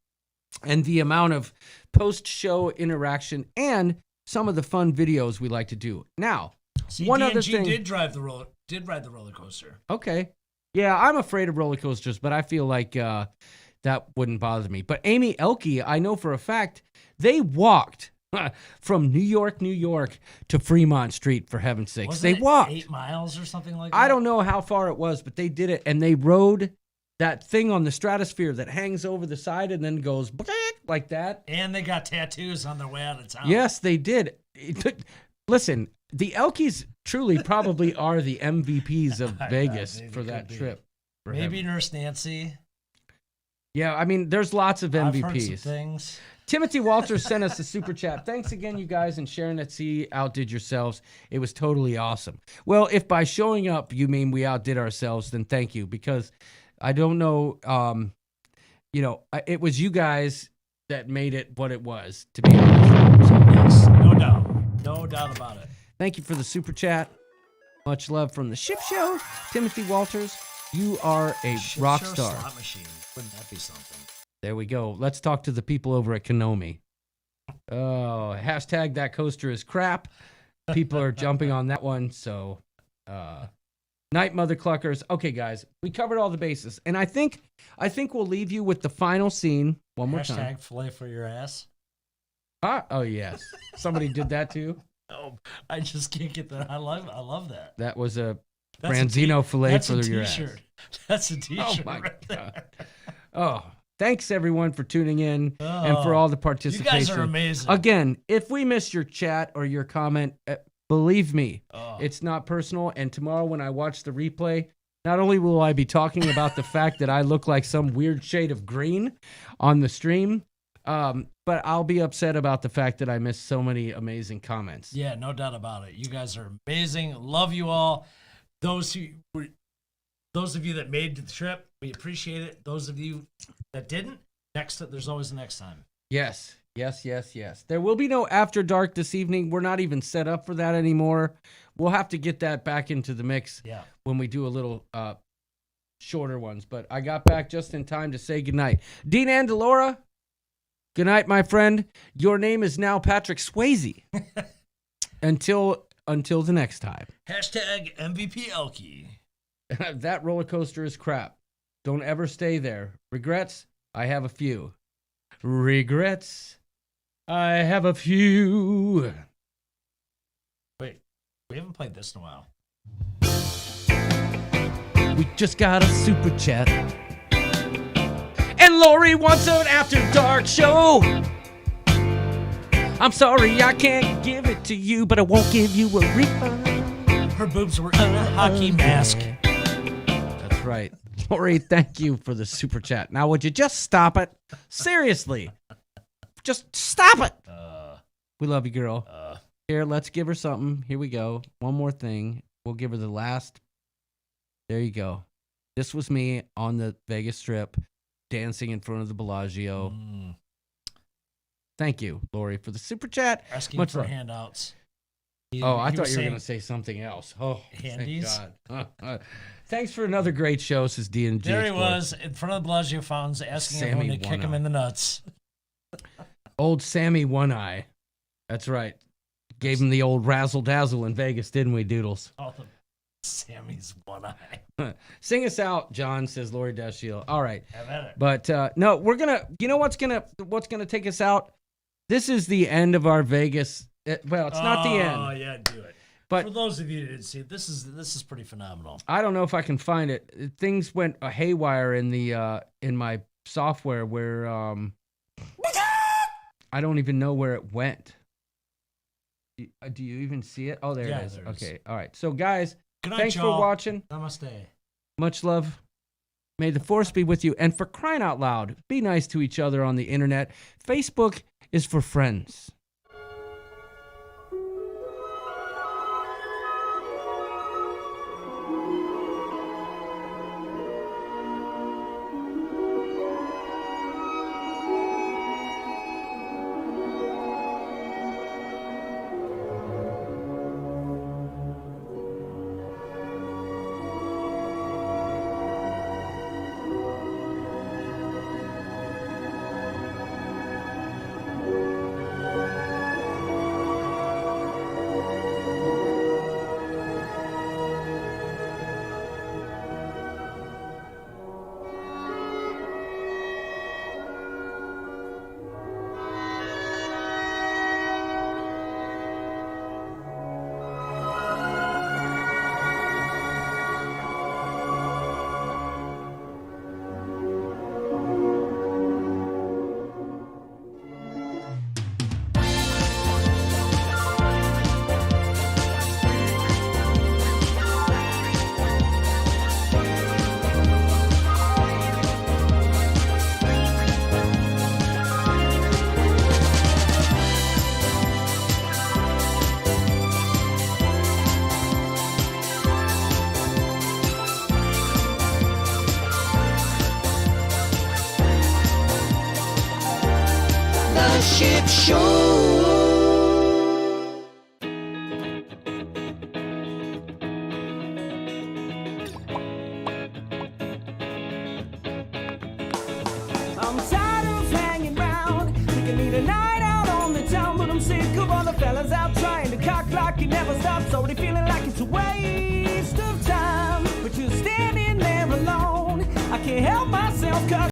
and the amount of post-show interaction and some of the fun videos we like to do. Now, See, one other D&G thing. did ride the roller coaster. Okay. Yeah, I'm afraid of roller coasters, but I feel like that wouldn't bother me. But Amy Elke, I know for a fact, they walked from New York to Fremont Street, for heaven's sakes. Wasn't They it walked. 8 miles or something like that? I don't know how far it was, but they did it, and they rode that thing on the stratosphere that hangs over the side and then goes like that. And they got tattoos on their way out of town. Yes, they did. Listen, the Elkies truly probably are the MVPs of I know, Vegas maybe for that could be. trip. for Maybe him. Nurse Nancy. Yeah, I mean, there's lots of I've heard some MVPs. things. Timothy Walters sent us a super chat. Thanks again, you guys, and Sharon at Sea outdid yourselves. It was totally awesome. Well, if by showing up you mean we outdid ourselves, then thank you, because I don't know, it was you guys that made it what it was, to be honest. So, Yes, no doubt about it. thank you for the super chat. Much love from the Ship Show. Timothy Walters, you are a Ship rock Show star. Slot machine. Wouldn't that be something? There we go. Let's talk to the people over at Konomi. Oh, hashtag that coaster is crap. People are jumping on that one. So, Night Mother Cluckers. Okay, guys, we covered all the bases, and I think we'll leave you with the final scene one more time. Hashtag filet for your ass. Oh yes, somebody did that too. Oh, I just can't get that. I love that. That was a That's Branzino fillet That's for a your ass. t-shirt. That's a Oh t-shirt. my right there. god. Oh, thanks everyone for tuning in and for all the You participation. guys are amazing. Again, if we missed your chat or your comment, believe me, Oh. it's not personal. And tomorrow when I watch the replay, not only will I be talking about the fact that I look like some weird shade of green on the stream, but I'll be upset about the fact that I missed so many amazing comments. Yeah, no doubt about it. You guys are amazing. Love you all. Those of you that made the trip, we appreciate it. Those of you that didn't, there's always a next time. Yes. There will be no After Dark this evening. We're not even set up for that anymore. We'll have to get that back into the mix when we do a little shorter ones. But I got back just in time to say goodnight. Dean and Delora, good night, my friend. Your name is now Patrick Swayze. Until the next time. Hashtag MVP Elkie. That roller coaster is crap. Don't ever stay there. Regrets? I have a few. Regrets? I have a few. Wait, we haven't played this in a while. We just got a super chat. And Lori wants an After Dark show. I'm sorry I can't give it to you, but I won't give you a refund. Her boobs were in a hockey mask. That's right. Lori, thank you for the super chat. Now, would you just stop it? Seriously. Just stop it. We love you, girl. Here, let's give her something. Here we go. One more thing. We'll give her the last. There you go. This was me on the Vegas Strip dancing in front of the Bellagio. Thank you, Lori, for the super chat. Asking Much for love. handouts. I thought you were going to say something else. Oh, Handies? thank God. Thanks for another great show, says D&G. There he was in front of the Bellagio fountains asking Sammy everyone to kick him One-Eye. in the nuts. Old Sammy One Eye. That's right. Gave him the old razzle dazzle in Vegas, didn't we, Doodles? All the Sammy's one eye. Sing us out, John, says Lori Dashiell. All right. Have at it. But no, we're gonna. You know what's gonna take us out? This is the end of our Vegas. Well, it's not the end. Oh yeah, do it. But for those of you who didn't see it, this is pretty phenomenal. I don't know if I can find it. Things went haywire in the in my software where I don't even know where it went. Do you even see it? Oh, there it is. There it is. Okay. All right. So guys, Good night, thanks y'all. for watching. Namaste. Much love. May the force be with you. And for crying out loud, be nice to each other on the internet. Facebook is for friends. Ship Show. I'm tired of hanging round. We can need a night out on the town, but I'm sick of all the fellas out trying to cock like it never stops. Already feeling like it's a waste of time, but you're standing there alone. I can't help myself 'cause